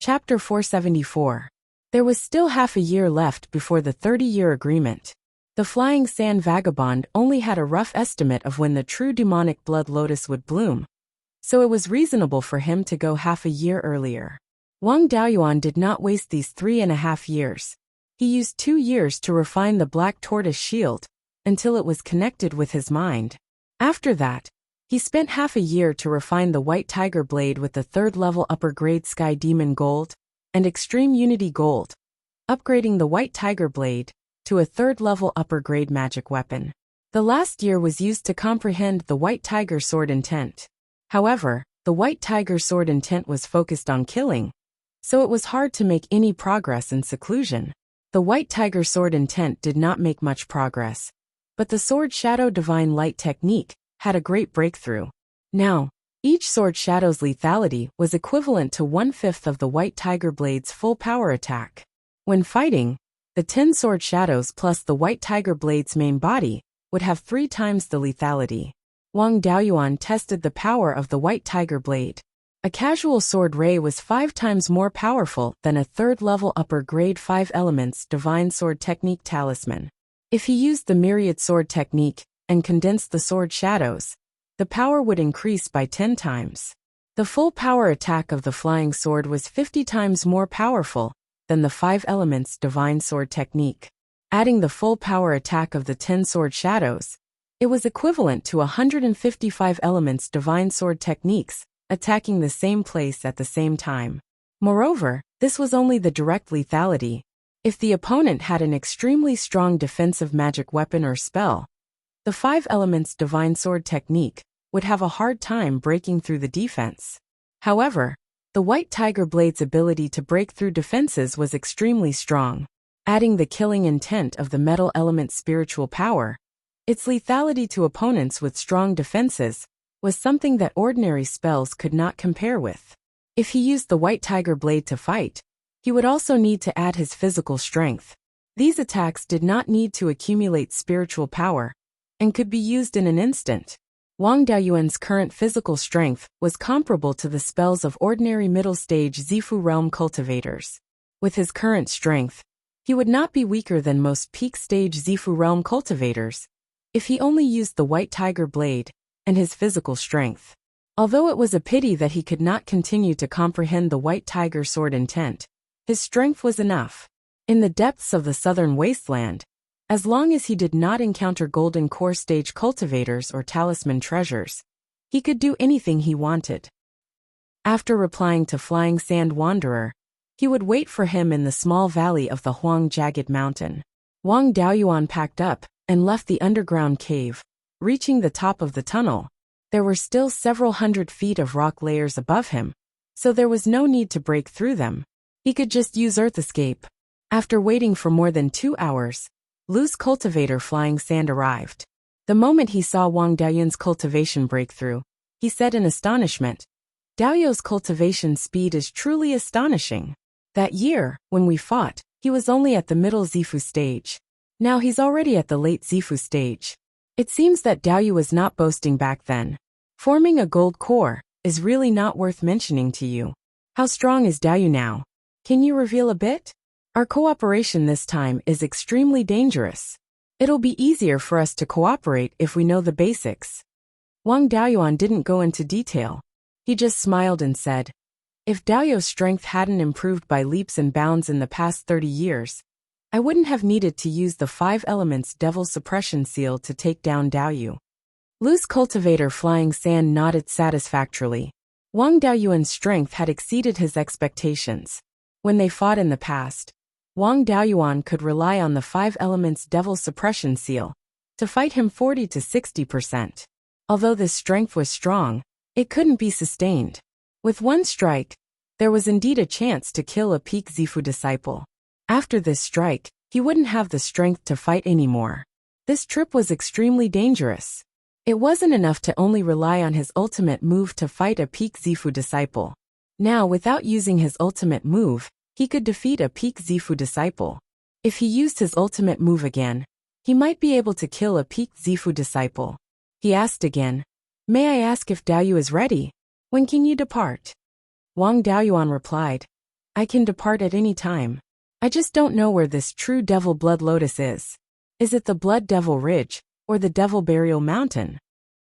Chapter 474. There was still half a year left before the 30-year agreement. The flying sand vagabond only had a rough estimate of when the true demonic blood lotus would bloom, so it was reasonable for him to go half a year earlier. Wang Daoyuan did not waste these 3.5 years. He used 2 years to refine the black tortoise shield, until it was connected with his mind. After that, he spent half a year to refine the white tiger blade with the 3rd level upper grade sky demon gold and extreme unity gold, upgrading the white tiger blade to a 3rd level upper grade magic weapon. The last year was used to comprehend the white tiger sword intent. However, the white tiger sword intent was focused on killing, so it was hard to make any progress in seclusion. The white tiger sword intent did not make much progress, but the sword shadow divine light technique had a great breakthrough. Now, each sword shadow's lethality was equivalent to 1/5 of the white tiger blade's full power attack. When fighting, the 10 sword shadows plus the white tiger blade's main body would have 3 times the lethality. Wang Daoyuan tested the power of the white tiger blade. A casual sword ray was 5 times more powerful than a 3rd level upper grade 5 elements divine sword technique talisman. If he used the myriad sword technique and condensed the sword shadows, the power would increase by 10 times. The full power attack of the flying sword was 50 times more powerful than the 5 elements divine sword technique. Adding the full power attack of the 10 sword shadows, it was equivalent to 155 elements divine sword techniques, attacking the same place at the same time. Moreover, this was only the direct lethality. If the opponent had an extremely strong defensive magic weapon or spell, the 5 elements divine sword technique would have a hard time breaking through the defense. However, the white tiger blade's ability to break through defenses was extremely strong. Adding the killing intent of the metal element spiritual power, its lethality to opponents with strong defenses was something that ordinary spells could not compare with. If he used the white tiger blade to fight, he would also need to add his physical strength. These attacks did not need to accumulate spiritual power and could be used in an instant. Wang Daoyuan's current physical strength was comparable to the spells of ordinary middle-stage Zifu realm cultivators. With his current strength, he would not be weaker than most peak-stage Zifu realm cultivators if he only used the white tiger blade and his physical strength. Although it was a pity that he could not continue to comprehend the white tiger sword intent, his strength was enough. In the depths of the southern wasteland, as long as he did not encounter golden core stage cultivators or talisman treasures, he could do anything he wanted. After replying to Flying Sand Wanderer, he would wait for him in the small valley of the Huang Jagged Mountain. Wang Daoyuan packed up and left the underground cave. Reaching the top of the tunnel, there were still several hundred feet of rock layers above him, so there was no need to break through them. He could just use Earth Escape. After waiting for more than 2 hours, Lu's cultivator Flying Sand arrived. The moment he saw Wang Daoyuan's cultivation breakthrough, he said in astonishment, "Daoyu's cultivation speed is truly astonishing. That year, when we fought, he was only at the middle Zifu stage. Now he's already at the late Zifu stage. It seems that Daoyu was not boasting back then. Forming a gold core is really not worth mentioning to you. How strong is Daoyu now? Can you reveal a bit? Our cooperation this time is extremely dangerous. It'll be easier for us to cooperate if we know the basics." Wang Daoyuan didn't go into detail. He just smiled and said, "If Daoyu's strength hadn't improved by leaps and bounds in the past 30 years, I wouldn't have needed to use the 5 elements devil suppression seal to take down Daoyu." Lu's cultivator Flying Sand nodded satisfactorily. Wang Daoyuan's strength had exceeded his expectations. When they fought in the past, Wang Daoyuan could rely on the 5 elements devil suppression seal to fight him 40 to 60%. Although this strength was strong, it couldn't be sustained. With one strike, there was indeed a chance to kill a peak Zifu disciple. After this strike, he wouldn't have the strength to fight anymore. This trip was extremely dangerous. It wasn't enough to only rely on his ultimate move to fight a peak Zifu disciple. Now, without using his ultimate move, he could defeat a peak Zifu disciple. If he used his ultimate move again, he might be able to kill a peak Zifu disciple. He asked again, "May I ask if Daoyu is ready? When can you depart?" Wang Daoyuan replied, I can depart at any time. I just don't know where this true devil blood lotus is. Is it the Blood Devil Ridge, or the Devil Burial Mountain?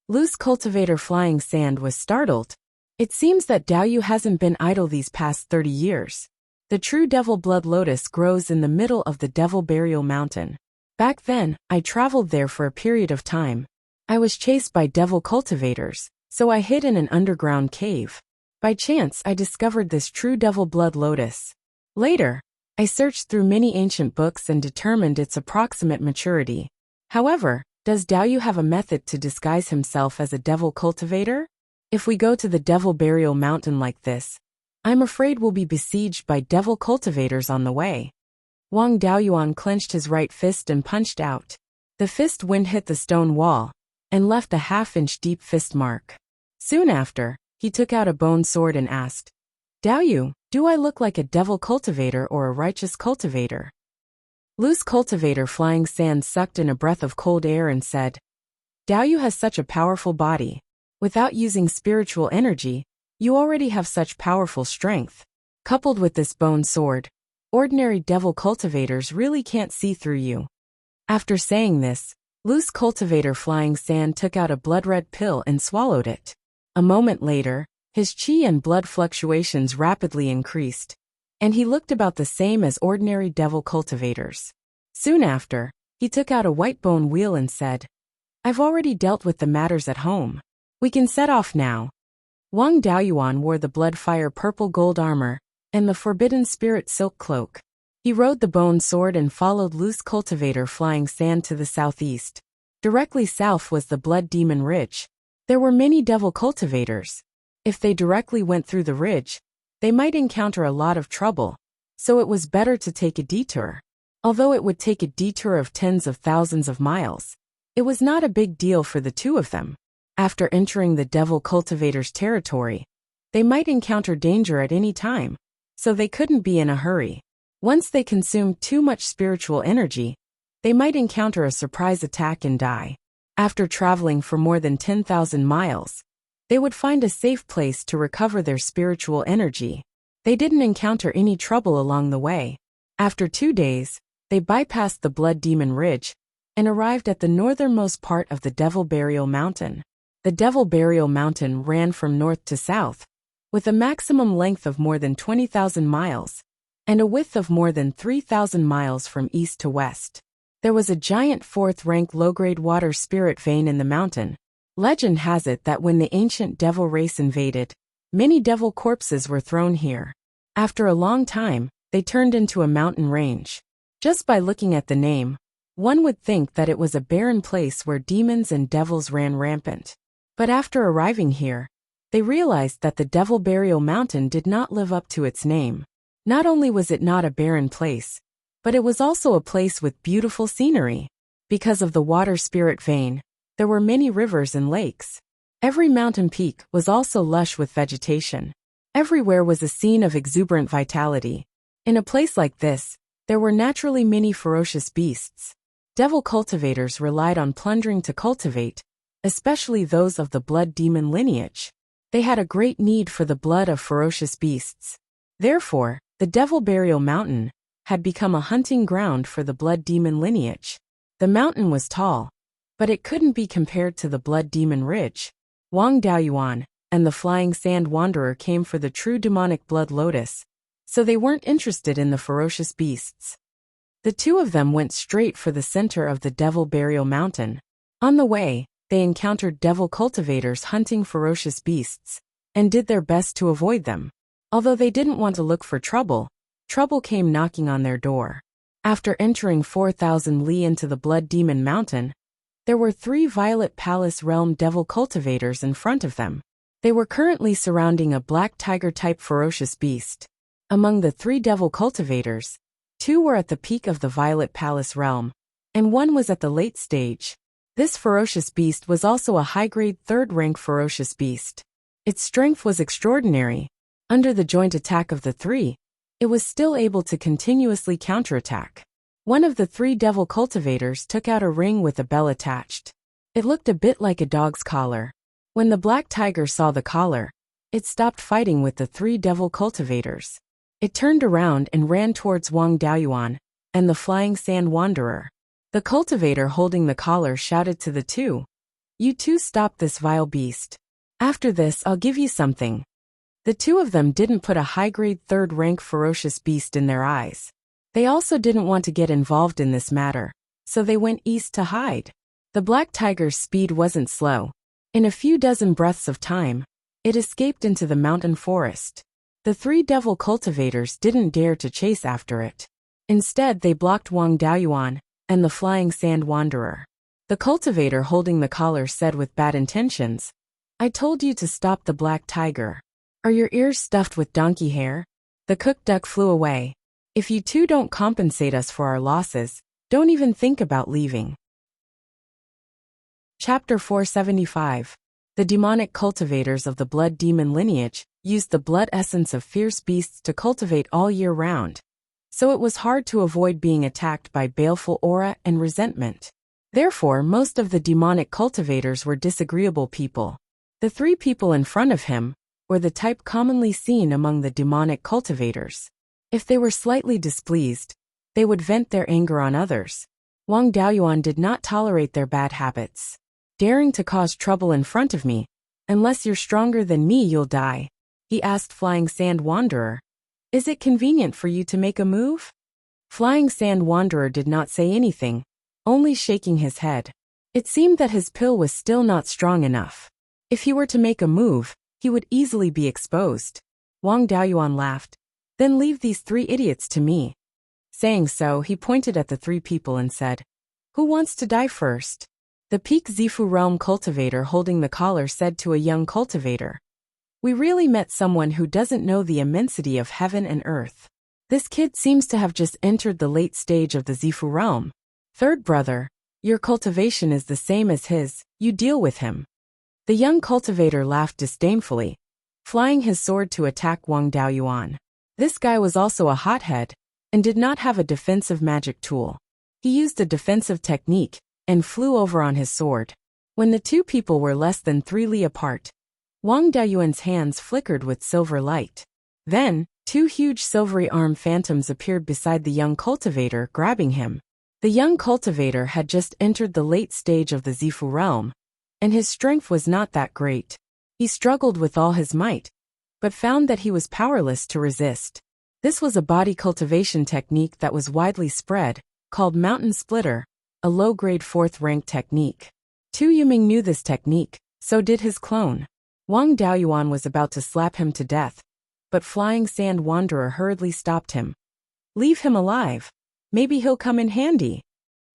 Loose cultivator Flying Sand was startled. It seems that Daoyu hasn't been idle these past 30 years. The true devil blood lotus grows in the middle of the Devil Burial Mountain. Back then, I traveled there for a period of time. I was chased by devil cultivators, so I hid in an underground cave. By chance, I discovered this true devil blood lotus. Later, I searched through many ancient books and determined its approximate maturity. However, does Daoyu have a method to disguise himself as a devil cultivator? If we go to the Devil Burial Mountain like this, I'm afraid we'll be besieged by devil cultivators on the way. Wang Daoyuan clenched his right fist and punched out. The fist wind hit the stone wall and left a half-inch deep fist mark. Soon after, he took out a bone sword and asked, Daoyu, do I look like a devil cultivator or a righteous cultivator? Loose cultivator Flying Sand sucked in a breath of cold air and said, Daoyu has such a powerful body. Without using spiritual energy, you already have such powerful strength. Coupled with this bone sword, ordinary devil cultivators really can't see through you. After saying this, Loose cultivator Flying Sand took out a blood-red pill and swallowed it. A moment later, his chi and blood fluctuations rapidly increased, and he looked about the same as ordinary devil cultivators. Soon after, he took out a white bone wheel and said, I've already dealt with the matters at home. We can set off now. Wang Daoyuan wore the blood fire purple gold armor and the forbidden spirit silk cloak. He rode the bone sword and followed Loose cultivator Flying Sand to the southeast. Directly south was the Blood Demon Ridge. There were many devil cultivators. If they directly went through the ridge, they might encounter a lot of trouble, so it was better to take a detour. Although it would take a detour of tens of thousands of miles, it was not a big deal for the two of them. After entering the devil cultivator's territory, they might encounter danger at any time, so they couldn't be in a hurry. Once they consumed too much spiritual energy, they might encounter a surprise attack and die. After traveling for more than 10,000 miles, they would find a safe place to recover their spiritual energy. They didn't encounter any trouble along the way. After 2 days, they bypassed the Blood Demon Ridge and arrived at the northernmost part of the Devil Burial Mountain. The Devil Burial Mountain ran from north to south, with a maximum length of more than 20,000 miles and a width of more than 3,000 miles from east to west. There was a giant fourth-rank low-grade water spirit vein in the mountain. Legend has it that when the ancient devil race invaded, many devil corpses were thrown here. After a long time, they turned into a mountain range. Just by looking at the name, one would think that it was a barren place where demons and devils ran rampant. But after arriving here, they realized that the Devil Burial Mountain did not live up to its name. Not only was it not a barren place, but it was also a place with beautiful scenery. Because of the water spirit vein, there were many rivers and lakes. Every mountain peak was also lush with vegetation. Everywhere was a scene of exuberant vitality. In a place like this, there were naturally many ferocious beasts. Devil cultivators relied on plundering to cultivate, especially those of the blood demon lineage. They had a great need for the blood of ferocious beasts. Therefore, the Devil Burial Mountain had become a hunting ground for the blood demon lineage. The mountain was tall, but it couldn't be compared to the Blood Demon Ridge. Wang Daoyuan and the Flying Sand Wanderer came for the true demonic blood lotus, so they weren't interested in the ferocious beasts. The two of them went straight for the center of the Devil Burial Mountain. On the way, they encountered devil cultivators hunting ferocious beasts, and did their best to avoid them. Although they didn't want to look for trouble, trouble came knocking on their door. After entering 4,000 li into the Blood Demon Mountain, there were 3 Violet Palace Realm devil cultivators in front of them. They were currently surrounding a black tiger-type ferocious beast. Among the 3 devil cultivators, 2 were at the peak of the Violet Palace Realm, and 1 was at the late stage. This ferocious beast was also a high-grade 3rd-rank ferocious beast. Its strength was extraordinary. Under the joint attack of the 3, it was still able to continuously counterattack. One of the 3 devil cultivators took out a ring with a bell attached. It looked a bit like a dog's collar. When the black tiger saw the collar, it stopped fighting with the 3 devil cultivators. It turned around and ran towards Wang Daoyuan and the flying sand wanderer. The cultivator holding the collar shouted to the two, "You two stop this vile beast. After this I'll give you something." The two of them didn't put a high-grade third-rank ferocious beast in their eyes. They also didn't want to get involved in this matter, so they went east to hide. The black tiger's speed wasn't slow. In a few dozen breaths of time, it escaped into the mountain forest. The three devil cultivators didn't dare to chase after it. Instead, they blocked Wang Daoyuan and the flying sand wanderer. The cultivator holding the collar said with bad intentions, "I told you to stop the black tiger. Are your ears stuffed with donkey hair?" The cook duck flew away. "If you two don't compensate us for our losses, don't even think about leaving." Chapter 475. The demonic cultivators of the blood demon lineage used the blood essence of fierce beasts to cultivate all year round. So it was hard to avoid being attacked by baleful aura and resentment. Therefore, most of the demonic cultivators were disagreeable people. The three people in front of him were the type commonly seen among the demonic cultivators. If they were slightly displeased, they would vent their anger on others. Wang Daoyuan did not tolerate their bad habits. "Daring to cause trouble in front of me, unless you're stronger than me you'll die," he asked Flying Sand Wanderer. "Is it convenient for you to make a move?" Flying Sand Wanderer did not say anything, only shaking his head. It seemed that his pill was still not strong enough. If he were to make a move, he would easily be exposed. Wang Daoyuan laughed. "Then leave these three idiots to me." Saying so, he pointed at the three people and said, "Who wants to die first?" The Peak Zifu Realm cultivator holding the collar said to a young cultivator, "We really met someone who doesn't know the immensity of heaven and earth. This kid seems to have just entered the late stage of the Zifu realm. Third brother, your cultivation is the same as his, you deal with him." The young cultivator laughed disdainfully, flying his sword to attack Wang Daoyuan. This guy was also a hothead, and did not have a defensive magic tool. He used a defensive technique, and flew over on his sword. When the two people were less than 3 li apart, Wang Daoyuan's hands flickered with silver light. Then, 2 huge silvery arm phantoms appeared beside the young cultivator, grabbing him. The young cultivator had just entered the late stage of the Zifu realm, and his strength was not that great. He struggled with all his might, but found that he was powerless to resist. This was a body cultivation technique that was widely spread, called Mountain Splitter, a low-grade 4th-rank technique. Tu Yuming knew this technique, so did his clone. Wang Daoyuan was about to slap him to death, but Flying Sand Wanderer hurriedly stopped him. "Leave him alive. Maybe he'll come in handy."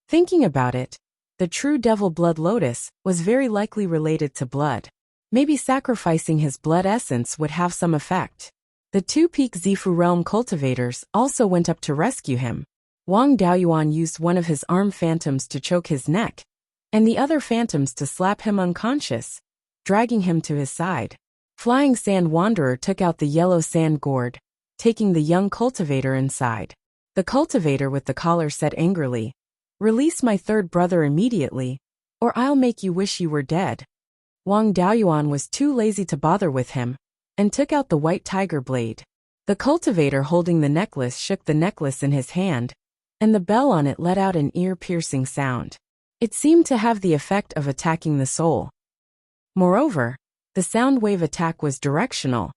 Thinking about it, the true devil blood lotus was very likely related to blood. Maybe sacrificing his blood essence would have some effect. The 2 Peak Zifu Realm cultivators also went up to rescue him. Wang Daoyuan used one of his arm phantoms to choke his neck, and the other phantoms to slap him unconscious, dragging him to his side. Flying Sand Wanderer took out the yellow sand gourd, taking the young cultivator inside. The cultivator with the collar said angrily, "Release my third brother immediately, or I'll make you wish you were dead." Wang Daoyuan was too lazy to bother with him, and took out the white tiger blade. The cultivator holding the necklace shook the necklace in his hand, and the bell on it let out an ear-piercing sound. It seemed to have the effect of attacking the soul. Moreover, the sound wave attack was directional,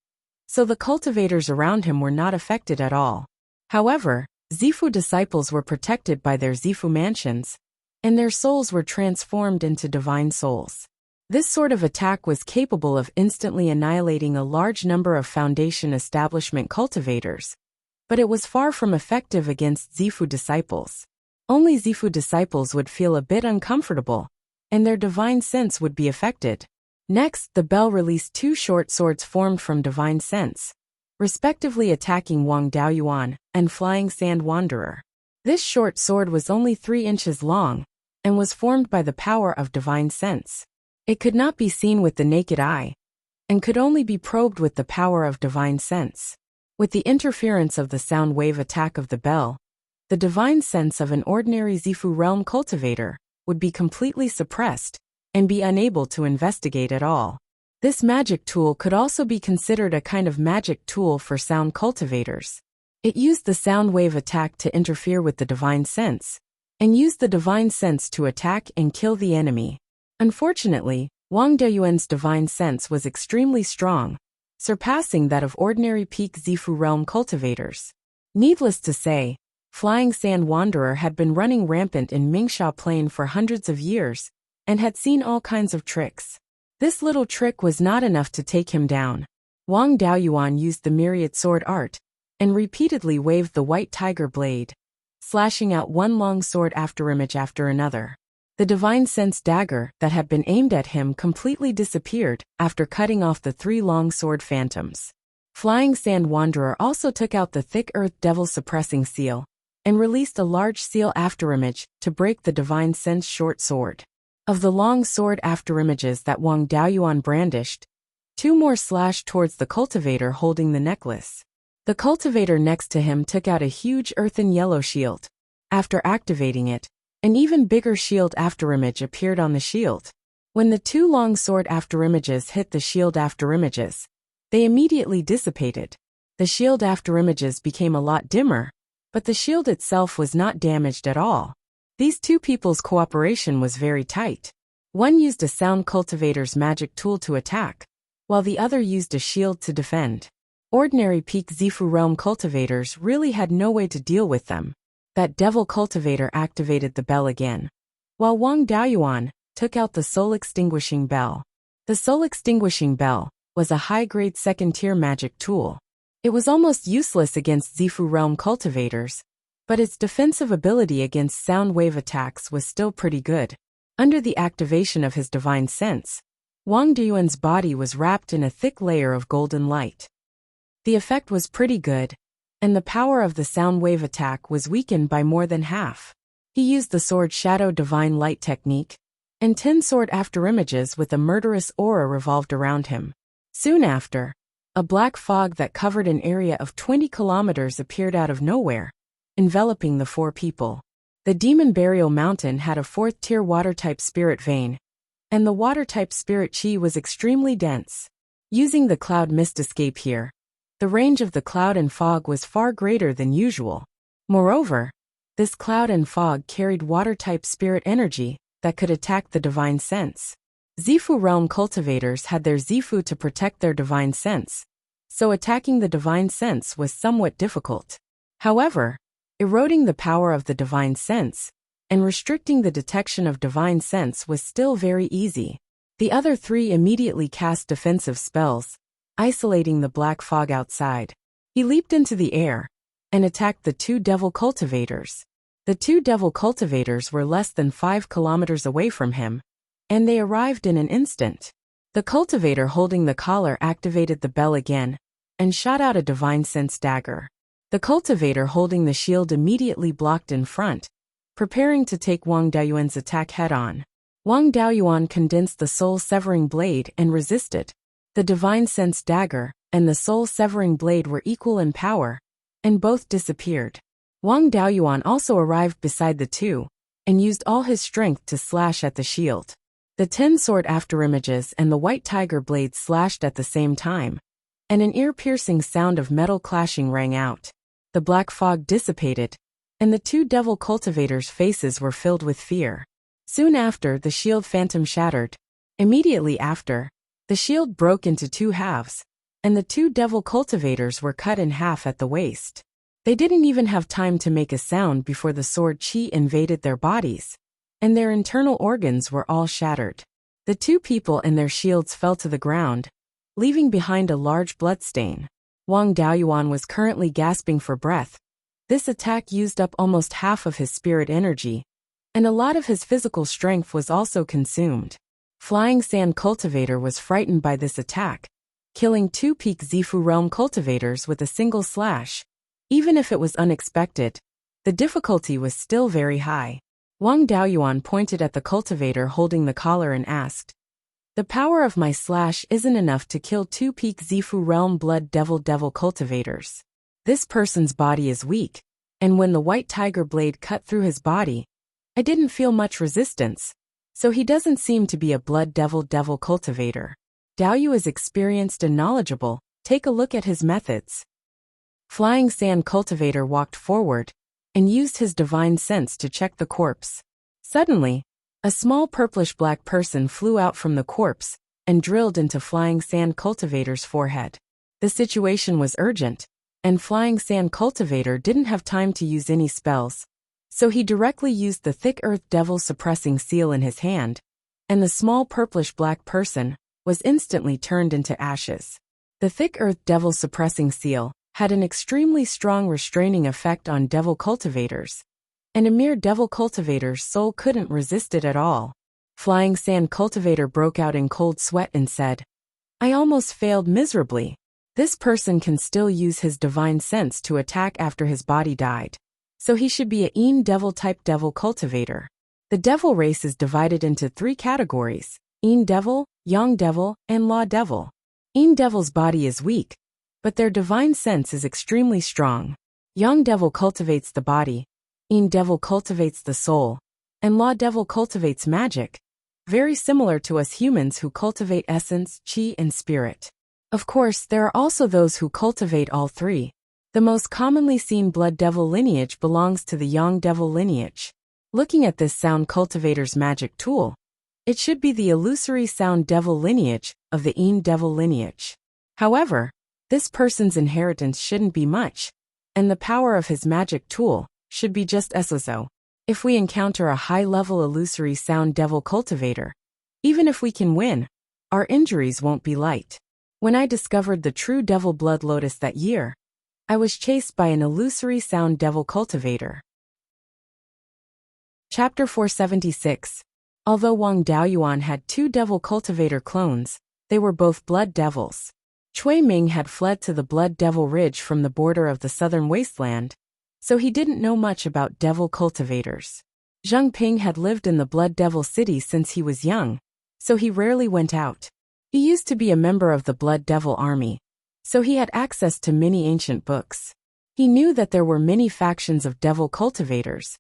so the cultivators around him were not affected at all. However, Zifu disciples were protected by their Zifu mansions, and their souls were transformed into divine souls. This sort of attack was capable of instantly annihilating a large number of Foundation establishment cultivators, but it was far from effective against Zifu disciples. Only Zifu disciples would feel a bit uncomfortable, and their divine sense would be affected. Next, the bell released 2 short swords formed from divine sense, respectively attacking Wang Daoyuan and Flying Sand Wanderer. This short sword was only 3 inches long, and was formed by the power of divine sense. It could not be seen with the naked eye, and could only be probed with the power of divine sense. With the interference of the sound wave attack of the bell, the divine sense of an ordinary Zifu realm cultivator would be completely suppressed, and be unable to investigate at all. This magic tool could also be considered a kind of magic tool for sound cultivators. It used the sound wave attack to interfere with the divine sense, and used the divine sense to attack and kill the enemy. Unfortunately, Wang Deiyuan's divine sense was extremely strong, surpassing that of ordinary peak Zifu realm cultivators. Needless to say, Flying Sand Wanderer had been running rampant in Mingsha Plain for hundreds of years, and had seen all kinds of tricks. This little trick was not enough to take him down. Wang Daoyuan used the myriad sword art, and repeatedly waved the white tiger blade, slashing out one long sword afterimage after another. The divine sense dagger that had been aimed at him completely disappeared after cutting off the 3 long sword phantoms. Flying Sand Wanderer also took out the thick earth devil suppressing seal, and released a large seal afterimage to break the divine sense short sword. Of the long sword afterimages that Wang Daoyuan brandished, 2 more slashed towards the cultivator holding the necklace. The cultivator next to him took out a huge earthen yellow shield. After activating it, an even bigger shield afterimage appeared on the shield. When the 2 long sword afterimages hit the shield afterimages, they immediately dissipated. The shield afterimages became a lot dimmer, but the shield itself was not damaged at all. These 2 people's cooperation was very tight. One used a sound cultivator's magic tool to attack, while the other used a shield to defend. Ordinary peak Zifu realm cultivators really had no way to deal with them. That devil cultivator activated the bell again, while Wang Daoyuan took out the soul extinguishing bell. The soul extinguishing bell was a high-grade 2nd-tier magic tool. It was almost useless against Zifu realm cultivators, but its defensive ability against sound wave attacks was still pretty good. Under the activation of his divine sense, Wang Daoyuan's body was wrapped in a thick layer of golden light. The effect was pretty good, and the power of the sound wave attack was weakened by more than half. He used the sword Shadow Divine Light technique, and 10 sword afterimages with a murderous aura revolved around him. Soon after, a black fog that covered an area of 20 kilometers appeared out of nowhere, enveloping the 4 people. The Demon Burial Mountain had a 4th-tier water-type spirit vein, and the water-type spirit chi was extremely dense. Using the cloud mist escape here, the range of the cloud and fog was far greater than usual. Moreover, this cloud and fog carried water-type spirit energy that could attack the divine sense. Zifu realm cultivators had their Zifu to protect their divine sense, so attacking the divine sense was somewhat difficult. However, eroding the power of the divine sense and restricting the detection of divine sense was still very easy. The other 3 immediately cast defensive spells, isolating the black fog outside. He leaped into the air and attacked the 2 devil cultivators. The 2 devil cultivators were less than 5 kilometers away from him, and they arrived in an instant. The cultivator holding the collar activated the bell again and shot out a divine sense dagger. The cultivator holding the shield immediately blocked in front, preparing to take Wang Daoyuan's attack head-on. Wang Daoyuan condensed the soul-severing blade and resisted. The divine sense dagger and the soul-severing blade were equal in power, and both disappeared. Wang Daoyuan also arrived beside the 2, and used all his strength to slash at the shield. The 10 sword afterimages and the white tiger blade slashed at the same time, and an ear-piercing sound of metal clashing rang out. The black fog dissipated, and the 2 devil cultivators' faces were filled with fear. Soon after, the shield phantom shattered. Immediately after, the shield broke into 2 halves, and the 2 devil cultivators were cut in half at the waist. They didn't even have time to make a sound before the sword chi invaded their bodies, and their internal organs were all shattered. The 2 people and their shields fell to the ground, leaving behind a large bloodstain. Wang Daoyuan was currently gasping for breath. This attack used up almost half of his spirit energy, and a lot of his physical strength was also consumed. Flying Sand Cultivator was frightened by this attack, killing 2 peak Zifu realm cultivators with a single slash. Even if it was unexpected, the difficulty was still very high. Wang Daoyuan pointed at the cultivator holding the collar and asked, "The power of my slash isn't enough to kill 2 peak Zifu realm blood devil cultivators. This person's body is weak, and when the white tiger blade cut through his body, I didn't feel much resistance, so he doesn't seem to be a blood devil cultivator. Daoyu is experienced and knowledgeable, take a look at his methods." Flying Sand Cultivator walked forward and used his divine sense to check the corpse. Suddenly, a small purplish-black person flew out from the corpse and drilled into Flying Sand Cultivator's forehead. The situation was urgent, and Flying Sand Cultivator didn't have time to use any spells, so he directly used the thick Earth Devil suppressing seal in his hand, and the small purplish-black person was instantly turned into ashes. The thick Earth Devil suppressing seal had an extremely strong restraining effect on devil cultivators, and a mere devil cultivator's soul couldn't resist it at all. Flying Sand Cultivator broke out in cold sweat and said, "I almost failed miserably. This person can still use his divine sense to attack after his body died. So he should be a Een Devil type devil cultivator." The devil race is divided into 3 categories: Een Devil, Yang Devil, and Law Devil. Een Devil's body is weak, but their divine sense is extremely strong. Yang Devil cultivates the body, Een Devil cultivates the soul, and Law Devil cultivates magic, very similar to us humans who cultivate essence, chi, and spirit. Of course, there are also those who cultivate all 3. The most commonly seen Blood Devil lineage belongs to the Yang Devil lineage. Looking at this sound cultivator's magic tool, it should be the illusory sound devil lineage of the Een Devil lineage. However, this person's inheritance shouldn't be much, and the power of his magic tool should be just so. If we encounter a high-level illusory sound devil cultivator, even if we can win, our injuries won't be light. When I discovered the true devil blood lotus that year, I was chased by an illusory sound devil cultivator. Chapter 476. Although Wang Daoyuan had 2 devil cultivator clones, they were both blood devils. Cui Ming had fled to the Blood Devil Ridge from the border of the southern wasteland, so he didn't know much about devil cultivators. Zheng Ping had lived in the Blood Devil City since he was young, so he rarely went out. He used to be a member of the Blood Devil Army, so he had access to many ancient books. He knew that there were many factions of devil cultivators,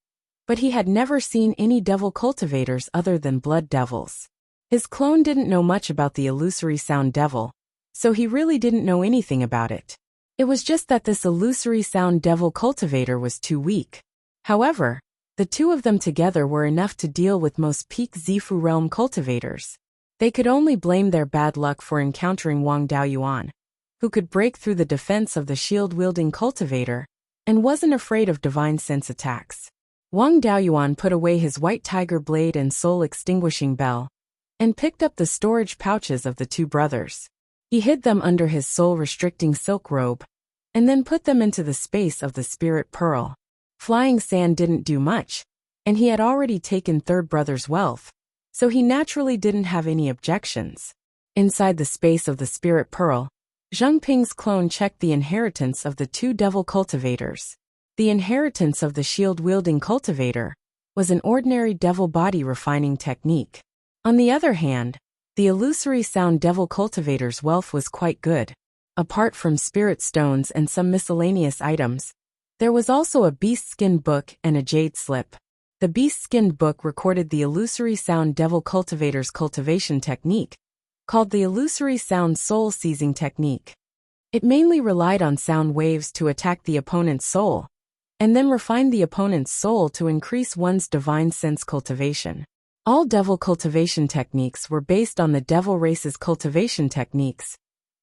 but he had never seen any devil cultivators other than blood devils. His clone didn't know much about the illusory sound devil, so he really didn't know anything about it. It was just that this illusory sound devil cultivator was too weak. However, the 2 of them together were enough to deal with most peak Zifu realm cultivators. They could only blame their bad luck for encountering Wang Daoyuan, who could break through the defense of the shield-wielding cultivator and wasn't afraid of divine sense attacks. Wang Daoyuan put away his white tiger blade and soul-extinguishing bell, and picked up the storage pouches of the 2 brothers. He hid them under his soul-restricting silk robe, and then put them into the space of the spirit pearl. Flying Sand didn't do much, and he had already taken third brother's wealth, so he naturally didn't have any objections. Inside the space of the spirit pearl, Zheng Ping's clone checked the inheritance of the 2 devil cultivators. The inheritance of the shield-wielding cultivator was an ordinary devil body refining technique. On the other hand, the illusory sound devil cultivator's wealth was quite good. Apart from spirit stones and some miscellaneous items, there was also a beast skin book and a jade slip. The beast skin book recorded the illusory sound devil cultivator's cultivation technique, called the illusory sound soul seizing technique. It mainly relied on sound waves to attack the opponent's soul, and then refine the opponent's soul to increase one's divine sense cultivation. All devil cultivation techniques were based on the devil race's cultivation techniques,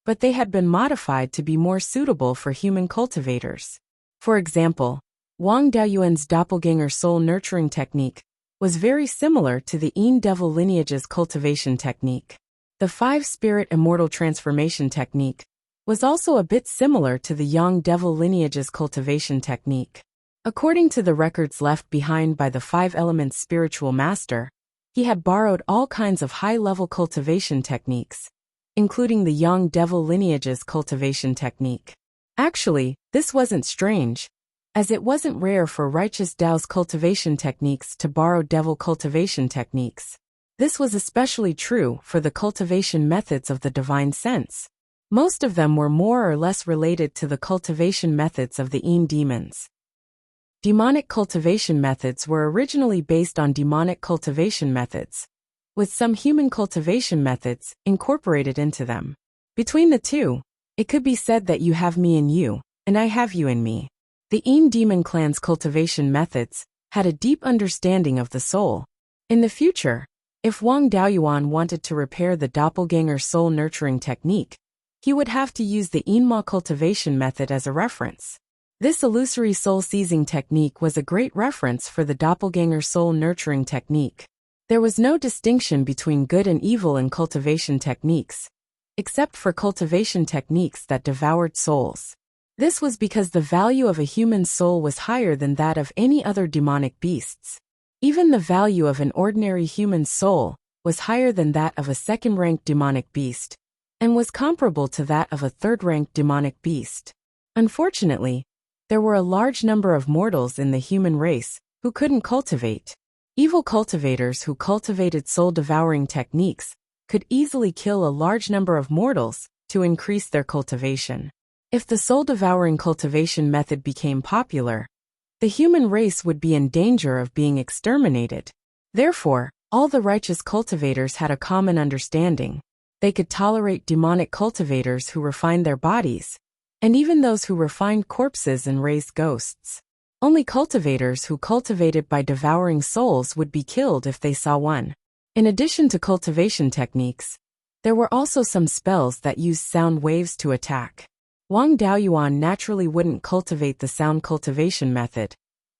but they had been modified to be more suitable for human cultivators. For example, Wang Daoyuan's doppelganger soul nurturing technique was very similar to the Een Devil lineage's cultivation technique. The 5-spirit immortal transformation technique was also a bit similar to the Yang Devil lineage's cultivation technique. According to the records left behind by the 5-element spiritual master, he had borrowed all kinds of high-level cultivation techniques, including the Yang Devil lineage's cultivation technique. Actually, this wasn't strange, as it wasn't rare for righteous Dao's cultivation techniques to borrow devil cultivation techniques. This was especially true for the cultivation methods of the divine sense. Most of them were more or less related to the cultivation methods of the Een demons. Demonic cultivation methods were originally based on demonic cultivation methods, with some human cultivation methods incorporated into them. Between the 2, it could be said that you have me and you, and I have you in me. The Yin demon clan's cultivation methods had a deep understanding of the soul. In the future, if Wang Daoyuan wanted to repair the doppelganger soul nurturing technique, he would have to use the Yinma cultivation method as a reference. This illusory soul-seizing technique was a great reference for the doppelganger soul nurturing technique. There was no distinction between good and evil in cultivation techniques, except for cultivation techniques that devoured souls. This was because the value of a human soul was higher than that of any other demonic beasts. Even the value of an ordinary human soul was higher than that of a second-ranked demonic beast, and was comparable to that of a third-ranked demonic beast. Unfortunately, there were a large number of mortals in the human race who couldn't cultivate. Evil cultivators who cultivated soul-devouring techniques could easily kill a large number of mortals to increase their cultivation. If the soul-devouring cultivation method became popular, the human race would be in danger of being exterminated. Therefore, all the righteous cultivators had a common understanding. They could tolerate demonic cultivators who refined their bodies, and even those who refined corpses and raised ghosts. Only cultivators who cultivated by devouring souls would be killed if they saw one. In addition to cultivation techniques, there were also some spells that used sound waves to attack. Wang Daoyuan naturally wouldn't cultivate the sound cultivation method,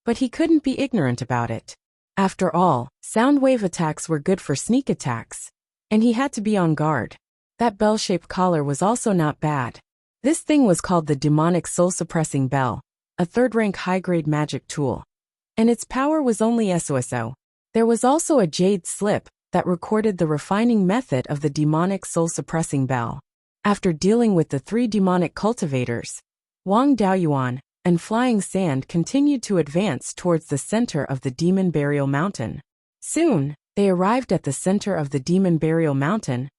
but he couldn't be ignorant about it. After all, sound wave attacks were good for sneak attacks, and he had to be on guard. That bell-shaped collar was also not bad. This thing was called the demonic soul-suppressing bell, a third-rank high-grade magic tool, and its power was only SOSO. There was also a jade slip that recorded the refining method of the demonic soul-suppressing bell. After dealing with the 3 demonic cultivators, Wang Daoyuan and Flying Sand continued to advance towards the center of the Demon Burial Mountain. Soon, they arrived at the center of the Demon Burial Mountain,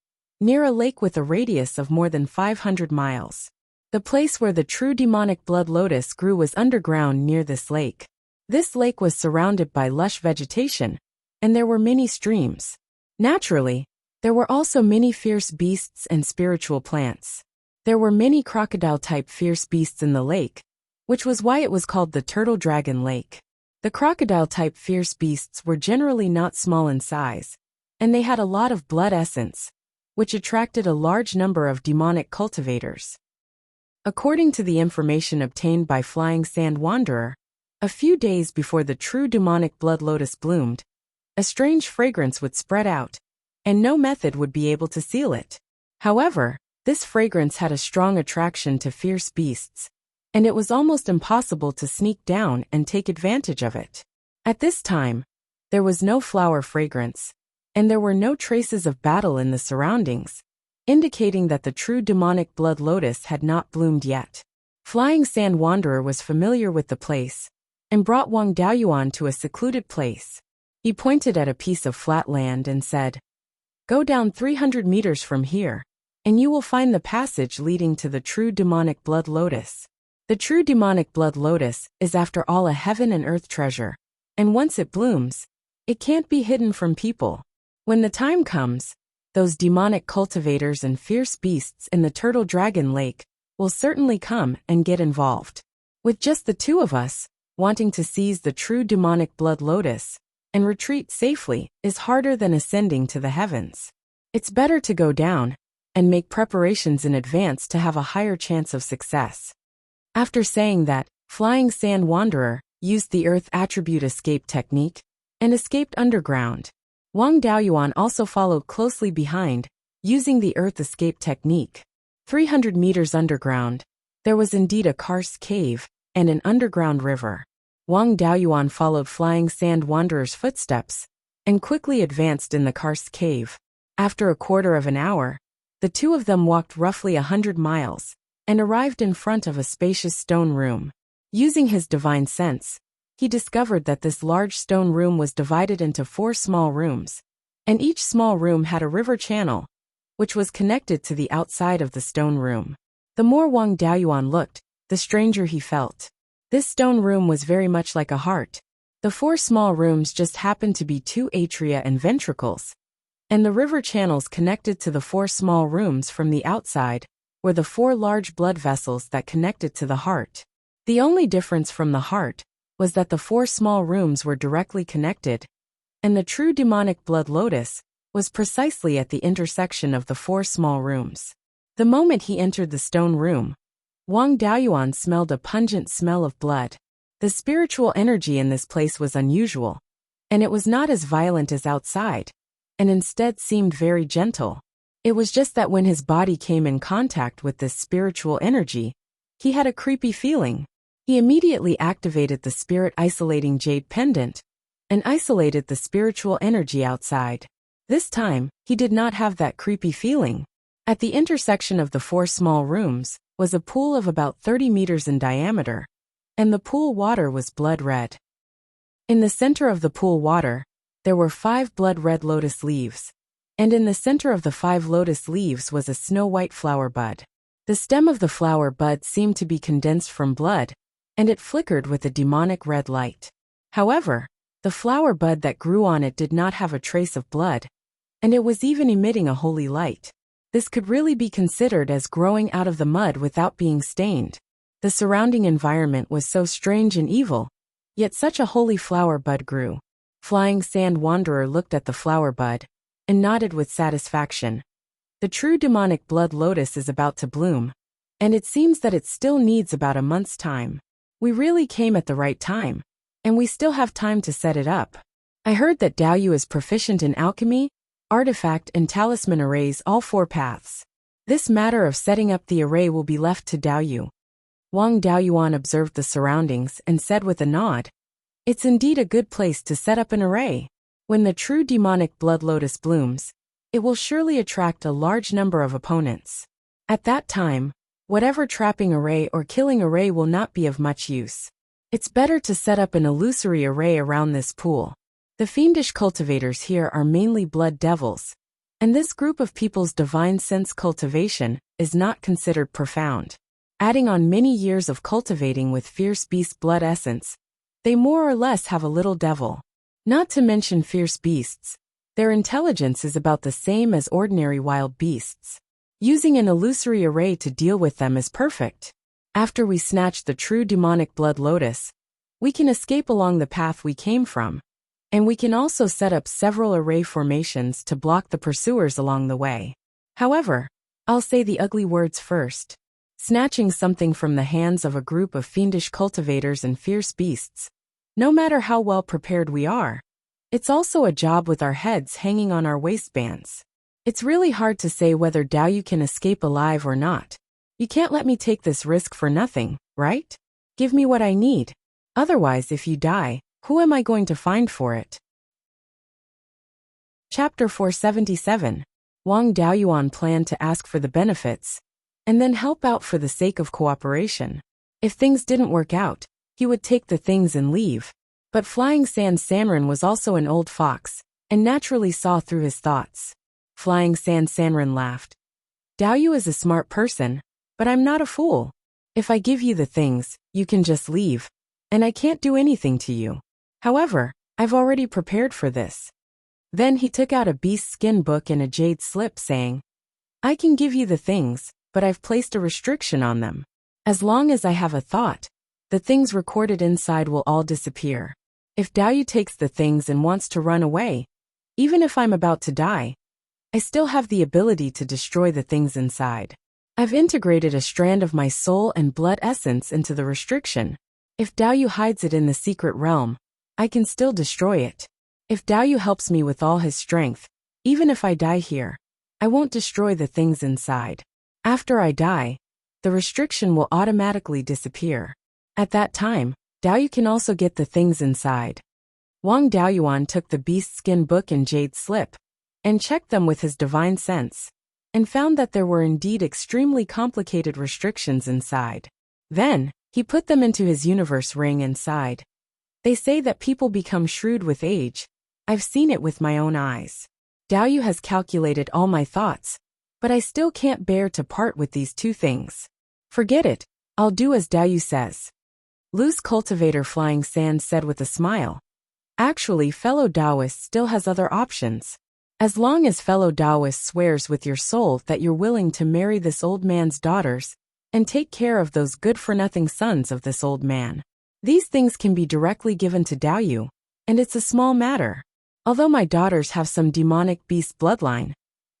near a lake with a radius of more than 500 miles. The place where the true demonic blood lotus grew was underground near this lake. This lake was surrounded by lush vegetation, and there were many streams. Naturally, there were also many fierce beasts and spiritual plants. There were many crocodile-type fierce beasts in the lake, which was why it was called the Turtle Dragon Lake. The crocodile-type fierce beasts were generally not small in size, and they had a lot of blood essence, which attracted a large number of demonic cultivators. According to the information obtained by Flying Sand Wanderer, a few days before the true demonic blood lotus bloomed, a strange fragrance would spread out, and no method would be able to seal it. However, this fragrance had a strong attraction to fierce beasts, and it was almost impossible to sneak down and take advantage of it. At this time, there was no flower fragrance, and there were no traces of battle in the surroundings, indicating that the true demonic blood lotus had not bloomed yet. Flying Sand Wanderer was familiar with the place, and brought Wang Daoyuan to a secluded place. He pointed at a piece of flat land and said, "Go down 300 meters from here, and you will find the passage leading to the true demonic blood lotus. The true demonic blood lotus is after all a heaven and earth treasure, and once it blooms, it can't be hidden from people. When the time comes, those demonic cultivators and fierce beasts in the Turtle Dragon Lake will certainly come and get involved. With just the 2 of us, wanting to seize the true demonic blood lotus and retreat safely is harder than ascending to the heavens. It's better to go down and make preparations in advance to have a higher chance of success." After saying that, Flying Sand Wanderer used the Earth Attribute Escape technique and escaped underground. Wang Daoyuan also followed closely behind, using the Earth Escape technique. 300 meters underground, there was indeed a karst cave and an underground river. Wang Daoyuan followed Flying Sand Wanderer's footsteps and quickly advanced in the karst cave. After a quarter of an hour, the 2 of them walked roughly 100 miles and arrived in front of a spacious stone room. Using his divine sense, he discovered that this large stone room was divided into 4 small rooms, and each small room had a river channel, which was connected to the outside of the stone room. The more Wang Daoyuan looked, the stranger he felt. This stone room was very much like a heart. The 4 small rooms just happened to be 2 atria and ventricles, and the river channels connected to the 4 small rooms from the outside were the 4 large blood vessels that connected to the heart. The only difference from the heart was that the 4 small rooms were directly connected, and the true demonic blood lotus was precisely at the intersection of the 4 small rooms. The moment he entered the stone room, Wang Daoyuan smelled a pungent smell of blood. The spiritual energy in this place was unusual, and it was not as violent as outside, and instead seemed very gentle. It was just that when his body came in contact with this spiritual energy, he had a creepy feeling. He immediately activated the spirit-isolating jade pendant and isolated the spiritual energy outside. This time, he did not have that creepy feeling. At the intersection of the 4 small rooms was a pool of about 30 meters in diameter, and the pool water was blood red. In the center of the pool water, there were 5 blood red lotus leaves, and in the center of the 5 lotus leaves was a snow-white flower bud. The stem of the flower bud seemed to be condensed from blood, and it flickered with a demonic red light. However, the flower bud that grew on it did not have a trace of blood, and it was even emitting a holy light. This could really be considered as growing out of the mud without being stained. The surrounding environment was so strange and evil, yet such a holy flower bud grew. Flying Sand Wanderer looked at the flower bud and nodded with satisfaction. The true demonic blood lotus is about to bloom, and it seems that it still needs about a month's time. We really came at the right time, and we still have time to set it up. I heard that Daoyu is proficient in alchemy, artifact and talisman arrays, all 4 paths. This matter of setting up the array will be left to Daoyu. Wang Daoyuan observed the surroundings and said with a nod, "It's indeed a good place to set up an array. When the true demonic blood lotus blooms, it will surely attract a large number of opponents. At that time, whatever trapping array or killing array will not be of much use. It's better to set up an illusory array around this pool. The fiendish cultivators here are mainly blood devils, and this group of people's divine sense cultivation is not considered profound. Adding on many years of cultivating with fierce beast blood essence, they more or less have a little devil. Not to mention fierce beasts, their intelligence is about the same as ordinary wild beasts. Using an illusory array to deal with them is perfect. After we snatch the true demonic blood lotus, we can escape along the path we came from, and we can also set up several array formations to block the pursuers along the way. However, I'll say the ugly words first. Snatching something from the hands of a group of fiendish cultivators and fierce beasts, no matter how well prepared we are, it's also a job with our heads hanging on our waistbands. It's really hard to say whether Daoyu can escape alive or not. You can't let me take this risk for nothing, right? Give me what I need. Otherwise, if you die, who am I going to find for it?" Chapter 477. Wang Daoyuan planned to ask for the benefits, and then help out for the sake of cooperation. If things didn't work out, he would take the things and leave. But Flying Sand Sanren was also an old fox, and naturally saw through his thoughts. Flying Sand Sanren laughed. "Daoyu is a smart person, but I'm not a fool. If I give you the things, you can just leave, and I can't do anything to you. However, I've already prepared for this." Then he took out a beast skin book and a jade slip, saying, "I can give you the things, but I've placed a restriction on them. As long as I have a thought, the things recorded inside will all disappear. If Daoyu takes the things and wants to run away, even if I'm about to die, I still have the ability to destroy the things inside. I've integrated a strand of my soul and blood essence into the restriction. If Daoyu hides it in the secret realm, I can still destroy it. If Daoyu helps me with all his strength, even if I die here, I won't destroy the things inside. After I die, the restriction will automatically disappear. At that time, Daoyu can also get the things inside." Wang Daoyuan took the beast skin book and jade slip, and checked them with his divine sense, and found that there were indeed extremely complicated restrictions inside. Then, he put them into his universe ring and sighed. "They say that people become shrewd with age. I've seen it with my own eyes. Daoyu has calculated all my thoughts, but I still can't bear to part with these 2 things. Forget it, I'll do as Daoyu says." Loose Cultivator Flying Sand said with a smile. "Actually, fellow Taoist still has other options. As long as fellow Taoist swears with your soul that you're willing to marry this old man's daughters and take care of those good-for-nothing sons of this old man. These things can be directly given to Daoyu, and it's a small matter. Although my daughters have some demonic beast bloodline,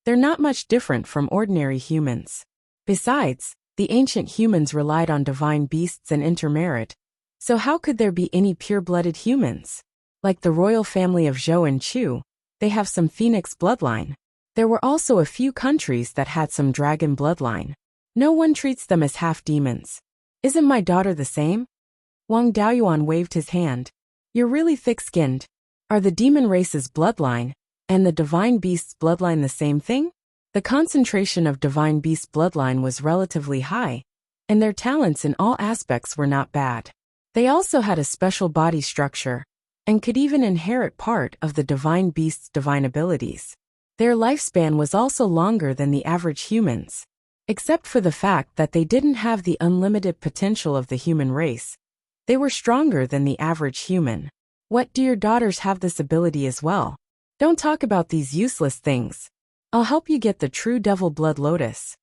they're not much different from ordinary humans. Besides, the ancient humans relied on divine beasts and intermarried, so how could there be any pure-blooded humans? Like the royal family of Zhou and Chu, they have some phoenix bloodline. There were also a few countries that had some dragon bloodline. No one treats them as half-demons. Isn't my daughter the same? Wang Daoyuan waved his hand. You're really thick-skinned. Are the demon race's bloodline and the divine beast's bloodline the same thing? The concentration of divine beast bloodline was relatively high, and their talents in all aspects were not bad. They also had a special body structure, and could even inherit part of the divine beast's divine abilities. Their lifespan was also longer than the average humans. Except for the fact that they didn't have the unlimited potential of the human race, they were stronger than the average human. What, do your daughters have this ability as well? Don't talk about these useless things. I'll help you get the true devil blood lotus.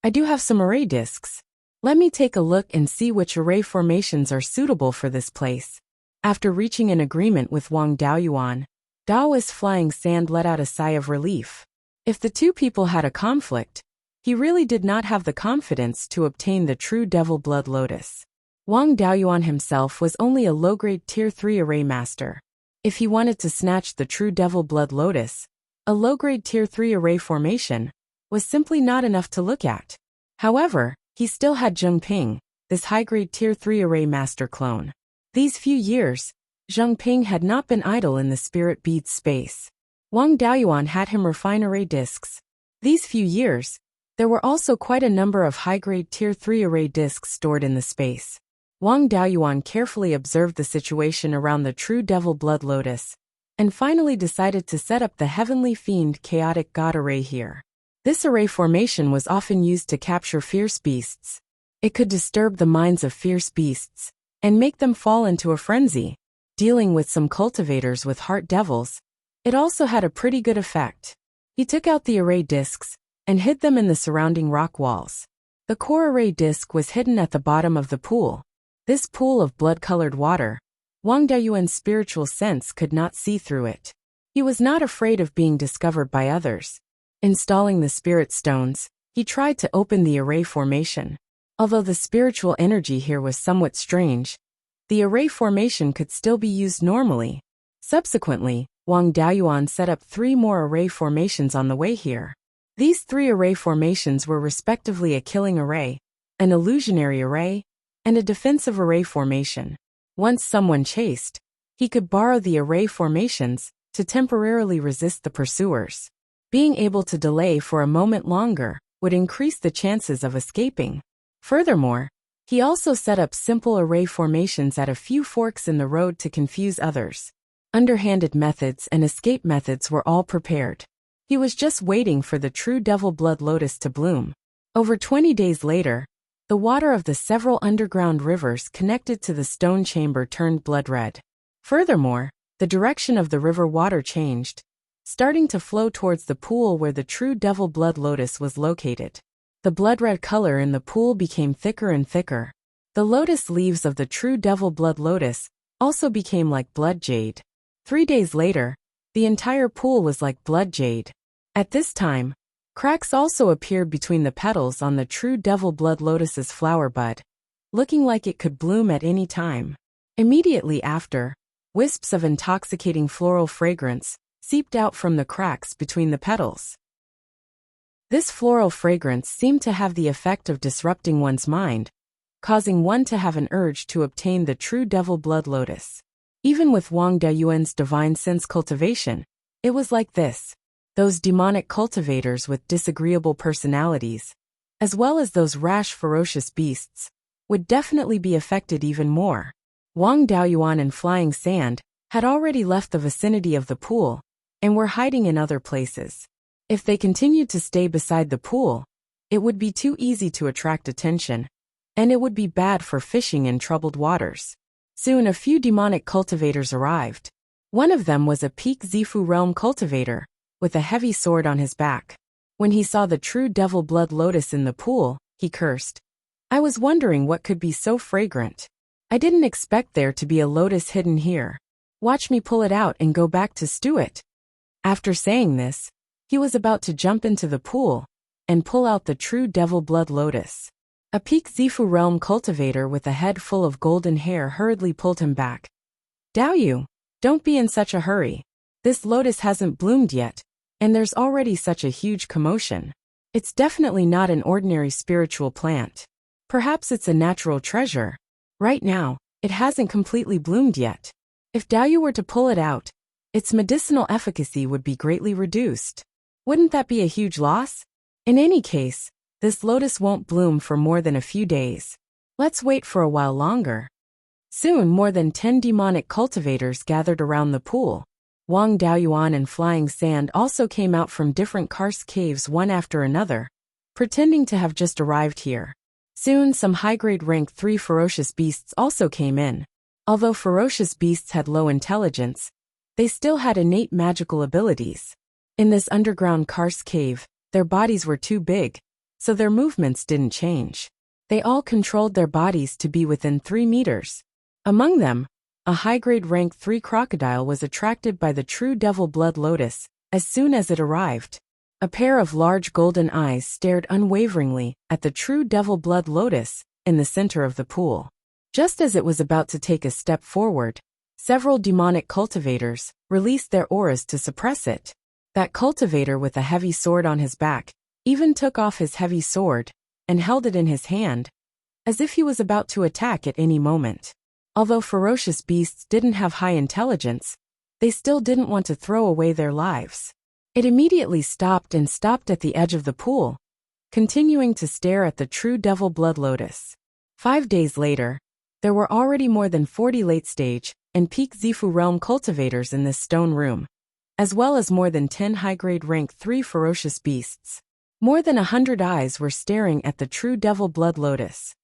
I do have some array discs. Let me take a look and see which array formations are suitable for this place. After reaching an agreement with Wang Daoyuan, Daoist Flying Sand let out a sigh of relief. If the two people had a conflict, he really did not have the confidence to obtain the true devil blood lotus. Wang Daoyuan himself was only a low-grade Tier 3 array master. If he wanted to snatch the true devil blood lotus, a low-grade Tier 3 array formation was simply not enough to look at. However, he still had Zheng Ping, this high-grade Tier 3 array master clone. These few years, Zheng Ping had not been idle in the spirit beads space. Wang Daoyuan had him refine array discs. These few years, there were also quite a number of high-grade Tier 3 array discs stored in the space. Wang Daoyuan carefully observed the situation around the true devil blood lotus, and finally decided to set up the Heavenly Fiend Chaotic God array here. This array formation was often used to capture fierce beasts. It could disturb the minds of fierce beasts and make them fall into a frenzy. Dealing with some cultivators with heart devils, it also had a pretty good effect. He took out the array discs and hid them in the surrounding rock walls. The core array disc was hidden at the bottom of the pool. This pool of blood-colored water, Wang Daoyuan's spiritual sense could not see through it. He was not afraid of being discovered by others. Installing the spirit stones, he tried to open the array formation. Although the spiritual energy here was somewhat strange, the array formation could still be used normally. Subsequently, Wang Daoyuan set up 3 more array formations on the way here. These 3 array formations were respectively a killing array, an illusionary array, and a defensive array formation. Once someone chased, he could borrow the array formations to temporarily resist the pursuers. Being able to delay for a moment longer would increase the chances of escaping. Furthermore, he also set up simple array formations at a few forks in the road to confuse others. Underhanded methods and escape methods were all prepared. He was just waiting for the true devil blood lotus to bloom. Over 20 days later, the water of the several underground rivers connected to the stone chamber turned blood red. Furthermore, the direction of the river water changed, starting to flow towards the pool where the true devil blood lotus was located. The blood-red color in the pool became thicker and thicker. The lotus leaves of the true devil blood lotus also became like blood jade. 3 days later, the entire pool was like blood jade. At this time, cracks also appeared between the petals on the true devil blood lotus's flower bud, looking like it could bloom at any time. Immediately after, wisps of intoxicating floral fragrance seeped out from the cracks between the petals. This floral fragrance seemed to have the effect of disrupting one's mind, causing one to have an urge to obtain the true devil blood lotus. Even with Wang Daoyuan's divine sense cultivation, it was like this. Those demonic cultivators with disagreeable personalities, as well as those rash ferocious beasts, would definitely be affected even more. Wang Daoyuan and Flying Sand had already left the vicinity of the pool and were hiding in other places. If they continued to stay beside the pool, it would be too easy to attract attention, and it would be bad for fishing in troubled waters. Soon a few demonic cultivators arrived. One of them was a Peak Zifu realm cultivator, with a heavy sword on his back. When he saw the true devil blood lotus in the pool, he cursed. "I was wondering what could be so fragrant. I didn't expect there to be a lotus hidden here. Watch me pull it out and go back to stew it." After saying this, he was about to jump into the pool and pull out the true devil blood lotus. A Peak Zifu realm cultivator with a head full of golden hair hurriedly pulled him back. "Daoyu, don't be in such a hurry. This lotus hasn't bloomed yet, and there's already such a huge commotion. It's definitely not an ordinary spiritual plant. Perhaps it's a natural treasure. Right now, it hasn't completely bloomed yet. If Daoyu were to pull it out, its medicinal efficacy would be greatly reduced. Wouldn't that be a huge loss? In any case, this lotus won't bloom for more than a few days. Let's wait for a while longer." Soon more than 10 demonic cultivators gathered around the pool. Wang Daoyuan and Flying Sand also came out from different karst caves one after another, pretending to have just arrived here. Soon some high-grade rank 3 ferocious beasts also came in. Although ferocious beasts had low intelligence, they still had innate magical abilities. In this underground karst cave, their bodies were too big, so their movements didn't change. They all controlled their bodies to be within 3 meters. Among them, a high-grade rank 3 crocodile was attracted by the true devil blood lotus as soon as it arrived. A pair of large golden eyes stared unwaveringly at the true devil blood lotus in the center of the pool. Just as it was about to take a step forward, several demonic cultivators released their auras to suppress it. That cultivator with a heavy sword on his back even took off his heavy sword and held it in his hand, as if he was about to attack at any moment. Although ferocious beasts didn't have high intelligence, they still didn't want to throw away their lives. It immediately stopped at the edge of the pool, continuing to stare at the true devil blood lotus. 5 days later, there were already more than 40 late-stage and peak Zifu realm cultivators in this stone room, as well as more than 10 high-grade rank 3 ferocious beasts. More than 100 eyes were staring at the true devil blood lotus.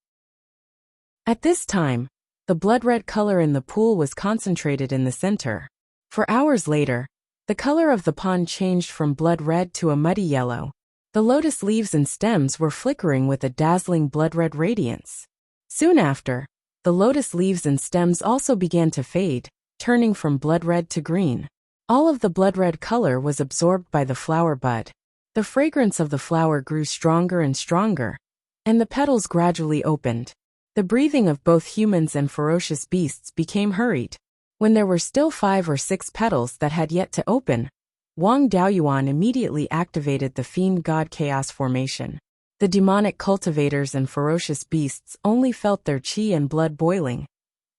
At this time, the blood-red color in the pool was concentrated in the center. For hours later, the color of the pond changed from blood red to a muddy yellow. The lotus leaves and stems were flickering with a dazzling blood-red radiance. Soon after, the lotus leaves and stems also began to fade, turning from blood-red to green. All of the blood-red color was absorbed by the flower bud. The fragrance of the flower grew stronger and stronger, and the petals gradually opened. The breathing of both humans and ferocious beasts became hurried. When there were still 5 or 6 petals that had yet to open, Wang Daoyuan immediately activated the Fiend God Chaos formation. The demonic cultivators and ferocious beasts only felt their chi and blood boiling,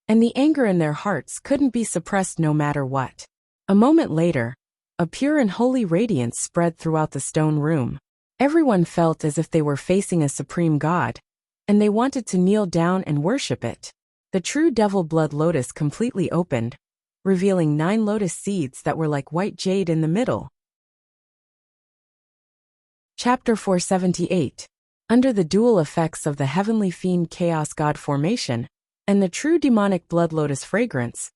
and the anger in their hearts couldn't be suppressed no matter what. A moment later, a pure and holy radiance spread throughout the stone room. Everyone felt as if they were facing a supreme god, and they wanted to kneel down and worship it. The true devil blood lotus completely opened, revealing 9 lotus seeds that were like white jade in the middle. Chapter 478. Under the dual effects of the heavenly fiend chaos god formation and the true demonic blood lotus fragrance,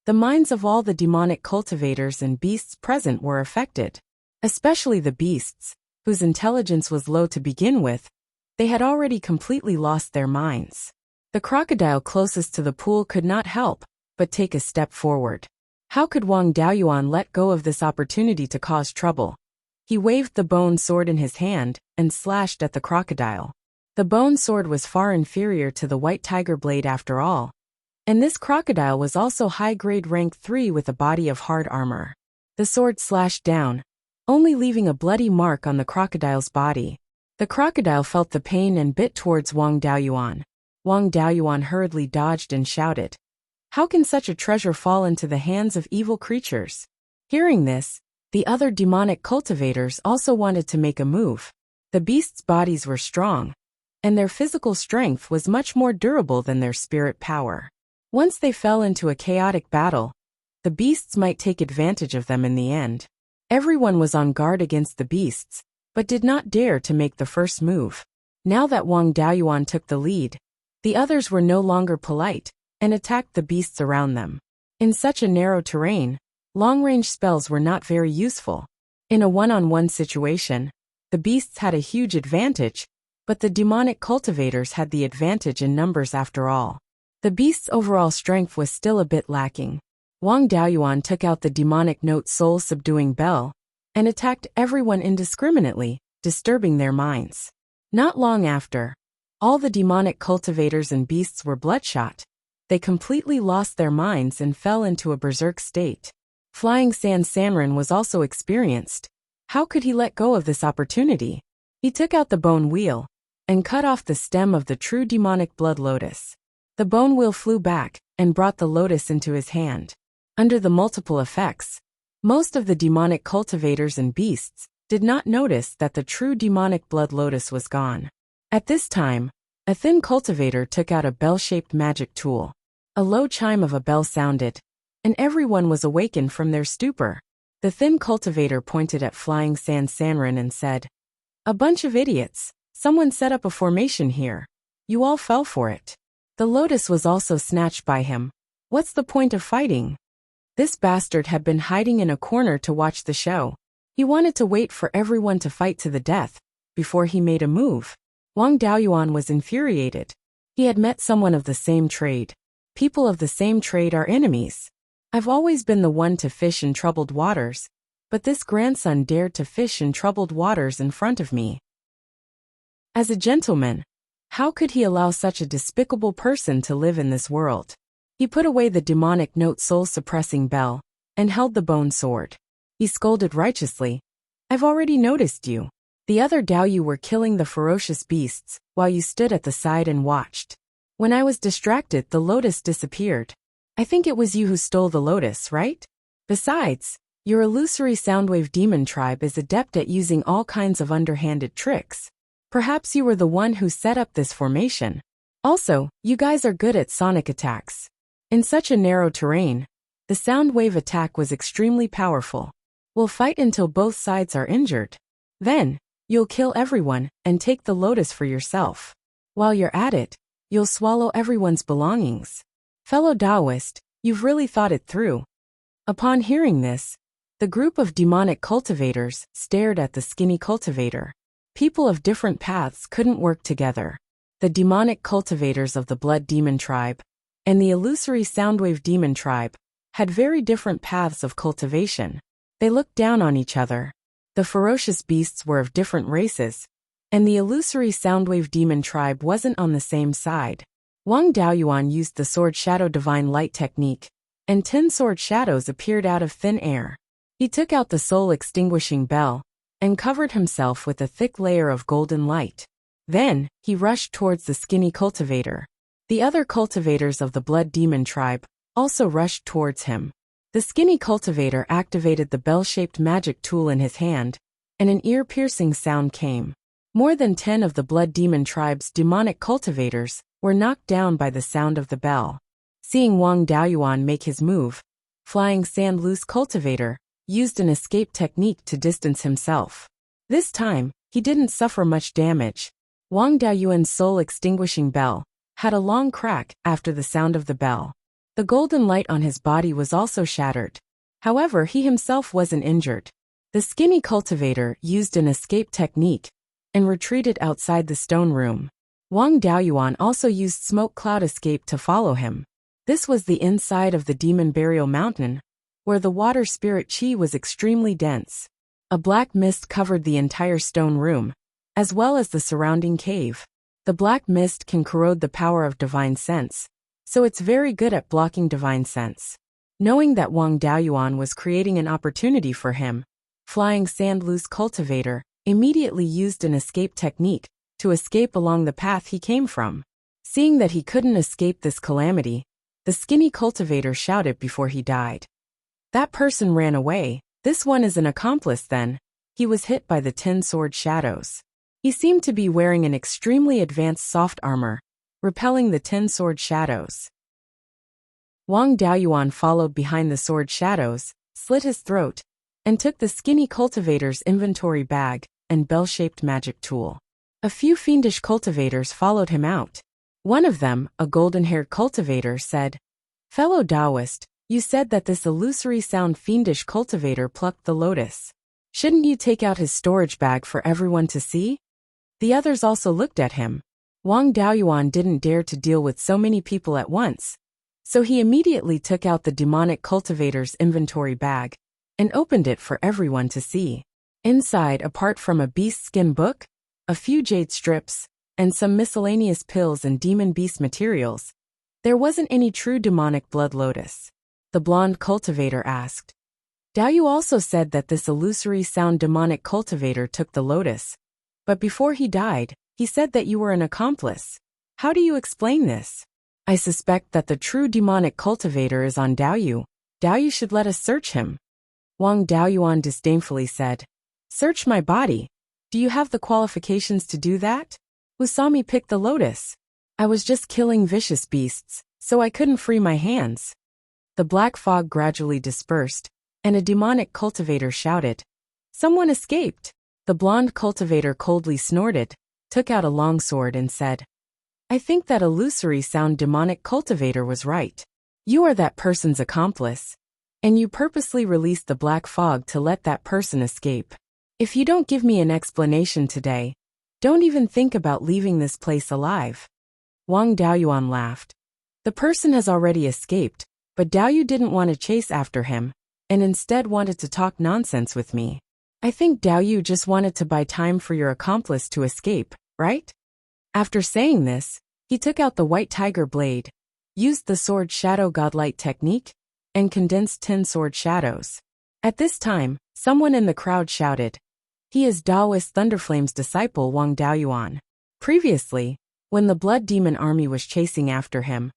the minds of all the demonic cultivators and beasts present were affected. Especially the beasts, whose intelligence was low to begin with. They had already completely lost their minds. The crocodile closest to the pool could not help but take a step forward. How could Wang Daoyuan let go of this opportunity to cause trouble? He waved the bone sword in his hand and slashed at the crocodile. The bone sword was far inferior to the white tiger blade after all, and this crocodile was also high-grade rank 3 with a body of hard armor. The sword slashed down, only leaving a bloody mark on the crocodile's body. The crocodile felt the pain and bit towards Wang Daoyuan. Wang Daoyuan hurriedly dodged and shouted, "How can such a treasure fall into the hands of evil creatures?" Hearing this, the other demonic cultivators also wanted to make a move. The beasts' bodies were strong, and their physical strength was much more durable than their spirit power. Once they fell into a chaotic battle, the beasts might take advantage of them in the end. Everyone was on guard against the beasts, but did not dare to make the first move. Now that Wang Daoyuan took the lead, the others were no longer polite and attacked the beasts around them. In such a narrow terrain, long-range spells were not very useful. In a one-on-one situation, the beasts had a huge advantage, but the demonic cultivators had the advantage in numbers after all. The beast's overall strength was still a bit lacking. Wang Daoyuan took out the demonic note soul-subduing bell and attacked everyone indiscriminately, disturbing their minds. Not long after, all the demonic cultivators and beasts were bloodshot. They completely lost their minds and fell into a berserk state. Flying Sand Sanren was also experienced. How could he let go of this opportunity? He took out the bone wheel and cut off the stem of the true demonic blood lotus. The bone wheel flew back and brought the lotus into his hand. Under the multiple effects, most of the demonic cultivators and beasts did not notice that the true demonic blood lotus was gone. At this time, a thin cultivator took out a bell-shaped magic tool. A low chime of a bell sounded, and everyone was awakened from their stupor. The thin cultivator pointed at Flying Sand Sanren and said, "A bunch of idiots. Someone set up a formation here. You all fell for it." The lotus was also snatched by him. What's the point of fighting? This bastard had been hiding in a corner to watch the show. He wanted to wait for everyone to fight to the death before he made a move. Wang Daoyuan was infuriated. He had met someone of the same trade. People of the same trade are enemies. I've always been the one to fish in troubled waters, but this grandson dared to fish in troubled waters in front of me. As a gentleman, how could he allow such a despicable person to live in this world? He put away the demonic note soul-suppressing bell and held the bone sword. He scolded righteously. "I've already noticed you. The other Daoyu were killing the ferocious beasts while you stood at the side and watched. When I was distracted, the lotus disappeared. I think it was you who stole the lotus, right? Besides, your illusory Soundwave demon tribe is adept at using all kinds of underhanded tricks. Perhaps you were the one who set up this formation. Also, you guys are good at sonic attacks. In such a narrow terrain, the Soundwave attack was extremely powerful. We'll fight until both sides are injured. Then, you'll kill everyone and take the lotus for yourself. While you're at it, you'll swallow everyone's belongings. Fellow Taoist, you've really thought it through." Upon hearing this, the group of demonic cultivators stared at the skinny cultivator. People of different paths couldn't work together. The demonic cultivators of the blood demon tribe and the illusory Soundwave demon tribe had very different paths of cultivation. They looked down on each other. The ferocious beasts were of different races, and the illusory Soundwave demon tribe wasn't on the same side. Wang Daoyuan used the Sword Shadow Divine Light technique, and 10 sword shadows appeared out of thin air. He took out the soul-extinguishing bell and covered himself with a thick layer of golden light. Then, he rushed towards the skinny cultivator. The other cultivators of the blood demon tribe also rushed towards him. The skinny cultivator activated the bell-shaped magic tool in his hand, and an ear-piercing sound came. More than 10 of the blood demon tribe's demonic cultivators were knocked down by the sound of the bell. Seeing Wang Daoyuan make his move, Flying Sand Loose Cultivator used an escape technique to distance himself. This time, he didn't suffer much damage. Wang Daoyuan's soul-extinguishing bell had a long crack after the sound of the bell. The golden light on his body was also shattered. However, he himself wasn't injured. The skinny cultivator used an escape technique and retreated outside the stone room. Wang Daoyuan also used smoke cloud escape to follow him. This was the inside of the demon burial mountain, where the water spirit chi was extremely dense. A black mist covered the entire stone room, as well as the surrounding cave. The black mist can corrode the power of divine sense, so it's very good at blocking divine sense. Knowing that Wang Daoyuan was creating an opportunity for him, Flying Sand Loose Cultivator immediately used an escape technique to escape along the path he came from. Seeing that he couldn't escape this calamity, the skinny cultivator shouted before he died. "That person ran away. This one is an accomplice then." He was hit by the 10 sword shadows. He seemed to be wearing an extremely advanced soft armor, repelling the 10 sword shadows. Wang Daoyuan followed behind the sword shadows, slit his throat, and took the skinny cultivator's inventory bag and bell-shaped magic tool. A few fiendish cultivators followed him out. One of them, a golden-haired cultivator, said, "Fellow Taoist, you said that this illusory sound fiendish cultivator plucked the lotus. Shouldn't you take out his storage bag for everyone to see? The others also looked at him. Wang Daoyuan didn't dare to deal with so many people at once, so he immediately took out the demonic cultivator's inventory bag and opened it for everyone to see. Inside, apart from a beast skin book, a few jade strips, and some miscellaneous pills and demon beast materials, there wasn't any true demonic blood lotus. The blonde cultivator asked. Daoyu also said that this illusory sound demonic cultivator took the lotus, but before he died, he said that you were an accomplice. How do you explain this? I suspect that the true demonic cultivator is on Daoyu. Daoyu should let us search him. Wang Daoyuan disdainfully said. Search my body. Do you have the qualifications to do that? Who saw me pick the lotus? I was just killing vicious beasts, so I couldn't free my hands. The black fog gradually dispersed, and a demonic cultivator shouted. Someone escaped. The blonde cultivator coldly snorted, took out a long sword and said, I think that illusory sound demonic cultivator was right. You are that person's accomplice, and you purposely released the black fog to let that person escape. If you don't give me an explanation today, don't even think about leaving this place alive. Wang Daoyuan laughed. The person has already escaped, but Daoyu didn't want to chase after him, and instead wanted to talk nonsense with me. I think Daoyu just wanted to buy time for your accomplice to escape, right? After saying this, he took out the white tiger blade, used the sword shadow godlight technique, and condensed 10 sword shadows. At this time, someone in the crowd shouted, He is Taoist Thunderflame's disciple Wang Daoyuan. Previously, when the blood demon army was chasing after him,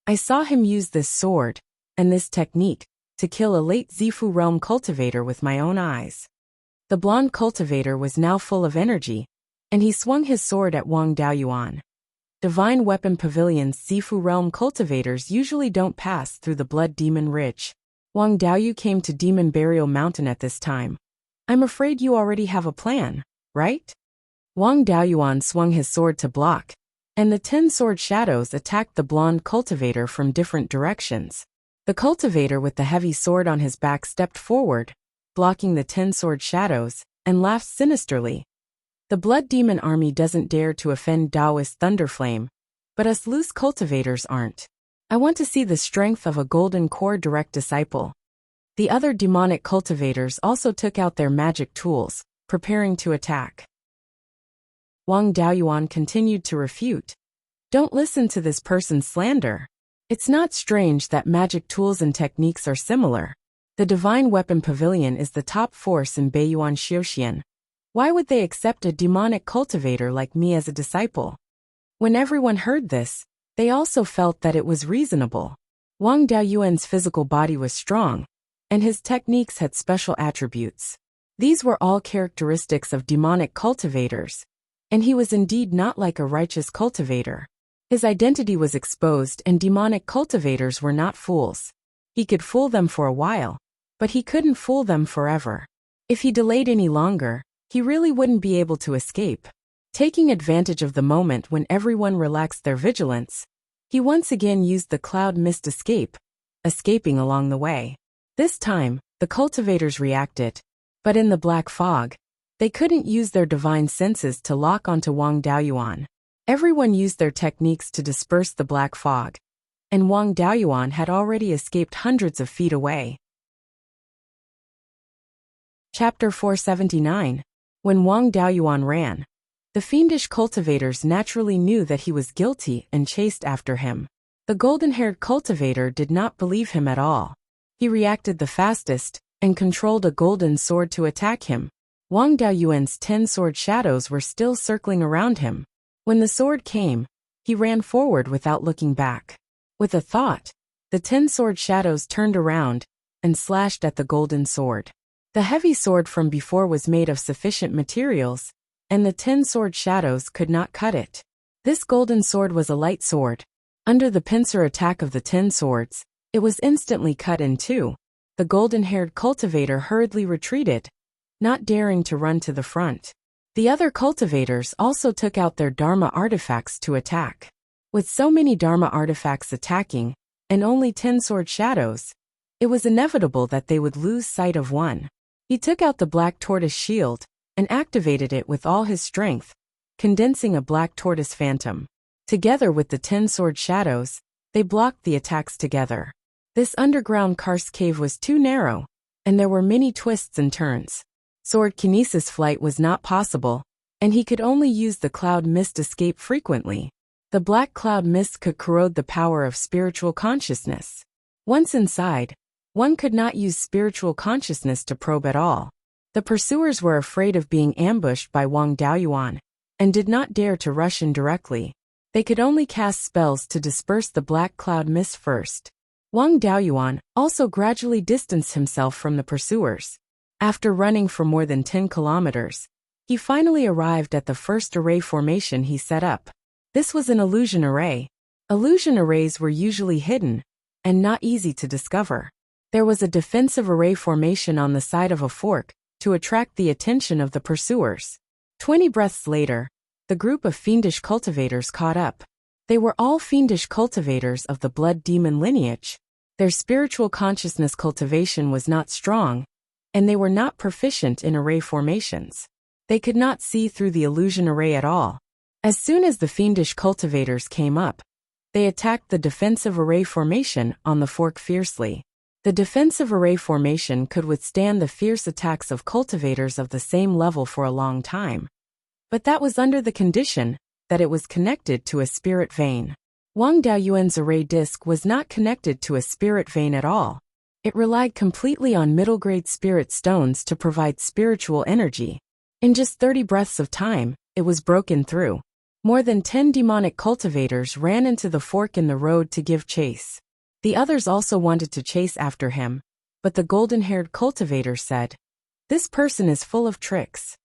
I saw him use this sword and this technique to kill a late Zifu realm cultivator with my own eyes. The blonde cultivator was now full of energy, and he swung his sword at Wang Daoyuan. Divine Weapon Pavilion's Zifu realm cultivators usually don't pass through the Blood Demon Ridge. Wang Daoyu came to Demon Burial Mountain at this time. I'm afraid you already have a plan, right? Wang Daoyuan swung his sword to block, and the 10 sword shadows attacked the blonde cultivator from different directions. The cultivator with the heavy sword on his back stepped forward, blocking the 10 sword shadows, and laughed sinisterly. The blood demon army doesn't dare to offend Taoist Thunderflame, but us loose cultivators aren't. I want to see the strength of a golden core direct disciple. The other demonic cultivators also took out their magic tools, preparing to attack. Wang Daoyuan continued to refute. Don't listen to this person's slander. It's not strange that magic tools and techniques are similar. The Divine Weapon Pavilion is the top force in Beiyuan Xiuxian. Why would they accept a demonic cultivator like me as a disciple? When everyone heard this, they also felt that it was reasonable. Wang Daoyuan's physical body was strong, and his techniques had special attributes. These were all characteristics of demonic cultivators, and he was indeed not like a righteous cultivator. His identity was exposed, and demonic cultivators were not fools. He could fool them for a while, but he couldn't fool them forever. If he delayed any longer, he really wouldn't be able to escape. Taking advantage of the moment when everyone relaxed their vigilance, he once again used the cloud mist escape, escaping along the way. This time, the cultivators reacted, but in the black fog, they couldn't use their divine senses to lock onto Wang Daoyuan. Everyone used their techniques to disperse the black fog, and Wang Daoyuan had already escaped hundreds of feet away. Chapter 479. When Wang Daoyuan ran, the fiendish cultivators naturally knew that he was guilty and chased after him. The golden-haired cultivator did not believe him at all. He reacted the fastest and controlled a golden sword to attack him. Wang Daoyuan's 10 sword shadows were still circling around him. When the sword came, he ran forward without looking back. With a thought, the 10 sword shadows turned around and slashed at the golden sword. The heavy sword from before was made of sufficient materials, and the 10 sword shadows could not cut it. This golden sword was a light sword. Under the pincer attack of the 10 swords, it was instantly cut in two. The golden-haired cultivator hurriedly retreated, not daring to run to the front. The other cultivators also took out their Dharma artifacts to attack. With so many Dharma artifacts attacking, and only 10 sword shadows, it was inevitable that they would lose sight of one. He took out the black tortoise shield and activated it with all his strength, condensing a black tortoise phantom. Together with the 10 sword shadows, they blocked the attacks together. This underground karst cave was too narrow, and there were many twists and turns. Sword kinesis flight was not possible, and he could only use the cloud mist escape frequently. The black cloud mist could corrode the power of spiritual consciousness. Once inside, one could not use spiritual consciousness to probe at all. The pursuers were afraid of being ambushed by Wang Daoyuan, and did not dare to rush in directly. They could only cast spells to disperse the black cloud mist first. Wang Daoyuan also gradually distanced himself from the pursuers. After running for more than 10 kilometers, he finally arrived at the first array formation he set up. This was an illusion array. Illusion arrays were usually hidden and not easy to discover. There was a defensive array formation on the side of a fork to attract the attention of the pursuers. 20 breaths later, the group of fiendish cultivators caught up. They were all fiendish cultivators of the blood demon lineage. Their spiritual consciousness cultivation was not strong, and they were not proficient in array formations. They could not see through the illusion array at all. As soon as the fiendish cultivators came up, they attacked the defensive array formation on the fork fiercely. The defensive array formation could withstand the fierce attacks of cultivators of the same level for a long time. But that was under the condition that it was connected to a spirit vein. Wang Daoyuan's array disc was not connected to a spirit vein at all. It relied completely on middle-grade spirit stones to provide spiritual energy. In just 30 breaths of time, it was broken through. More than 10 demonic cultivators ran into the fork in the road to give chase. The others also wanted to chase after him, but the golden-haired cultivator said, "This person is full of tricks.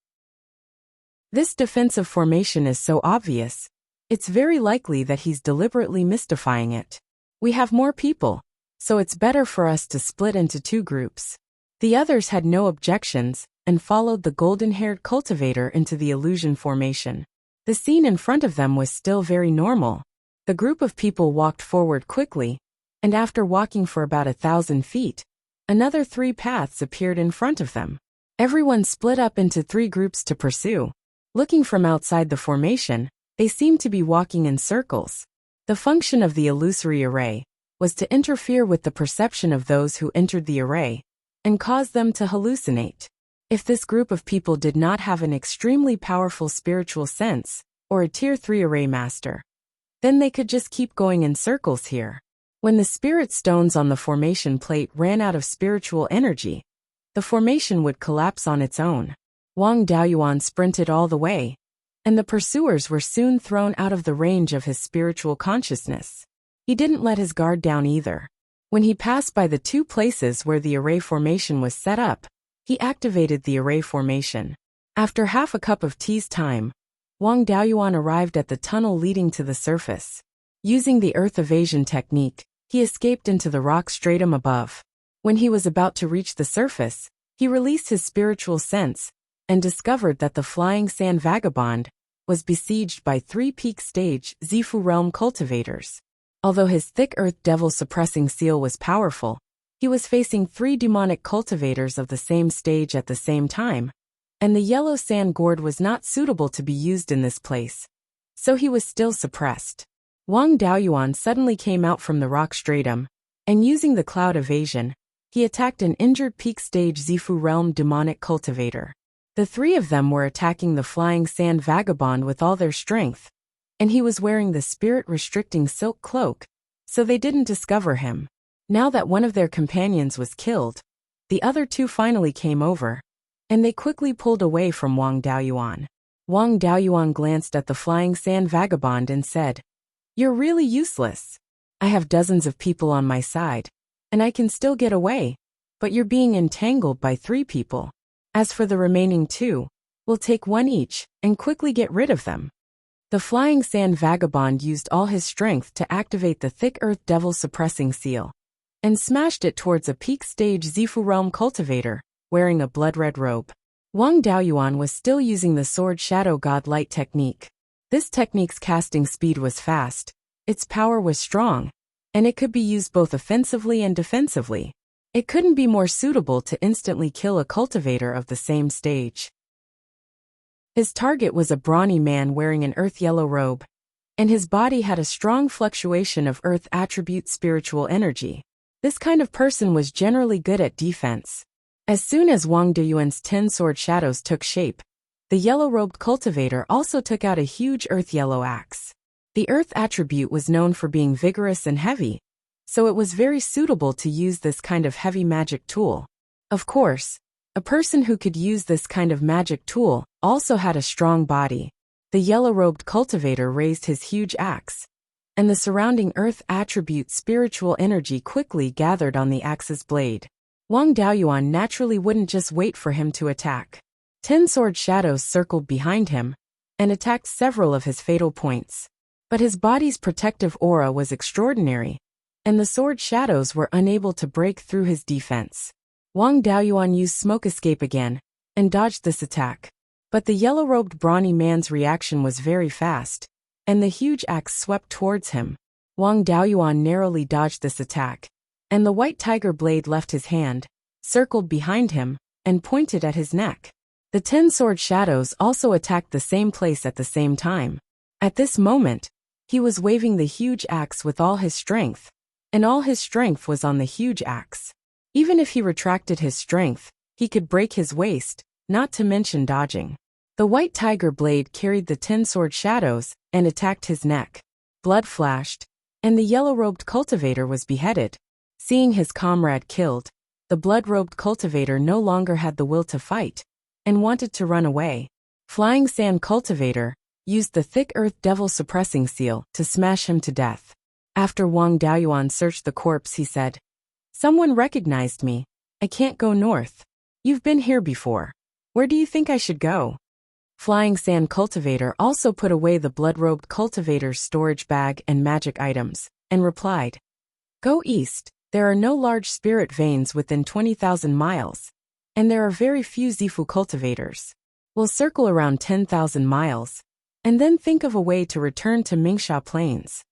This defensive formation is so obvious, it's very likely that he's deliberately mystifying it. We have more people, so it's better for us to split into 2 groups." The others had no objections and followed the golden-haired cultivator into the illusion formation. The scene in front of them was still very normal. The group of people walked forward quickly, and after walking for about 1,000 feet, another 3 paths appeared in front of them. Everyone split up into 3 groups to pursue. Looking from outside the formation, they seemed to be walking in circles. The function of the illusory array was to interfere with the perception of those who entered the array and cause them to hallucinate. If this group of people did not have an extremely powerful spiritual sense or a Tier 3 array master, then they could just keep going in circles here. When the spirit stones on the formation plate ran out of spiritual energy, the formation would collapse on its own. Wang Daoyuan sprinted all the way, and the pursuers were soon thrown out of the range of his spiritual consciousness. He didn't let his guard down either. When he passed by the 2 places where the array formation was set up, he activated the array formation. After half a cup of tea's time, Wang Daoyuan arrived at the tunnel leading to the surface. Using the earth evasion technique, he escaped into the rock stratum above. When he was about to reach the surface, he released his spiritual sense and discovered that the flying sand vagabond was besieged by 3 peak stage Zifu realm cultivators. Although his thick earth devil suppressing seal was powerful, he was facing 3 demonic cultivators of the same stage at the same time, and the yellow sand gourd was not suitable to be used in this place, so he was still suppressed. Wang Daoyuan suddenly came out from the rock stratum, and using the cloud evasion, he attacked an injured peak stage Zifu realm demonic cultivator. The 3 of them were attacking the flying sand vagabond with all their strength, and he was wearing the spirit-restricting silk cloak, so they didn't discover him. Now that one of their companions was killed, the other 2 finally came over, and they quickly pulled away from Wang Daoyuan. Wang Daoyuan glanced at the flying sand vagabond and said, "You're really useless. I have dozens of people on my side, and I can still get away, but you're being entangled by 3 people. As for the remaining 2, we'll take 1 each and quickly get rid of them." The flying sand vagabond used all his strength to activate the thick earth devil suppressing seal, and smashed it towards a peak stage Zifu realm cultivator, wearing a blood-red robe. Wang Daoyuan was still using the sword shadow god light technique. This technique's casting speed was fast, its power was strong, and it could be used both offensively and defensively. It couldn't be more suitable to instantly kill a cultivator of the same stage. His target was a brawny man wearing an earth-yellow robe, and his body had a strong fluctuation of earth attribute spiritual energy. This kind of person was generally good at defense. As soon as Wang Beiyuan's 10 sword shadows took shape, the yellow-robed cultivator also took out a huge earth-yellow axe. The earth attribute was known for being vigorous and heavy, so it was very suitable to use this kind of heavy magic tool. Of course, a person who could use this kind of magic tool also had a strong body. The yellow-robed cultivator raised his huge axe, and the surrounding earth attribute spiritual energy quickly gathered on the axe's blade. Wang Beiyuan naturally wouldn't just wait for him to attack. 10 sword shadows circled behind him and attacked several of his fatal points. But his body's protective aura was extraordinary, and the sword shadows were unable to break through his defense. Wang Beiyuan used smoke escape again and dodged this attack. But the yellow-robed brawny man's reaction was very fast, and the huge axe swept towards him. Wang Beiyuan narrowly dodged this attack, and the white tiger blade left his hand, circled behind him, and pointed at his neck. The 10 sword shadows also attacked the same place at the same time. At this moment, he was waving the huge axe with all his strength, and all his strength was on the huge axe. Even if he retracted his strength, he could break his waist, not to mention dodging. The white tiger blade carried the 10 sword shadows and attacked his neck. Blood flashed, and the yellow-robed cultivator was beheaded. Seeing his comrade killed, the blood-robed cultivator no longer had the will to fight, and wanted to run away. Flying Sand Cultivator used the thick earth devil suppressing seal to smash him to death. After Wang Beiyuan searched the corpse, he said, "Someone recognized me. I can't go north. You've been here before. Where do you think I should go?" Flying Sand Cultivator also put away the blood-robed cultivator's storage bag and magic items, and replied, "Go east. There are no large spirit veins within 20,000 miles, and there are very few Zifu cultivators. We'll circle around 10,000 miles, and then think of a way to return to Mingsha Plains."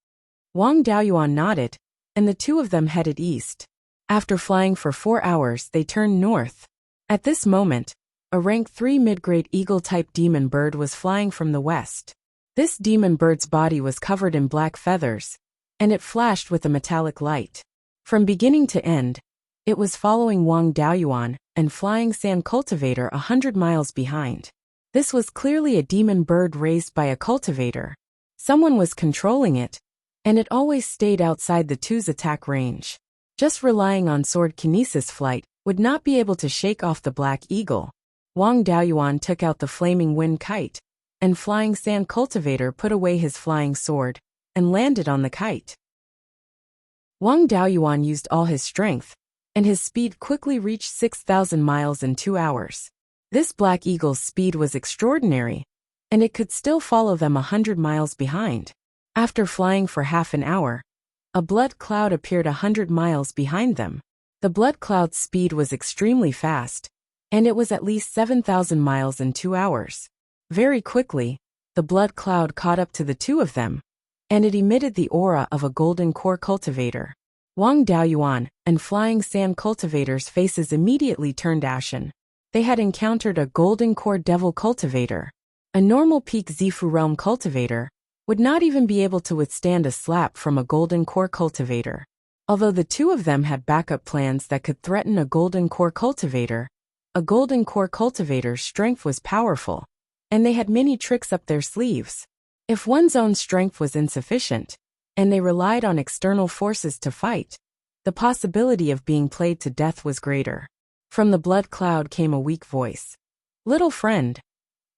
Wang Beiyuan nodded, and the two of them headed east. After flying for 4 hours, they turned north. At this moment, a rank 3 mid-grade eagle-type demon bird was flying from the west. This demon bird's body was covered in black feathers, and it flashed with a metallic light. From beginning to end, it was following Wang Beiyuan and Flying Sand Cultivator 100 miles behind. This was clearly a demon bird raised by a cultivator. Someone was controlling it, and it always stayed outside the two's attack range. Just relying on sword kinesis flight would not be able to shake off the black eagle. Wang Beiyuan took out the flaming wind kite, and Flying Sand Cultivator put away his flying sword and landed on the kite. Wang Beiyuan used all his strength, and his speed quickly reached 6,000 miles in 2 hours. This black eagle's speed was extraordinary, and it could still follow them 100 miles behind. After flying for half an hour, a blood cloud appeared 100 miles behind them. The blood cloud's speed was extremely fast, and it was at least 7,000 miles in 2 hours. Very quickly, the blood cloud caught up to the two of them, and it emitted the aura of a golden core cultivator. Wang Beiyuan and Flying Sand Cultivator's faces immediately turned ashen. They had encountered a golden core devil cultivator. A normal peak Zifu realm cultivator would not even be able to withstand a slap from a golden core cultivator. Although the two of them had backup plans that could threaten a golden core cultivator, a golden core cultivator's strength was powerful, and they had many tricks up their sleeves. If one's own strength was insufficient, and they relied on external forces to fight, the possibility of being played to death was greater. From the blood cloud came a weak voice. "Little friend."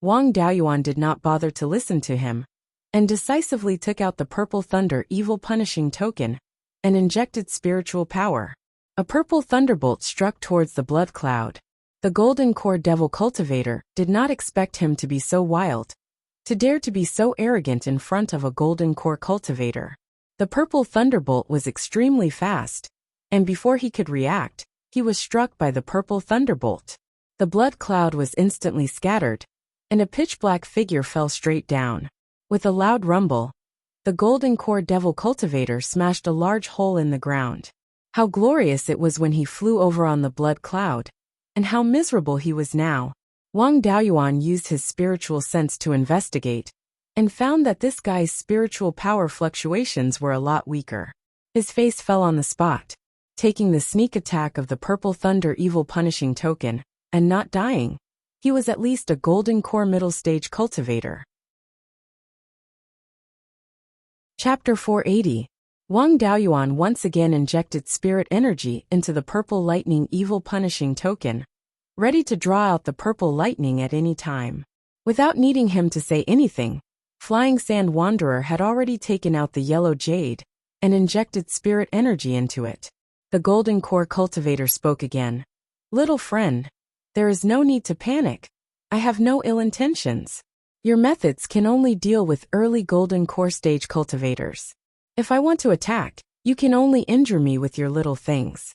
Wang Beiyuan did not bother to listen to him, and decisively took out the purple thunder evil punishing token, and injected spiritual power. A purple thunderbolt struck towards the blood cloud. The golden core devil cultivator did not expect him to be so wild, to dare to be so arrogant in front of a golden core cultivator. The purple thunderbolt was extremely fast, and before he could react, he was struck by the purple thunderbolt. The blood cloud was instantly scattered, and a pitch-black figure fell straight down. With a loud rumble, the golden core devil cultivator smashed a large hole in the ground. How glorious it was when he flew over on the blood cloud, and how miserable he was now. Wang Daoyuan used his spiritual sense to investigate, and found that this guy's spiritual power fluctuations were a lot weaker. His face fell on the spot, taking the sneak attack of the Purple Thunder Evil Punishing Token, and not dying. He was at least a Golden Core middle stage cultivator. Chapter 480. Wang Daoyuan once again injected spirit energy into the Purple Lightning Evil Punishing Token, ready to draw out the purple lightning at any time. Without needing him to say anything, Flying Sand Wanderer had already taken out the yellow jade and injected spirit energy into it. The Golden Core cultivator spoke again. Little friend, there is no need to panic. I have no ill intentions. Your methods can only deal with early Golden Core stage cultivators. If I want to attack, you can only injure me with your little things.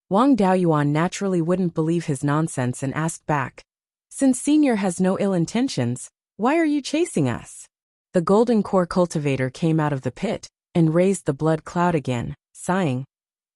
Wang Daoyuan naturally wouldn't believe his nonsense and asked back, since Senior has no ill intentions, why are you chasing us? The Golden Core cultivator came out of the pit and raised the blood cloud again, sighing.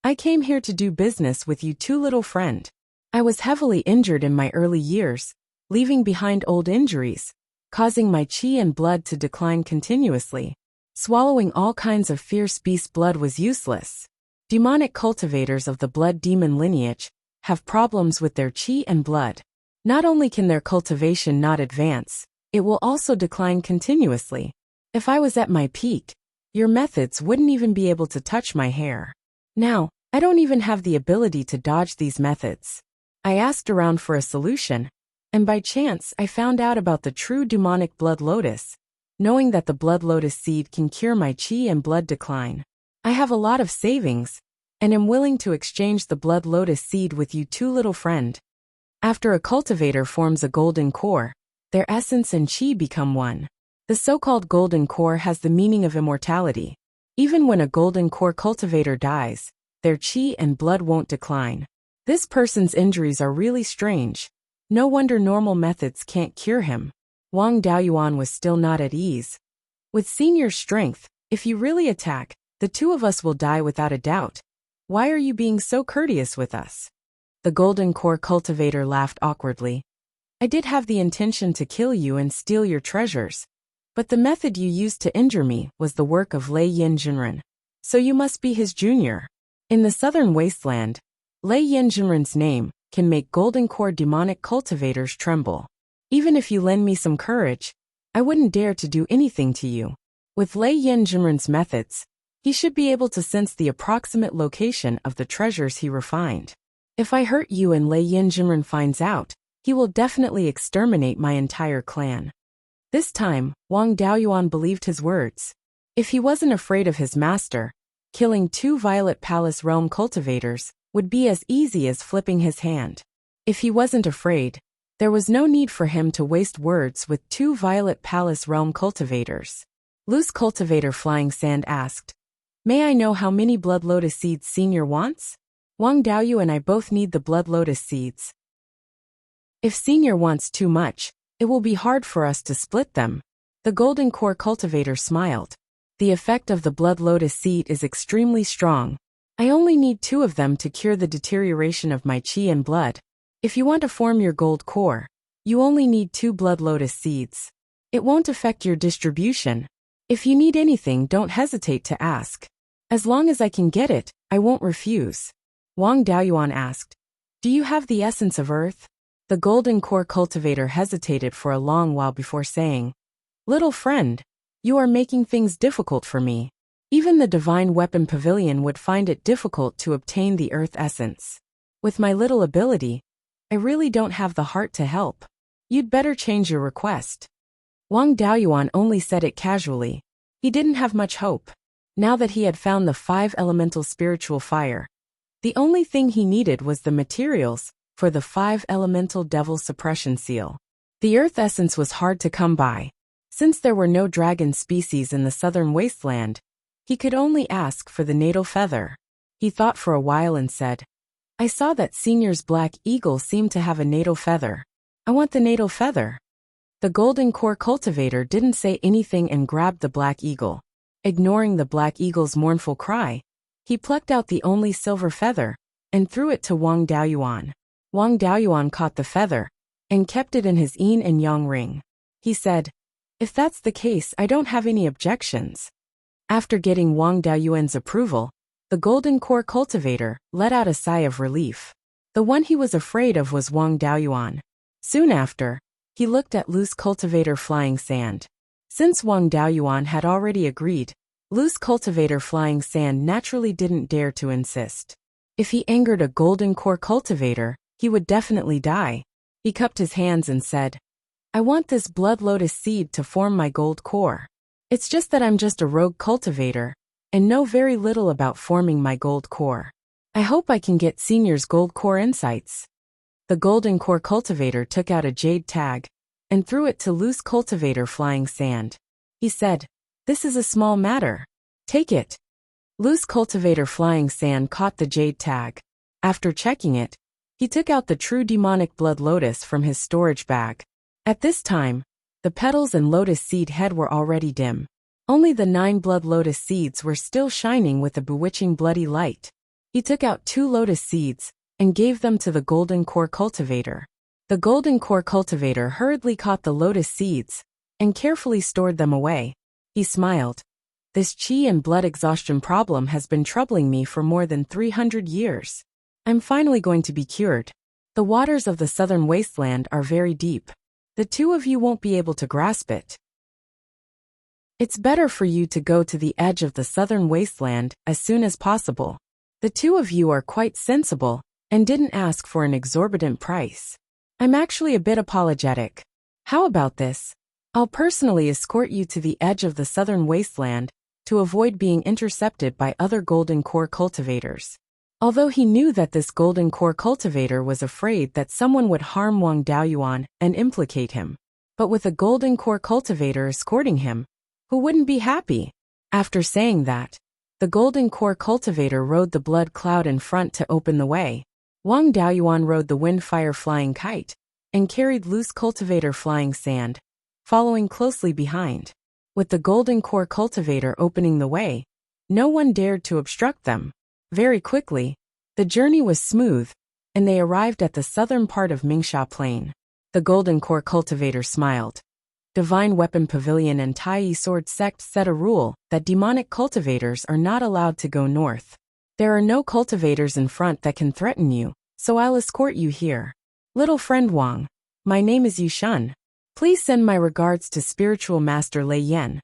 I came here to do business with you too, little friend. I was heavily injured in my early years, leaving behind old injuries, causing my chi and blood to decline continuously. Swallowing all kinds of fierce beast blood was useless. Demonic cultivators of the blood demon lineage have problems with their chi and blood. Not only can their cultivation not advance, it will also decline continuously. If I was at my peak, your methods wouldn't even be able to touch my hair. Now, I don't even have the ability to dodge these methods. I asked around for a solution, and by chance I found out about the true demonic blood lotus, knowing that the blood lotus seed can cure my chi and blood decline. I have a lot of savings, and am willing to exchange the blood lotus seed with you too, little friend. After a cultivator forms a golden core, their essence and chi become one. The so-called golden core has the meaning of immortality. Even when a golden core cultivator dies, their chi and blood won't decline. This person's injuries are really strange. No wonder normal methods can't cure him. Wang Daoyuan was still not at ease. With Senior's strength, if you really attack, the two of us will die without a doubt. Why are you being so courteous with us? The Golden Core cultivator laughed awkwardly. I did have the intention to kill you and steal your treasures, but the method you used to injure me was the work of Lei Yin Jinren. So you must be his junior. In the southern wasteland, Lei Yin Jinren's name can make Golden Core demonic cultivators tremble. Even if you lend me some courage, I wouldn't dare to do anything to you. With Lei Yin Jinren's methods, he should be able to sense the approximate location of the treasures he refined. If I hurt you and Lei Yin Jinren finds out, he will definitely exterminate my entire clan. This time, Wang Daoyuan believed his words. If he wasn't afraid of his master, killing 2 Violet Palace Realm cultivators would be as easy as flipping his hand. If he wasn't afraid, there was no need for him to waste words with 2 Violet Palace Realm cultivators. Loose Cultivator Flying Sand asked, May I know how many Blood Lotus seeds Senior wants? Wang Daoyu and I both need the Blood Lotus seeds. If Senior wants too much, it will be hard for us to split them. The Golden Core cultivator smiled. The effect of the Blood Lotus seed is extremely strong. I only need 2 of them to cure the deterioration of my chi and blood. If you want to form your gold core, you only need 2 Blood Lotus seeds. It won't affect your distribution. If you need anything, don't hesitate to ask. As long as I can get it, I won't refuse. Wang Daoyuan asked, Do you have the essence of earth? The Golden Core cultivator hesitated for a long while before saying, Little friend, you are making things difficult for me. Even the Divine Weapon Pavilion would find it difficult to obtain the earth essence. With my little ability, I really don't have the heart to help. You'd better change your request. Wang Daoyuan only said it casually. He didn't have much hope. Now that he had found the 5 elemental spiritual fire, the only thing he needed was the materials for the 5 elemental devil suppression seal. The earth essence was hard to come by. Since there were no dragon species in the southern wasteland, he could only ask for the natal feather. He thought for a while and said, I saw that Senior's black eagle seemed to have a natal feather. I want the natal feather. The Golden Core cultivator didn't say anything and grabbed the black eagle. Ignoring the black eagle's mournful cry, He plucked out the only silver feather and threw it to Wang Daoyuan. Wang Daoyuan caught the feather and kept it in his yin and yang ring. He said, "If that's the case, I don't have any objections." After getting Wang Daoyuan's approval, the golden core cultivator let out a sigh of relief. The one he was afraid of was Wang Daoyuan. Soon after, he looked at loose cultivator Flying Sand. Since Wang Daoyuan had already agreed, loose cultivator Flying Sand naturally didn't dare to insist. If he angered a golden core cultivator, he would definitely die. He cupped his hands and said, "I want this blood lotus seed to form my gold core. It's just that I'm just a rogue cultivator and know very little about forming my gold core. I hope I can get Senior's gold core insights." The golden core cultivator took out a jade tag and threw it to loose cultivator Flying Sand. He said, "This is a small matter. Take it." Loose cultivator Flying Sand caught the jade tag. After checking it, he took out the true demonic blood lotus from his storage bag. At this time, the petals and lotus seed head were already dim. Only the 9 blood lotus seeds were still shining with a bewitching bloody light. He took out 2 lotus seeds and gave them to the golden core cultivator. The golden core cultivator hurriedly caught the lotus seeds and carefully stored them away. He smiled. "This chi and blood exhaustion problem has been troubling me for more than 300 years. I'm finally going to be cured. The waters of the southern wasteland are very deep. The two of you won't be able to grasp it. It's better for you to go to the edge of the southern wasteland as soon as possible. The two of you are quite sensible and didn't ask for an exorbitant price. I'm actually a bit apologetic. How about this? I'll personally escort you to the edge of the southern wasteland to avoid being intercepted by other golden core cultivators." Although he knew that this golden core cultivator was afraid that someone would harm Wang Daoyuan and implicate him. But with a golden core cultivator escorting him, who wouldn't be happy? After saying that, the golden core cultivator rode the blood cloud in front to open the way. Wang Daoyuan rode the wind-fire flying kite and carried loose cultivator Flying Sand, following closely behind. With the golden core cultivator opening the way, no one dared to obstruct them. Very quickly, the journey was smooth, and they arrived at the southern part of Mingsha Plain. The golden core cultivator smiled. Divine Weapon Pavilion and Tai Sword Sect set a rule that demonic cultivators are not allowed to go north. There are no cultivators in front that can threaten you, so I'll escort you here. Little friend Wang, my name is Yushan. Please send my regards to Spiritual Master Lei Yan.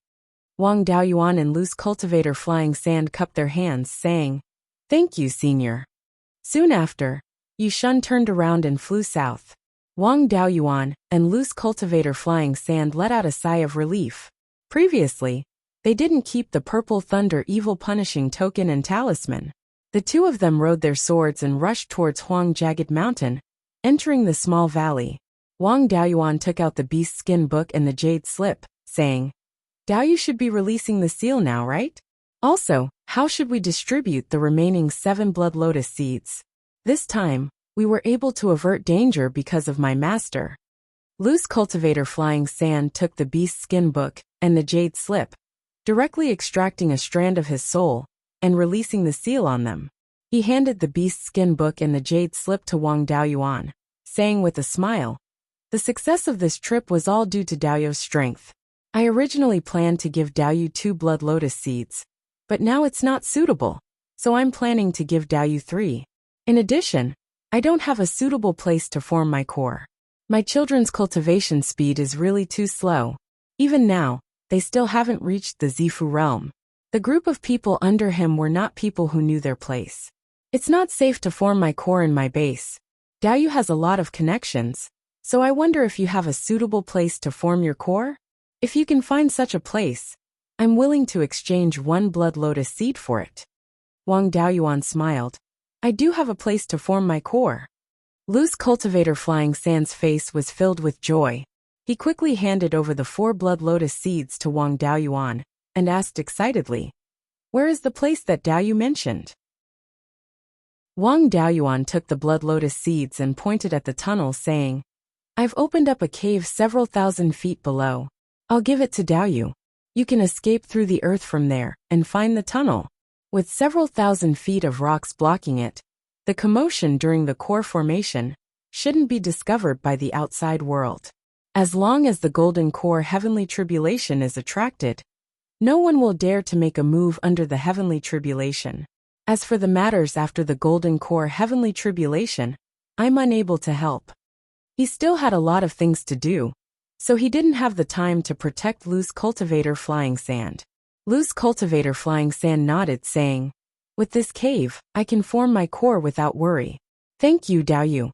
Wang Daoyuan and loose cultivator Flying Sand cupped their hands, saying, "Thank you, Senior." Soon after, Yushan turned around and flew south. Wang Daoyuan and loose cultivator Flying Sand let out a sigh of relief. Previously, they didn't keep the purple thunder evil punishing token and talisman. The two of them rode their swords and rushed towards Huang Jagged Mountain, entering the small valley. Wang Daoyuan took out the beast skin book and the jade slip, saying, "Daoyu should be releasing the seal now, right? Also, how should we distribute the remaining 7 blood lotus seeds? This time, we were able to avert danger because of my master." Loose cultivator Flying Sand took the beast skin book and the jade slip, directly extracting a strand of his soul and releasing the seal on them. He handed the beast skin book and the jade slip to Wang Daoyuan, saying with a smile, "The success of this trip was all due to Daoyu's strength. I originally planned to give Daoyu 2 blood lotus seeds, but now it's not suitable, so I'm planning to give Daoyu 3. In addition, I don't have a suitable place to form my core. My children's cultivation speed is really too slow. Even now, they still haven't reached the Zifu realm. The group of people under him were not people who knew their place. It's not safe to form my core in my base. Daoyu has a lot of connections, so I wonder if you have a suitable place to form your core? If you can find such a place, I'm willing to exchange 1 blood lotus seed for it." Wang Daoyuan smiled. "I do have a place to form my core." Loose cultivator Flying Sand's face was filled with joy. He quickly handed over the 4 blood lotus seeds to Wang Daoyuan and asked excitedly, "Where is the place that Daoyu mentioned?" Wang Daoyuan took the blood lotus seeds and pointed at the tunnel, saying, "I've opened up a cave several thousand feet below. I'll give it to Daoyu. You can escape through the earth from there and find the tunnel." With several thousand feet of rocks blocking it, the commotion during the core formation shouldn't be discovered by the outside world. As long as the golden core heavenly tribulation is attracted, no one will dare to make a move under the heavenly tribulation. As for the matters after the golden core heavenly tribulation, I'm unable to help. He still had a lot of things to do, so he didn't have the time to protect Loose Cultivator Flying Sand. Loose Cultivator Flying Sand nodded, saying, "With this cave, I can form my core without worry. Thank you, Daoyu."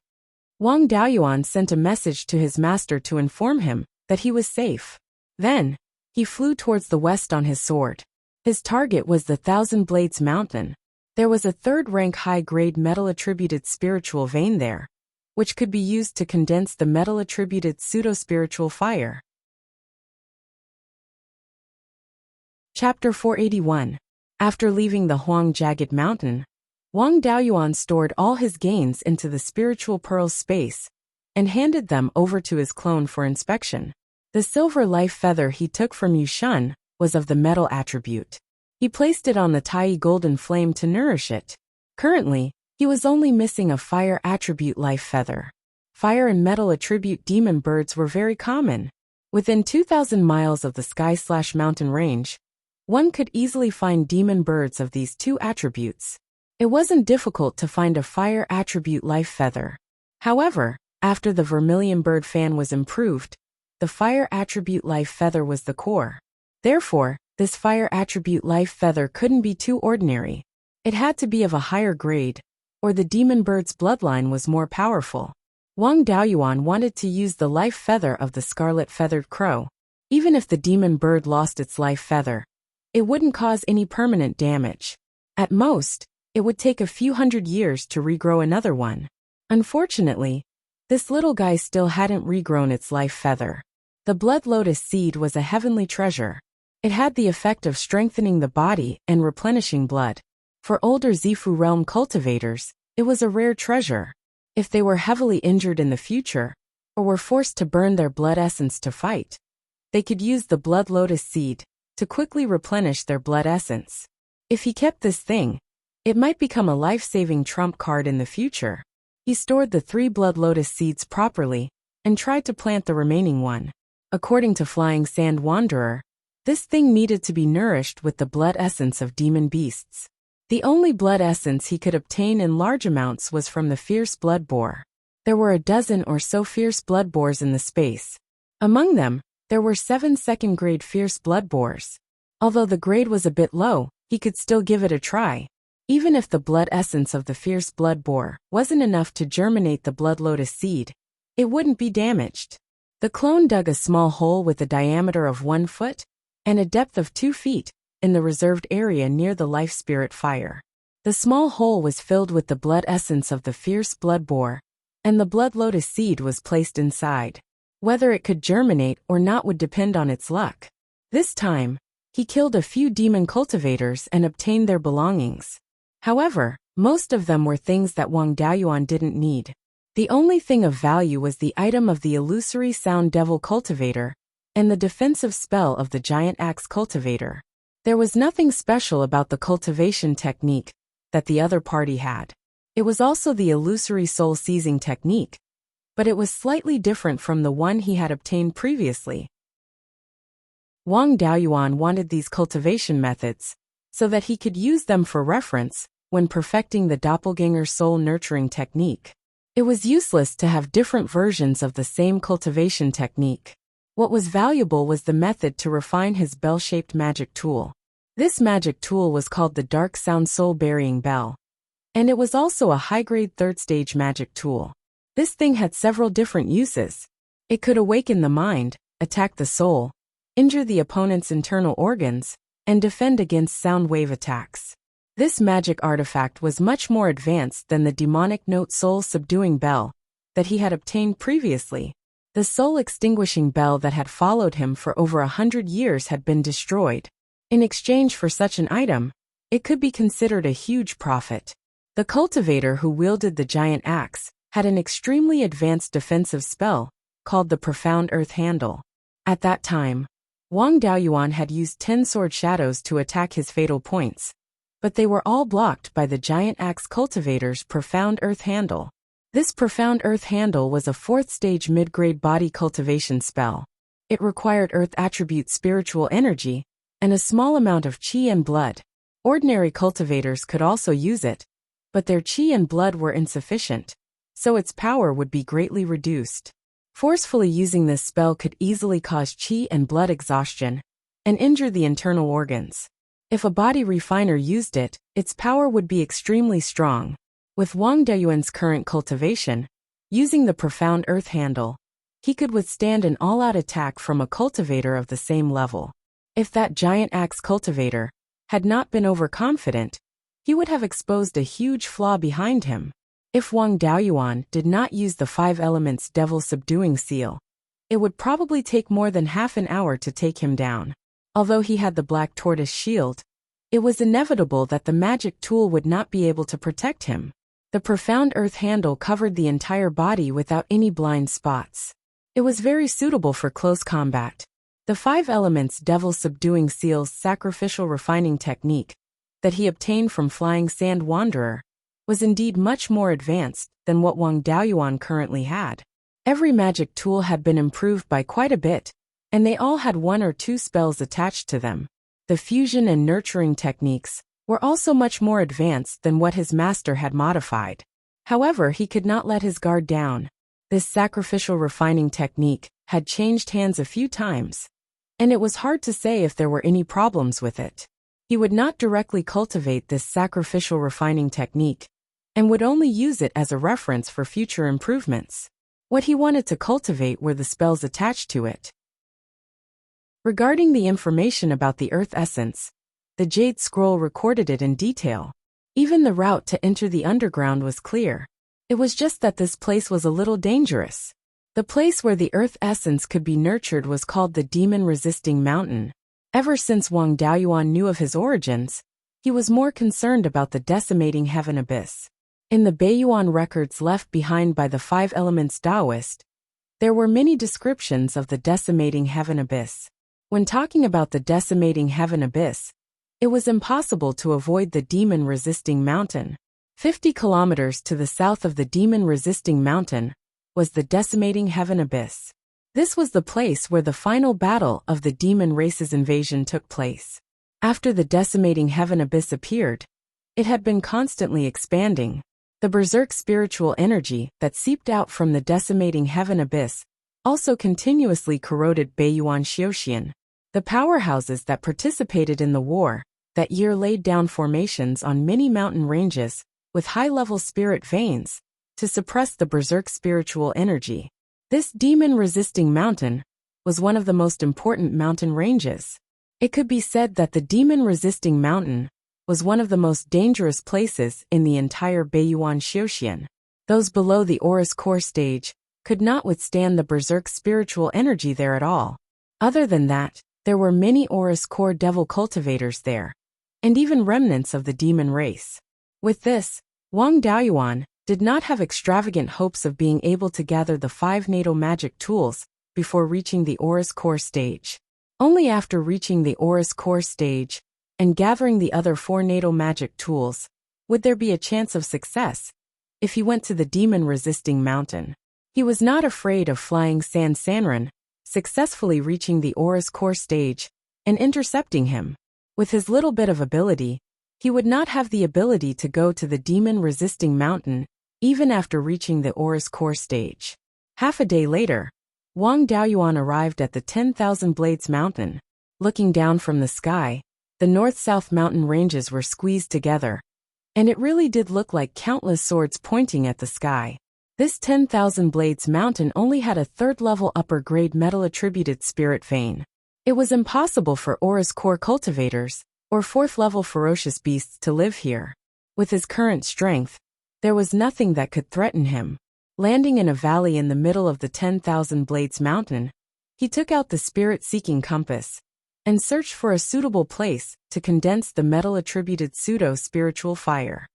Wang Daoyuan sent a message to his master to inform him that he was safe. Then, he flew towards the west on his sword. His target was the Thousand Blades Mountain. There was a third-rank high-grade metal-attributed spiritual vein there, which could be used to condense the metal-attributed pseudo-spiritual fire. Chapter 481. After leaving the Huang Jagged Mountain, Wang Daoyuan stored all his gains into the spiritual pearls space and handed them over to his clone for inspection. The silver life feather he took from Yushan was of the metal attribute. He placed it on the Tai golden flame to nourish it. Currently, he was only missing a fire attribute life feather. Fire and metal attribute demon birds were very common. Within 2,000 miles of the sky/mountain range, one could easily find demon birds of these two attributes. It wasn't difficult to find a fire attribute life feather. However, after the vermilion bird fan was improved, the fire attribute life feather was the core. Therefore, this fire attribute life feather couldn't be too ordinary. It had to be of a higher grade, or the demon bird's bloodline was more powerful. Wang Daoyuan wanted to use the life feather of the scarlet-feathered crow. Even if the demon bird lost its life feather, it wouldn't cause any permanent damage. At most, it would take a few hundred years to regrow another one. Unfortunately, this little guy still hadn't regrown its life feather. The blood lotus seed was a heavenly treasure. It had the effect of strengthening the body and replenishing blood. For older Zifu realm cultivators, it was a rare treasure. If they were heavily injured in the future, or were forced to burn their blood essence to fight, they could use the blood lotus seed to quickly replenish their blood essence. If he kept this thing, it might become a life-saving trump card in the future. He stored the 3 blood lotus seeds properly and tried to plant the remaining one. According to Flying Sand Wanderer, this thing needed to be nourished with the blood essence of demon beasts. The only blood essence he could obtain in large amounts was from the fierce blood boar. There were a dozen or so fierce blood boars in the space. Among them, there were 7 second-grade fierce blood boars. Although the grade was a bit low, he could still give it a try. Even if the blood essence of the fierce blood boar wasn't enough to germinate the blood lotus seed, it wouldn't be damaged. The clone dug a small hole with a diameter of 1 foot and a depth of 2 feet in the reserved area near the life spirit fire. The small hole was filled with the blood essence of the fierce blood boar, and the blood lotus seed was placed inside. Whether it could germinate or not would depend on its luck. This time, he killed a few demon cultivators and obtained their belongings. However, most of them were things that Wang Daoyuan didn't need. The only thing of value was the item of the illusory sound devil cultivator and the defensive spell of the giant axe cultivator. There was nothing special about the cultivation technique that the other party had. It was also the illusory soul seizing technique, but it was slightly different from the one he had obtained previously. Wang Daoyuan wanted these cultivation methods so that he could use them for reference when perfecting the doppelganger soul nurturing technique. It was useless to have different versions of the same cultivation technique. What was valuable was the method to refine his bell-shaped magic tool. This magic tool was called the Dark Sound Soul Burying Bell, and it was also a high-grade third-stage magic tool. This thing had several different uses. It could awaken the mind, attack the soul, injure the opponent's internal organs, and defend against sound wave attacks. This magic artifact was much more advanced than the demonic note soul subduing bell that he had obtained previously. The soul extinguishing bell that had followed him for over 100 years had been destroyed. In exchange for such an item, it could be considered a huge profit. The cultivator who wielded the giant axe had an extremely advanced defensive spell called the Profound Earth Handle. At that time, Wang Daoyuan had used 10 sword shadows to attack his fatal points. but they were all blocked by the giant axe cultivator's profound earth handle. This profound earth handle was a 4th-stage mid-grade body cultivation spell. It required earth attribute spiritual energy and a small amount of qi and blood. Ordinary cultivators could also use it, but their qi and blood were insufficient, so its power would be greatly reduced. Forcefully using this spell could easily cause qi and blood exhaustion and injure the internal organs. If a body refiner used it, its power would be extremely strong. With Wang Beiyuan's current cultivation, using the profound earth handle, he could withstand an all-out attack from a cultivator of the same level. If that giant axe cultivator had not been overconfident, he would have exposed a huge flaw behind him. If Wang Beiyuan did not use the 5 elements devil subduing seal, it would probably take more than half an hour to take him down. Although he had the black tortoise shield, it was inevitable that the magic tool would not be able to protect him. The profound earth handle covered the entire body without any blind spots. It was very suitable for close combat. The 5 elements devil subduing seal's sacrificial refining technique that he obtained from Flying Sand Wanderer was indeed much more advanced than what Wang Beiyuan currently had. Every magic tool had been improved by quite a bit, and they all had 1 or 2 spells attached to them. The fusion and nurturing techniques were also much more advanced than what his master had modified. However, he could not let his guard down. This sacrificial refining technique had changed hands a few times, and it was hard to say if there were any problems with it. He would not directly cultivate this sacrificial refining technique, and would only use it as a reference for future improvements. What he wanted to cultivate were the spells attached to it. Regarding the information about the earth essence, the Jade Scroll recorded it in detail. Even the route to enter the underground was clear. It was just that this place was a little dangerous. The place where the earth essence could be nurtured was called the demon-resisting mountain. Ever since Wang Beiyuan knew of his origins, he was more concerned about the decimating heaven abyss. In the Beiyuan records left behind by the 5 elements Taoist, there were many descriptions of the decimating heaven abyss. When talking about the decimating heaven abyss, it was impossible to avoid the demon-resisting mountain. 50 kilometers to the south of the demon-resisting mountain was the decimating heaven abyss. This was the place where the final battle of the demon race's invasion took place. After the decimating heaven abyss appeared, it had been constantly expanding. The berserk spiritual energy that seeped out from the decimating heaven abyss also continuously corroded Beiyuan Xiuxian. The powerhouses that participated in the war that year laid down formations on many mountain ranges with high-level spirit veins to suppress the berserk spiritual energy. This demon-resisting mountain was one of the most important mountain ranges. It could be said that the demon-resisting mountain was one of the most dangerous places in the entire Beiyuan Xiuxian. Those below the Aurous Core stage could not withstand the berserk spiritual energy there at all. Other than that, there were many Aurous Core devil cultivators there, and even remnants of the demon race. With this, Wang Beiyuan did not have extravagant hopes of being able to gather the 5 natal magic tools before reaching the Aurous Core stage. Only after reaching the Aurous Core stage and gathering the other 4 natal magic tools would there be a chance of success if he went to the demon-resisting mountain. He was not afraid of Flying Sand Sanran successfully reaching the Aurous Core stage and intercepting him. With his little bit of ability, he would not have the ability to go to the demon-resisting mountain even after reaching the Aurous Core stage. Half a day later, Wang Beiyuan arrived at the 10,000 Blades Mountain. Looking down from the sky, the north-south mountain ranges were squeezed together, and it really did look like countless swords pointing at the sky. This 10,000 Blades Mountain only had a 3rd-level upper-grade metal-attributed spirit vein. It was impossible for Aurous Core cultivators or 4th-level ferocious beasts to live here. With his current strength, there was nothing that could threaten him. Landing in a valley in the middle of the 10,000 Blades Mountain, he took out the spirit-seeking compass and searched for a suitable place to condense the metal-attributed pseudo-spiritual fire.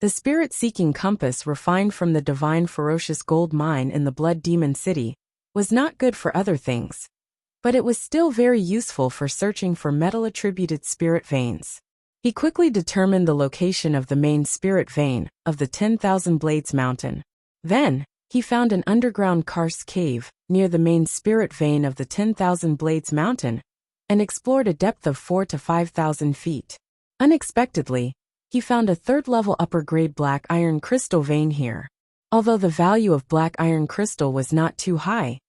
The spirit-seeking compass refined from the divine ferocious gold mine in the Blood Demon City was not good for other things, but it was still very useful for searching for metal-attributed spirit veins. He quickly determined the location of the main spirit vein of the 10,000 Blades Mountain. Then, he found an underground karst cave near the main spirit vein of the 10,000 Blades Mountain and explored a depth of 4,000 to 5,000 feet. Unexpectedly, he found a third-level upper-grade black iron crystal vein here. Although the value of black iron crystal was not too high,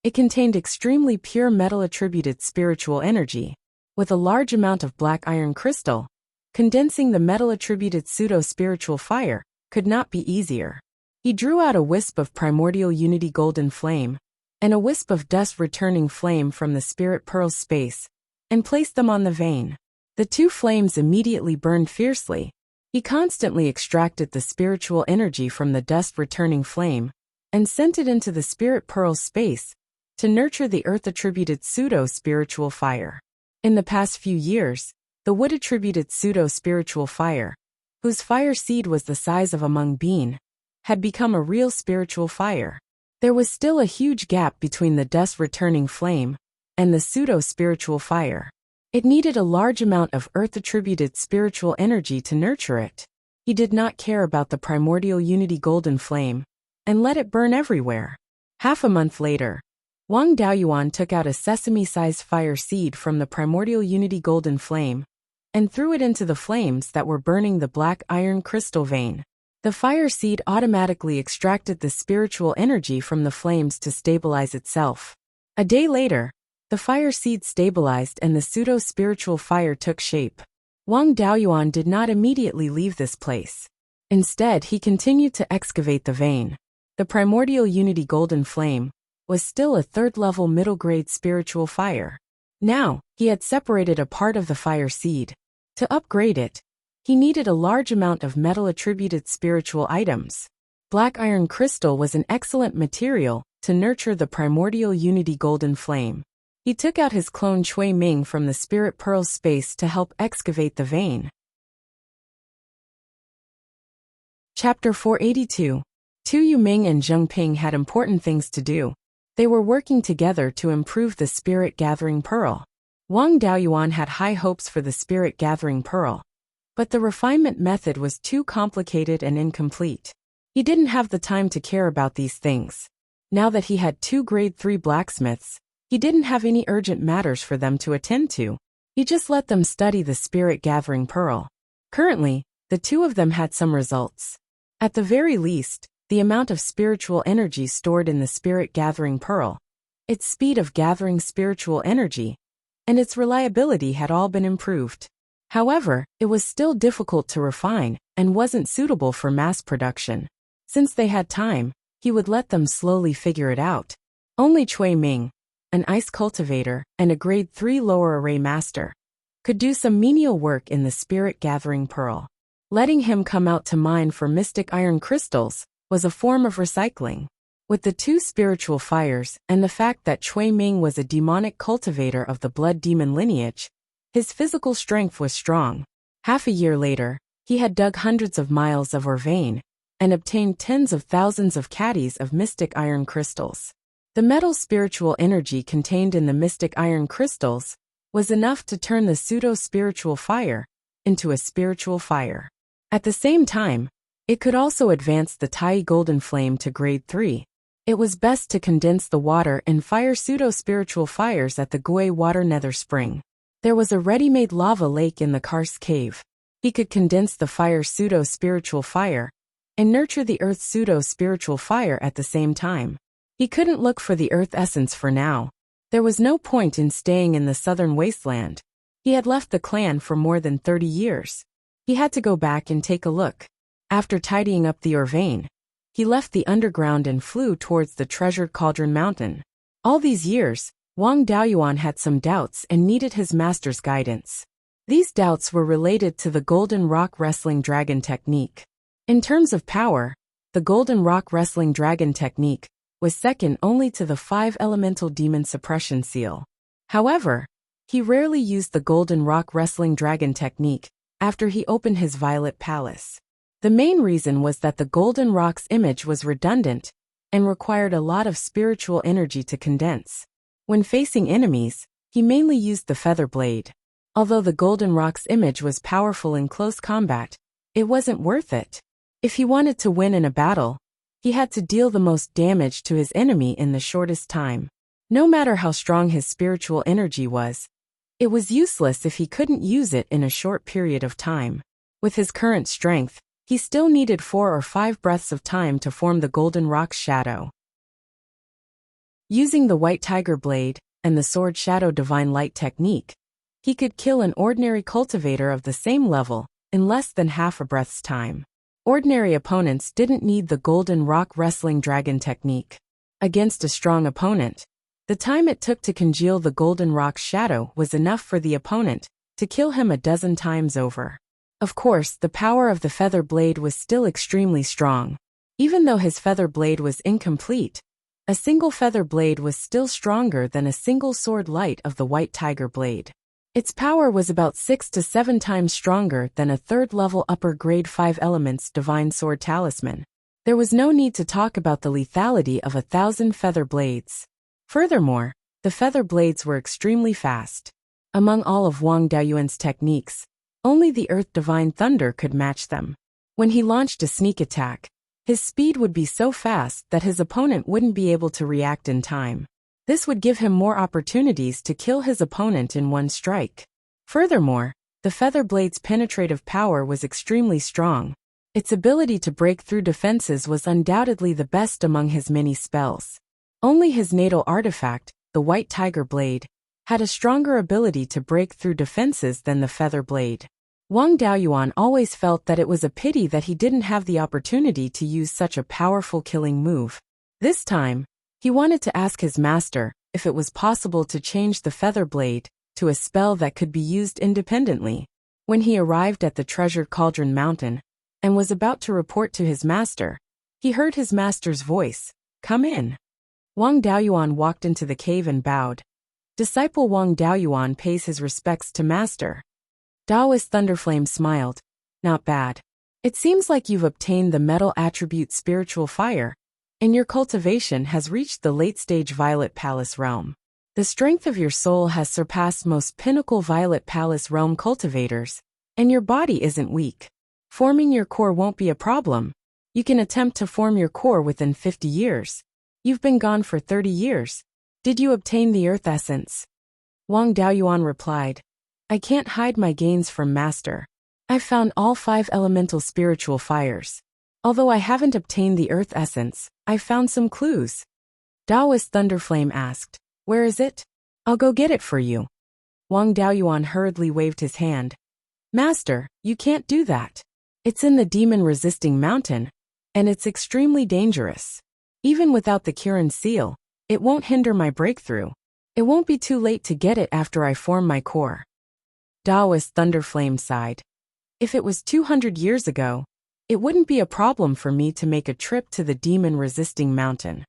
it contained extremely pure metal-attributed spiritual energy. With a large amount of black iron crystal, condensing the metal-attributed pseudo-spiritual fire could not be easier. He drew out a wisp of primordial unity golden flame and a wisp of dust-returning flame from the spirit pearl's space and placed them on the vein. The two flames immediately burned fiercely. He constantly extracted the spiritual energy from the dust-returning flame and sent it into the spirit pearl's space to nurture the earth-attributed pseudo-spiritual fire. In the past few years, the wood-attributed pseudo-spiritual fire, whose fire seed was the size of a mung bean, had become a real spiritual fire. There was still a huge gap between the dust-returning flame and the pseudo-spiritual fire. It needed a large amount of earth-attributed spiritual energy to nurture it. He did not care about the primordial unity golden flame and let it burn everywhere. Half a month later, Wang Daoyuan took out a sesame-sized fire seed from the primordial unity golden flame and threw it into the flames that were burning the black iron crystal vein. The fire seed automatically extracted the spiritual energy from the flames to stabilize itself. A day later, the fire seed stabilized and the pseudo-spiritual fire took shape. Wang Daoyuan did not immediately leave this place. Instead, he continued to excavate the vein. The primordial unity golden flame was still a third-level middle-grade spiritual fire. Now, he had separated a part of the fire seed. To upgrade it, he needed a large amount of metal-attributed spiritual items. Black iron crystal was an excellent material to nurture the primordial unity golden flame. He took out his clone Chui Ming from the spirit pearl's space to help excavate the vein. Chapter 482. Tu Yuming and Zheng Ping had important things to do. They were working together to improve the spirit gathering pearl. Wang Daoyuan had high hopes for the spirit gathering pearl, but the refinement method was too complicated and incomplete. He didn't have the time to care about these things. Now that he had 2 grade 3 blacksmiths, he didn't have any urgent matters for them to attend to. He just let them study the spirit gathering pearl. Currently, the two of them had some results. At the very least, the amount of spiritual energy stored in the spirit gathering pearl, its speed of gathering spiritual energy, and its reliability had all been improved. However, it was still difficult to refine and wasn't suitable for mass production. Since they had time, he would let them slowly figure it out. Only Chui Ming, an ice cultivator and a grade 3 lower array master, could do some menial work in the spirit gathering pearl. Letting him come out to mine for mystic iron crystals was a form of recycling. With the 2 spiritual fires and the fact that Chui Ming was a demonic cultivator of the blood demon lineage, his physical strength was strong. Half a year later, he had dug hundreds of miles of ore vein and obtained tens of thousands of caddies of mystic iron crystals. The metal spiritual energy contained in the mystic iron crystals was enough to turn the pseudo-spiritual fire into a spiritual fire. At the same time, it could also advance the Tai golden flame to grade 3. It was best to condense the water and fire pseudo-spiritual fires at the Gui Water Nether Spring. There was a ready-made lava lake in the karst cave. He could condense the fire pseudo-spiritual fire and nurture the earth pseudo-spiritual fire at the same time. He couldn't look for the earth essence for now. There was no point in staying in the southern wasteland. He had left the clan for more than 30 years. He had to go back and take a look. After tidying up the ore vein, he left the underground and flew towards the treasured Cauldron Mountain. All these years, Wang Daoyuan had some doubts and needed his master's guidance. These doubts were related to the Golden Rock Wrestling Dragon technique. In terms of power, the Golden Rock Wrestling Dragon technique was second only to the 5 elemental demon suppression seal. However, he rarely used the Golden Rock Wrestling Dragon technique after he opened his Violet Palace. The main reason was that the Golden Rock's image was redundant and required a lot of spiritual energy to condense. When facing enemies, he mainly used the feather blade. Although the golden rock's image was powerful in close combat, it wasn't worth it. If he wanted to win in a battle, he had to deal the most damage to his enemy in the shortest time. No matter how strong his spiritual energy was, it was useless if he couldn't use it in a short period of time. With his current strength, he still needed 4 or 5 breaths of time to form the golden rock's shadow. Using the white tiger blade and the sword shadow divine light technique, he could kill an ordinary cultivator of the same level in less than half a breath's time. Ordinary opponents didn't need the golden rock wrestling dragon technique. Against a strong opponent, the time it took to congeal the golden rock's shadow was enough for the opponent to kill him a dozen times over. Of course, the power of the feather blade was still extremely strong. Even though his feather blade was incomplete, a single feather blade was still stronger than a single sword light of the white tiger blade. Its power was about 6 to 7 times stronger than a third-level upper grade 5 elements divine sword talisman. There was no need to talk about the lethality of 1,000 feather blades. Furthermore, the feather blades were extremely fast. Among all of Wang Daoyuan's techniques, only the Earth Divine Thunder could match them. When he launched a sneak attack, his speed would be so fast that his opponent wouldn't be able to react in time. This would give him more opportunities to kill his opponent in one strike. Furthermore, the feather blade's penetrative power was extremely strong. Its ability to break through defenses was undoubtedly the best among his many spells. Only his natal artifact, the white tiger blade, had a stronger ability to break through defenses than the feather blade. Wang Daoyuan always felt that it was a pity that he didn't have the opportunity to use such a powerful killing move. This time, he wanted to ask his master if it was possible to change the feather blade to a spell that could be used independently. When he arrived at the treasured cauldron mountain and was about to report to his master, he heard his master's voice, "Come in." Wang Daoyuan walked into the cave and bowed. Disciple Wang Daoyuan pays his respects to master. Daoist Thunderflame smiled. "Not bad. It seems like you've obtained the metal attribute spiritual fire, and your cultivation has reached the late-stage Violet Palace realm. The strength of your soul has surpassed most pinnacle Violet Palace realm cultivators, and your body isn't weak. Forming your core won't be a problem. You can attempt to form your core within 50 years. You've been gone for 30 years. Did you obtain the earth essence?" Wang Daoyuan replied, "I can't hide my gains from master. I've found all 5 elemental spiritual fires. Although I haven't obtained the earth essence, I've found some clues." Daoist Thunderflame asked, "Where is it? I'll go get it for you." Wang Daoyuan hurriedly waved his hand. "Master, you can't do that. It's in the demon-resisting mountain, and it's extremely dangerous. Even without the Kirin seal, it won't hinder my breakthrough. It won't be too late to get it after I form my core." Daoist Thunderflame sighed. "If it was 200 years ago, it wouldn't be a problem for me to make a trip to the demon-resisting mountain.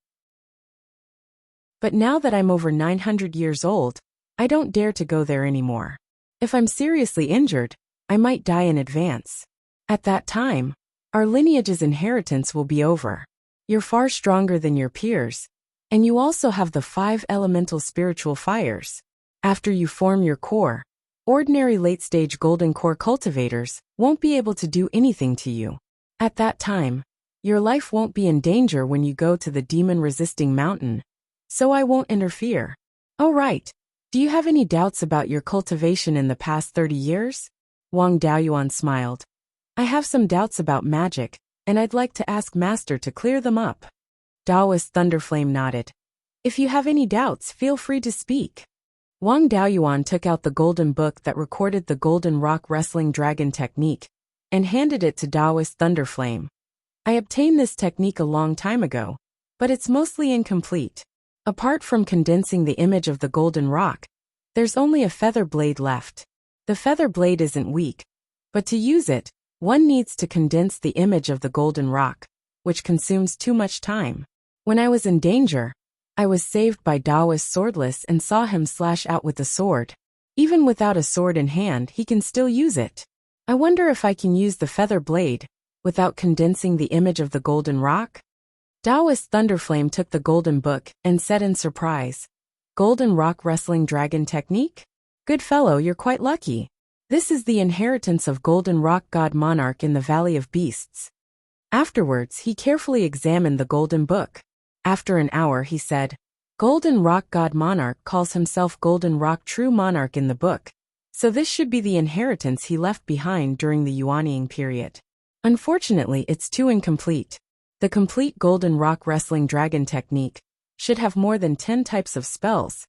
But now that I'm over 900 years old, I don't dare to go there anymore. If I'm seriously injured, I might die in advance. At that time, our lineage's inheritance will be over. You're far stronger than your peers, and you also have the 5 elemental spiritual fires. After you form your core, ordinary late-stage golden core cultivators won't be able to do anything to you. At that time, your life won't be in danger when you go to the demon-resisting mountain, so I won't interfere." "Oh right. Do you have any doubts about your cultivation in the past 30 years? Wang Daoyuan smiled. "I have some doubts about magic, and I'd like to ask Master to clear them up." Daoist Thunderflame nodded. "If you have any doubts, feel free to speak." Wang Daoyuan took out the golden book that recorded the golden rock wrestling dragon technique and handed it to Daoist Thunderflame. "I obtained this technique a long time ago, but it's mostly incomplete. Apart from condensing the image of the golden rock, there's only a feather blade left. The feather blade isn't weak, but to use it, one needs to condense the image of the golden rock, which consumes too much time. When I was in danger, I was saved by Daoist Swordless and saw him slash out with the sword. Even without a sword in hand, he can still use it. I wonder if I can use the feather blade without condensing the image of the golden rock?" Daoist Thunderflame took the golden book and said in surprise, "Golden rock wrestling dragon technique? Good fellow, you're quite lucky. This is the inheritance of Golden Rock God Monarch in the Valley of Beasts. Afterwards, he carefully examined the Golden Book. After an hour, he said, Golden Rock God Monarch calls himself Golden Rock True Monarch in the book, so this should be the inheritance he left behind during the Yuanying period. Unfortunately, it's too incomplete. The complete Golden Rock Wrestling Dragon technique should have more than 10 types of spells,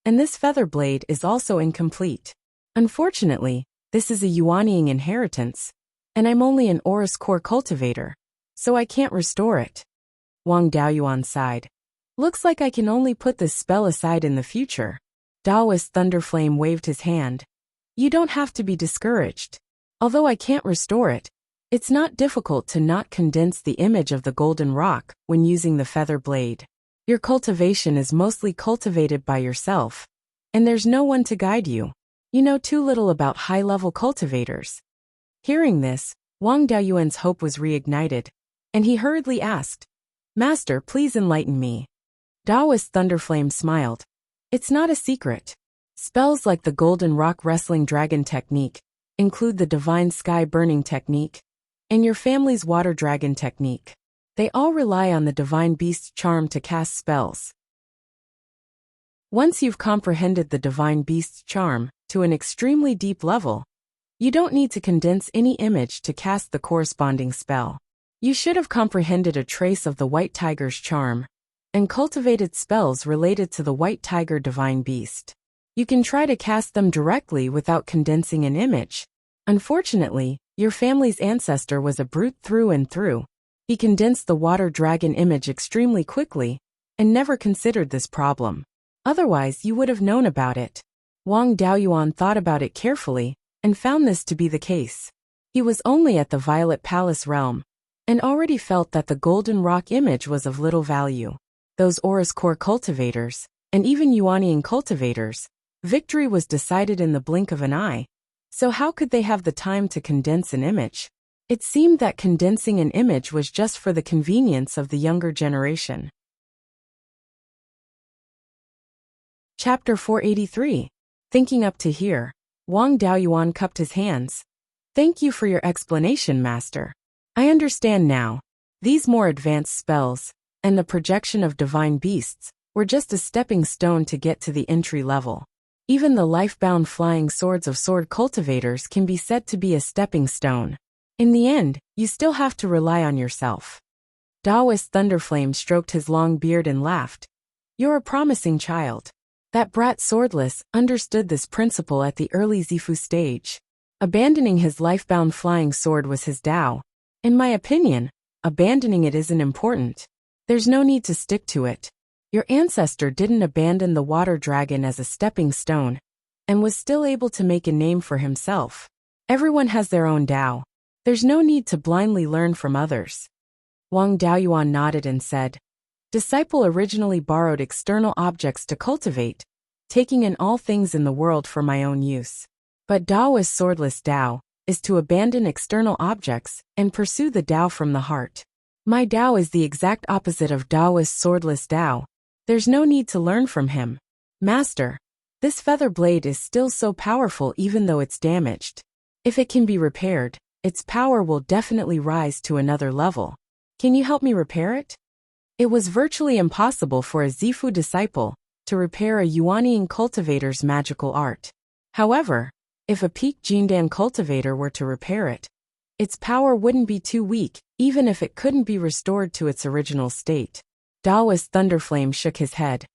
and this feather blade is also incomplete. Unfortunately, this is a Yuanying inheritance, and I'm only an Aurus Core cultivator, so I can't restore it. Wang Daoyuan sighed. Looks like I can only put this spell aside in the future. Daoist Thunderflame waved his hand. You don't have to be discouraged. Although I can't restore it, it's not difficult to not condense the image of the golden rock when using the feather blade. Your cultivation is mostly cultivated by yourself, and there's no one to guide you. You know too little about high-level cultivators. Hearing this, Wang Daoyuan's hope was reignited, and he hurriedly asked, Master, please enlighten me. Daoist Thunderflame smiled. It's not a secret. Spells like the Golden Rock Wrestling Dragon technique include the Divine Sky Burning technique and your family's Water Dragon technique. They all rely on the Divine Beast's charm to cast spells. Once you've comprehended the Divine Beast's charm to an extremely deep level, you don't need to condense any image to cast the corresponding spell. You should have comprehended a trace of the White Tiger's charm and cultivated spells related to the White Tiger Divine Beast. You can try to cast them directly without condensing an image. Unfortunately, your family's ancestor was a brute through and through. He condensed the water dragon image extremely quickly and never considered this problem. Otherwise, you would have known about it. Wang Daoyuan thought about it carefully and found this to be the case. He was only at the Violet Palace realm and already felt that the Golden Rock image was of little value. Those Aurus Core cultivators, and even Yuanying cultivators, victory was decided in the blink of an eye. So how could they have the time to condense an image? It seemed that condensing an image was just for the convenience of the younger generation. Chapter 483. Thinking up to here, Wang Daoyuan cupped his hands. Thank you for your explanation, Master. I understand now. These more advanced spells, and the projection of divine beasts, were just a stepping stone to get to the entry level. Even the life-bound flying swords of sword cultivators can be said to be a stepping stone. In the end, you still have to rely on yourself. Daoist Thunderflame stroked his long beard and laughed. You're a promising child. That brat Swordless understood this principle at the early Zifu stage. Abandoning his life-bound flying sword was his Dao. In my opinion, abandoning it isn't important. There's no need to stick to it. Your ancestor didn't abandon the water dragon as a stepping stone, and was still able to make a name for himself. Everyone has their own Dao. There's no need to blindly learn from others. Wang Daoyuan nodded and said, Disciple originally borrowed external objects to cultivate, taking in all things in the world for my own use. But Daoist Swordless Dao is to abandon external objects and pursue the Dao from the heart. My Dao is the exact opposite of Daoist Swordless Dao. There's no need to learn from him. Master, this feather blade is still so powerful even though it's damaged. If it can be repaired, its power will definitely rise to another level. Can you help me repair it? It was virtually impossible for a Zifu disciple to repair a Yuanying cultivator's magical art. However, if a peak Jindan cultivator were to repair it, its power wouldn't be too weak, even if it couldn't be restored to its original state. Daoist Thunderflame shook his head.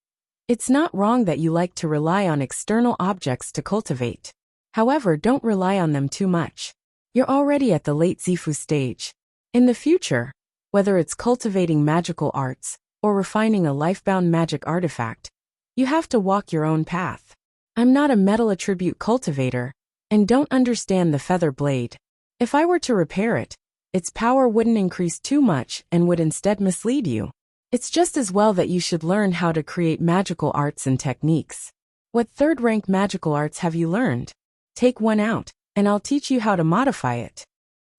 It's not wrong that you like to rely on external objects to cultivate. However, don't rely on them too much. You're already at the late Zifu stage. In the future, whether it's cultivating magical arts or refining a life-bound magic artifact, you have to walk your own path. I'm not a metal attribute cultivator and don't understand the feather blade. If I were to repair it, its power wouldn't increase too much and would instead mislead you. It's just as well that you should learn how to create magical arts and techniques. What third-rank magical arts have you learned? Take one out, and I'll teach you how to modify it.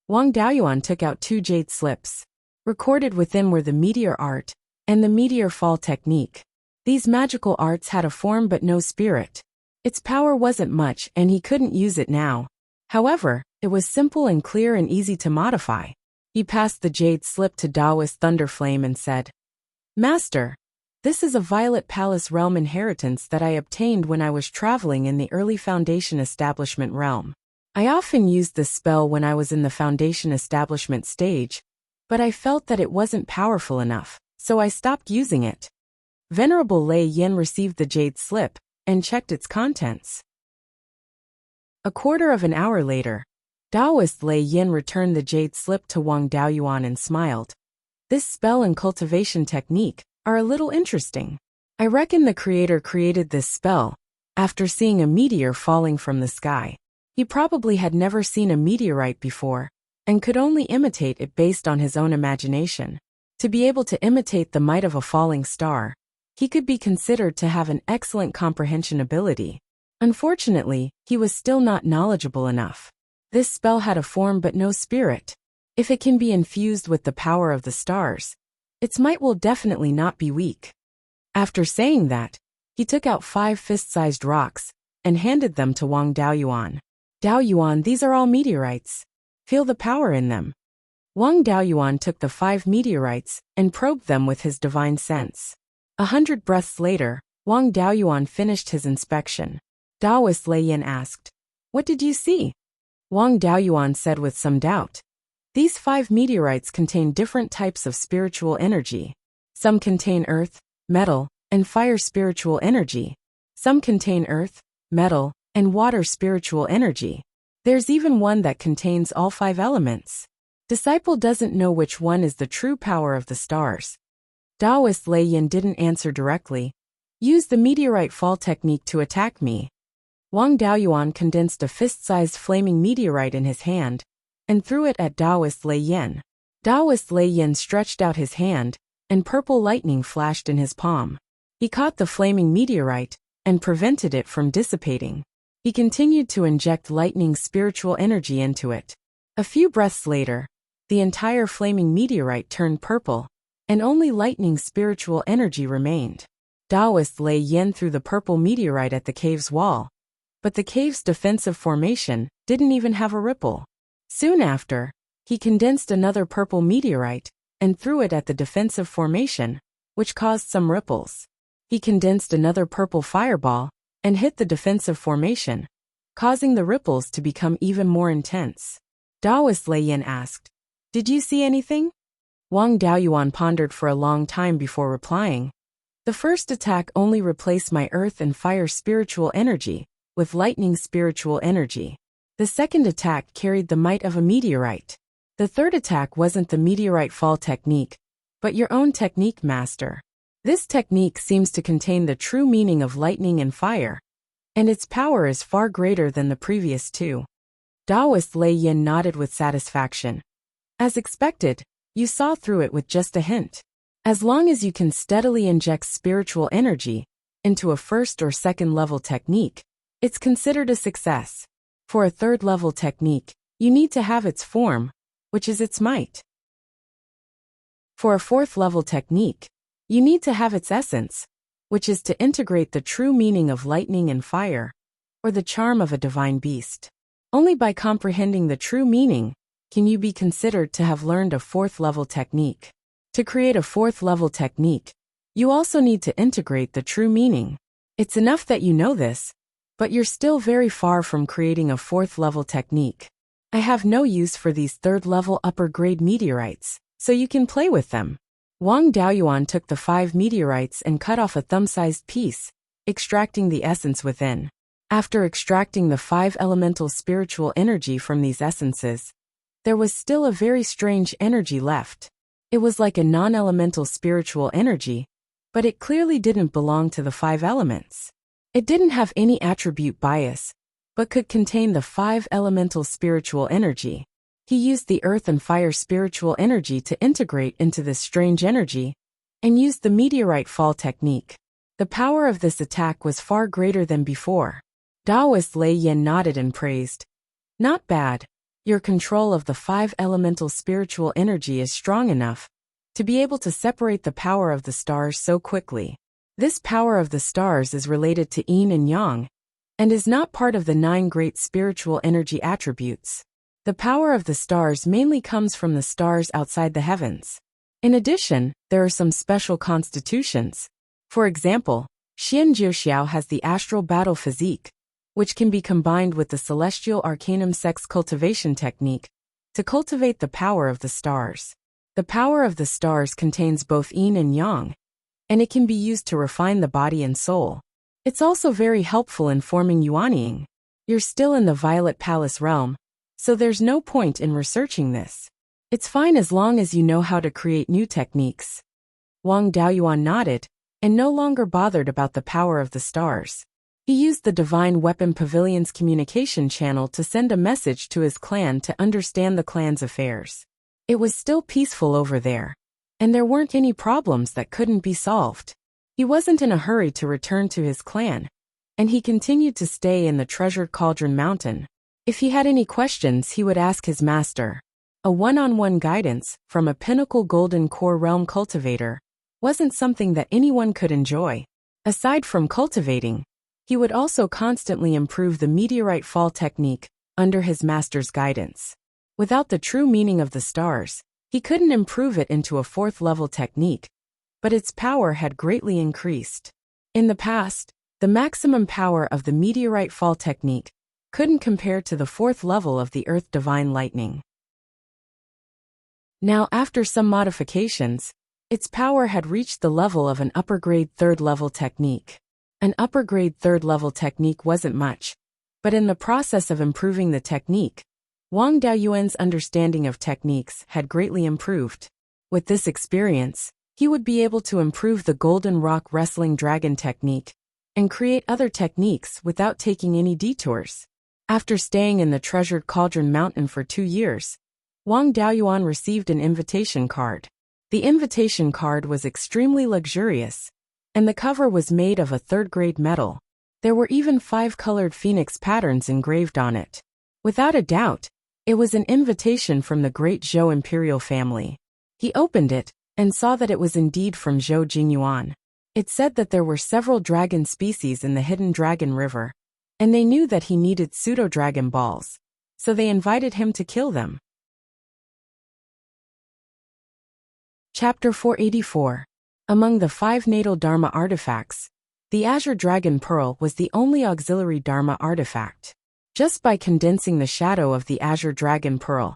Wang Daoyuan took out 2 jade slips. Recorded within were the meteor art and the meteor fall technique. These magical arts had a form but no spirit. Its power wasn't much and he couldn't use it now. However, it was simple and clear and easy to modify. He passed the jade slip to Taoist Thunderflame and said, "Master, this is a Violet Palace realm inheritance that I obtained when I was traveling in the early Foundation Establishment realm. I often used this spell when I was in the Foundation Establishment stage, but I felt that it wasn't powerful enough, so I stopped using it." Venerable Lei Yin received the jade slip and checked its contents. A quarter of an hour later, Taoist Lei Yin returned the jade slip to Wang Daoyuan and smiled. "This spell and cultivation technique are a little interesting. I reckon the creator created this spell after seeing a meteor falling from the sky. He probably had never seen a meteorite before and could only imitate it based on his own imagination. To be able to imitate the might of a falling star, he could be considered to have an excellent comprehension ability. Unfortunately, he was still not knowledgeable enough. This spell had a form but no spirit. If it can be infused with the power of the stars, its might will definitely not be weak." After saying that, he took out 5 fist-sized rocks and handed them to Wang Daoyuan. "Daoyuan, these are all meteorites. Feel the power in them." Wang Daoyuan took the 5 meteorites and probed them with his divine sense. 100 breaths later, Wang Daoyuan finished his inspection. Taoist Lei Yin asked, "What did you see?" Wang Daoyuan said with some doubt, "These 5 meteorites contain different types of spiritual energy. Some contain earth, metal, and fire spiritual energy. Some contain earth, metal, and water spiritual energy. There's even one that contains all 5 elements. Disciple doesn't know which one is the true power of the stars." Taoist Lei Yin didn't answer directly. "Use the meteorite fall technique to attack me." Wang Daoyuan condensed a fist-sized flaming meteorite in his hand and threw it at Taoist Lei Yin. Taoist Lei Yin stretched out his hand, and purple lightning flashed in his palm. He caught the flaming meteorite and prevented it from dissipating. He continued to inject lightning spiritual energy into it. A few breaths later, the entire flaming meteorite turned purple, and only lightning spiritual energy remained. Taoist Lei Yin threw the purple meteorite at the cave's wall, but the cave's defensive formation didn't even have a ripple. Soon after, he condensed another purple meteorite and threw it at the defensive formation, which caused some ripples. He condensed another purple fireball and hit the defensive formation, causing the ripples to become even more intense. Taoist Lei Yin asked, "Did you see anything?" Wang Daoyuan pondered for a long time before replying. "The first attack only replaced my earth and fire spiritual energy with lightning spiritual energy. The second attack carried the might of a meteorite. The third attack wasn't the meteorite fall technique, but your own technique, master. This technique seems to contain the true meaning of lightning and fire, and its power is far greater than the previous 2. Taoist Lei Yin nodded with satisfaction. "As expected, you saw through it with just a hint. As long as you can steadily inject spiritual energy into a first or second level technique, it's considered a success. For a third level technique, you need to have its form, which is its might. For a fourth level technique, you need to have its essence, which is to integrate the true meaning of lightning and fire, or the charm of a divine beast. Only by comprehending the true meaning can you be considered to have learned a fourth level technique. To create a fourth level technique, you also need to integrate the true meaning. It's enough that you know this, but you're still very far from creating a fourth level technique. I have no use for these third level upper grade meteorites, so you can play with them." Wang Daoyuan took the 5 meteorites and cut off a thumb-sized piece, extracting the essence within. After extracting the 5 elemental spiritual energy from these essences, there was still a very strange energy left. It was like a non-elemental spiritual energy, but it clearly didn't belong to the 5 elements. It didn't have any attribute bias, but could contain the 5 elemental spiritual energy. He used the earth and fire spiritual energy to integrate into this strange energy, and used the meteorite fall technique. The power of this attack was far greater than before. Taoist Lei Yin nodded and praised. "Not bad. Your control of the 5 elemental spiritual energy is strong enough to be able to separate the power of the stars so quickly. This power of the stars is related to yin and yang, and is not part of the 9 great spiritual energy attributes. The power of the stars mainly comes from the stars outside the heavens. In addition, there are some special constitutions. For example, Xian Jiuxiao has the astral battle physique, which can be combined with the celestial arcanum sex cultivation technique to cultivate the power of the stars. The power of the stars contains both yin and yang, and it can be used to refine the body and soul. It's also very helpful in forming yuanying. You're still in the Violet Palace realm, so there's no point in researching this. It's fine as long as you know how to create new techniques. Wang Daoyuan nodded, and no longer bothered about the power of the stars. He used the Divine Weapon Pavilion's communication channel to send a message to his clan to understand the clan's affairs. It was still peaceful over there, and there weren't any problems that couldn't be solved. He wasn't in a hurry to return to his clan, and he continued to stay in the treasured Cauldron Mountain. If he had any questions, he would ask his master. A one-on-one guidance from a pinnacle golden core realm cultivator wasn't something that anyone could enjoy. Aside from cultivating, he would also constantly improve the meteorite fall technique under his master's guidance. Without the true meaning of the stars, he couldn't improve it into a 4th-level technique, but its power had greatly increased. In the past, the maximum power of the meteorite fall technique couldn't compare to the 4th level of the Earth Divine Lightning. Now, after some modifications, its power had reached the level of an upper-grade 3rd-level technique. An upper-grade 3rd-level technique wasn't much, but in the process of improving the technique, Wang Daoyuan's understanding of techniques had greatly improved. With this experience, he would be able to improve the Golden Rock Wrestling Dragon technique and create other techniques without taking any detours. After staying in the treasured Cauldron Mountain for 2 years, Wang Daoyuan received an invitation card. The invitation card was extremely luxurious, and the cover was made of a 3rd-grade metal. There were even 5 colored phoenix patterns engraved on it. Without a doubt, it was an invitation from the great Zhou imperial family. He opened it and saw that it was indeed from Zhou Jingyuan. It said that there were several dragon species in the hidden dragon river, and they knew that he needed pseudo-dragon balls, so they invited him to kill them. Chapter 484. Among the 5 natal Dharma artifacts, the Azure Dragon Pearl was the only auxiliary Dharma artifact. Just by condensing the shadow of the Azure Dragon Pearl,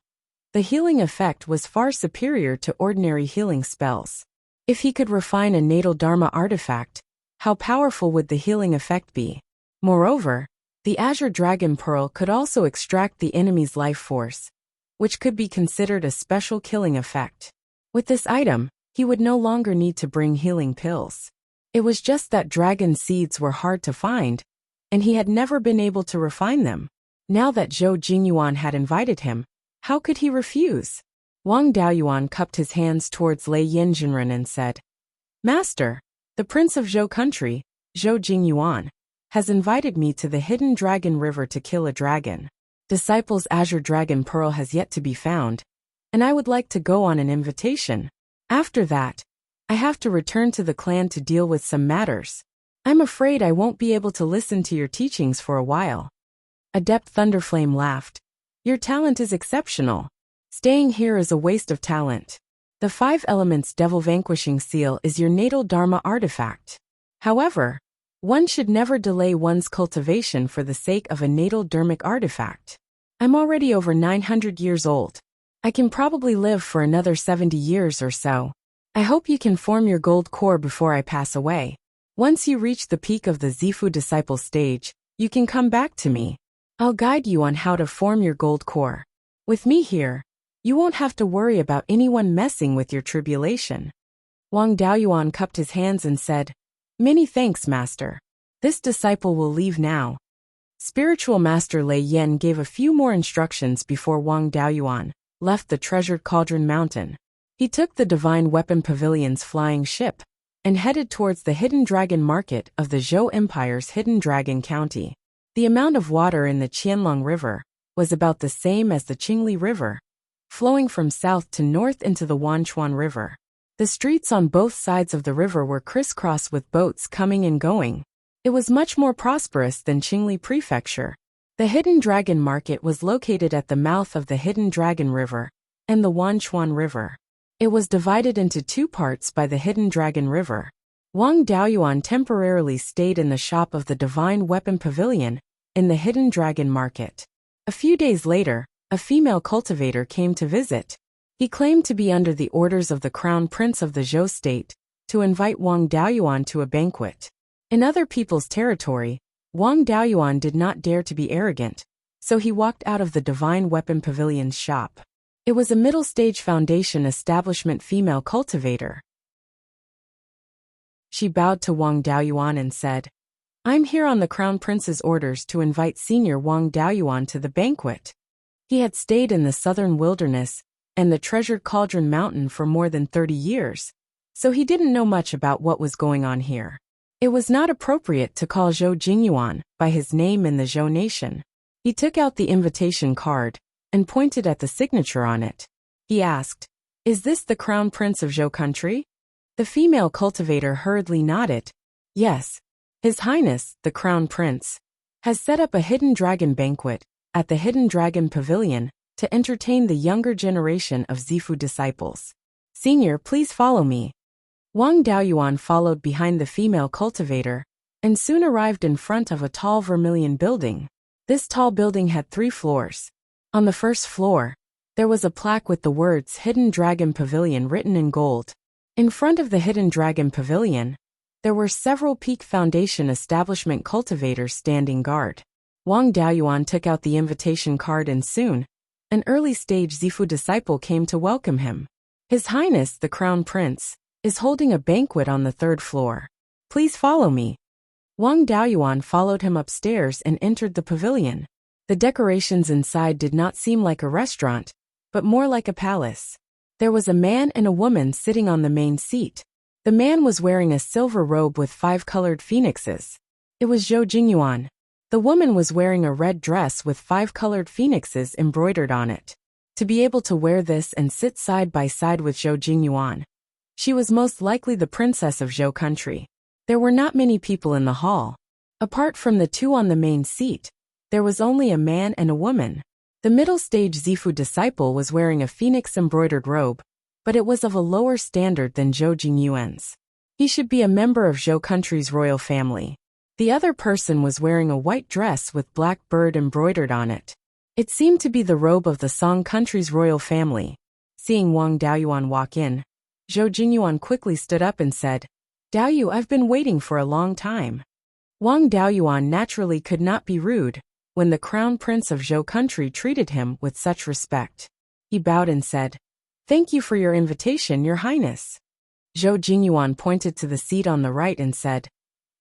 the healing effect was far superior to ordinary healing spells. If he could refine a natal Dharma artifact, how powerful would the healing effect be? Moreover, the Azure Dragon Pearl could also extract the enemy's life force, which could be considered a special killing effect. With this item, he would no longer need to bring healing pills. It was just that dragon seeds were hard to find, and he had never been able to refine them. Now that Zhou Jingyuan had invited him, how could he refuse? Wang Daoyuan cupped his hands towards Lei Yinzhenren and said, "Master, the Prince of Zhou Country, Zhou Jingyuan, has invited me to the hidden dragon river to kill a dragon. Disciple's Azure Dragon Pearl has yet to be found, and I would like to go on an invitation. After that, I have to return to the clan to deal with some matters. I'm afraid I won't be able to listen to your teachings for a while." Adept Thunderflame laughed. "Your talent is exceptional. Staying here is a waste of talent. The 5 Elements Devil Vanquishing Seal is your natal Dharma artifact. However, one should never delay one's cultivation for the sake of a natal Dharmic artifact. I'm already over 900 years old. I can probably live for another 70 years or so. I hope you can form your gold core before I pass away. Once you reach the peak of the Zifu disciple stage, you can come back to me. I'll guide you on how to form your gold core. With me here, you won't have to worry about anyone messing with your tribulation." Wang Daoyuan cupped his hands and said, "Many thanks, Master. This disciple will leave now." Spiritual Master Lei Yen gave a few more instructions before Wang Daoyuan left the treasured Cauldron Mountain. He took the Divine Weapon Pavilion's flying ship and headed towards the hidden dragon market of the Zhou Empire's hidden dragon county. The amount of water in the Qianlong River was about the same as the Qingli River, flowing from south to north into the Wanchuan River. The streets on both sides of the river were crisscrossed with boats coming and going, It was much more prosperous than Qingli Prefecture. The Hidden Dragon Market was located at the mouth of the Hidden Dragon River and the Wanchuan River. It was divided into two parts by the Hidden Dragon River. Wang Daoyuan temporarily stayed in the shop of the Divine Weapon Pavilion in the Hidden Dragon Market. A few days later, a female cultivator came to visit. He claimed to be under the orders of the Crown Prince of the Zhou state to invite Wang Daoyuan to a banquet. In other people's territory, Wang Daoyuan did not dare to be arrogant, so he walked out of the Divine Weapon Pavilion's shop. It was a middle-stage foundation establishment female cultivator. She bowed to Wang Daoyuan and said, "I'm here on the Crown Prince's orders to invite Senior Wang Daoyuan to the banquet." He had stayed in the southern wilderness and the treasured Cauldron Mountain for more than 30 years, so he didn't know much about what was going on here. It was not appropriate to call Zhou Jingyuan by his name in the Zhou nation. He took out the invitation card and pointed at the signature on it. He asked, "Is this the Crown Prince of Zhou country?" The female cultivator hurriedly nodded. "Yes. His Highness, the Crown Prince, has set up a Hidden Dragon banquet at the Hidden Dragon Pavilion to entertain the younger generation of Zifu disciples. Senior, please follow me." Wang Daoyuan followed behind the female cultivator and soon arrived in front of a tall vermilion building. This tall building had 3 floors. On the first floor, there was a plaque with the words Hidden Dragon Pavilion written in gold. In front of the Hidden Dragon Pavilion, there were several Peak Foundation establishment cultivators standing guard. Wang Daoyuan took out the invitation card and soon, an early-stage Zifu disciple came to welcome him. His Highness, the Crown Prince, is holding a banquet on the 3rd floor. Please follow me. Wang Daoyuan followed him upstairs and entered the pavilion. The decorations inside did not seem like a restaurant, but more like a palace. There was a man and a woman sitting on the main seat. The man was wearing a silver robe with 5 colored phoenixes. It was Zhou Jingyuan. The woman was wearing a red dress with 5 colored phoenixes embroidered on it. To be able to wear this and sit side by side with Zhou Jingyuan, she was most likely the princess of Zhou country. There were not many people in the hall. Apart from the 2 on the main seat, there was only a man and a woman. The middle-stage Zifu disciple was wearing a phoenix-embroidered robe, but it was of a lower standard than Zhou Jingyuan's. He should be a member of Zhou country's royal family. The other person was wearing a white dress with black bird embroidered on it. It seemed to be the robe of the Song country's royal family. Seeing Wang Daoyuan walk in, Zhou Jingyuan quickly stood up and said, "Daoyu, I've been waiting for a long time." Wang Daoyuan naturally could not be rude when the Crown Prince of Zhou country treated him with such respect. He bowed and said, "Thank you for your invitation, Your Highness." Zhou Jingyuan pointed to the seat on the right and said,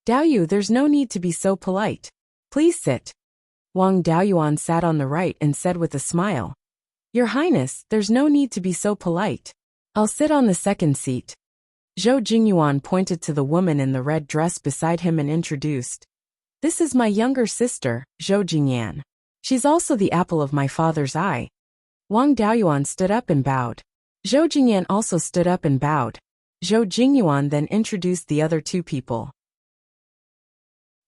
"Daoyu, there's no need to be so polite. Please sit." Wang Daoyuan sat on the right and said with a smile, "Your Highness, there's no need to be so polite. I'll sit on the second seat." Zhou Jingyuan pointed to the woman in the red dress beside him and introduced, "This is my younger sister, Zhou Jingyan. She's also the apple of my father's eye." Wang Daoyuan stood up and bowed. Zhou Jingyan also stood up and bowed. Zhou Jingyuan then introduced the other 2 people.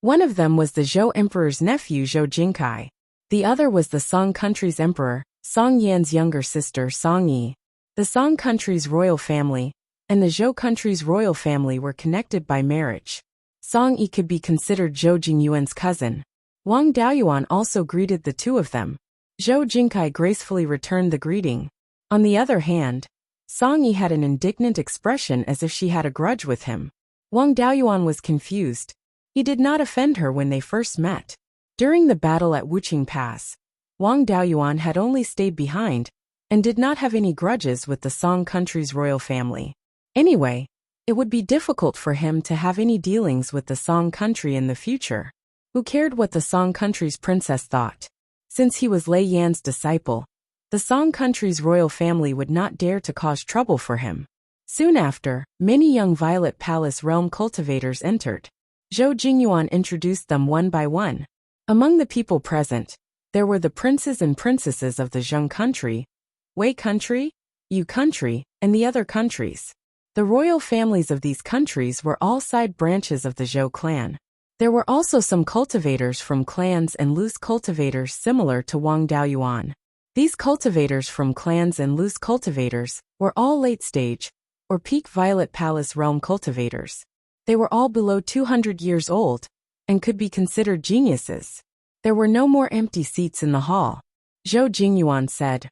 One of them was the Zhou Emperor's nephew Zhou Jinkai. The other was the Song country's emperor, Song Yan's younger sister Song Yi. The Song country's royal family and the Zhou country's royal family were connected by marriage. Song Yi could be considered Zhou Jingyuan's cousin. Wang Daoyuan also greeted the 2 of them. Zhou Jinkai gracefully returned the greeting. On the other hand, Song Yi had an indignant expression as if she had a grudge with him. Wang Daoyuan was confused. He did not offend her when they first met. During the battle at Wuqing Pass, Wang Daoyuan had only stayed behind and did not have any grudges with the Song country's royal family. Anyway, it would be difficult for him to have any dealings with the Song country in the future. Who cared what the Song country's princess thought? Since he was Lei Yan's disciple, the Song country's royal family would not dare to cause trouble for him. Soon after, many young Violet Palace realm cultivators entered. Zhou Jingyuan introduced them one by one. Among the people present, there were the princes and princesses of the Zheng country, Wei country, Yu country, and the other countries. The royal families of these countries were all side branches of the Zhou clan. There were also some cultivators from clans and loose cultivators similar to Wang Daoyuan. These cultivators from clans and loose cultivators were all late-stage, or peak Violet Palace realm cultivators. They were all below 200 years old, and could be considered geniuses. There were no more empty seats in the hall. Zhou Jingyuan said.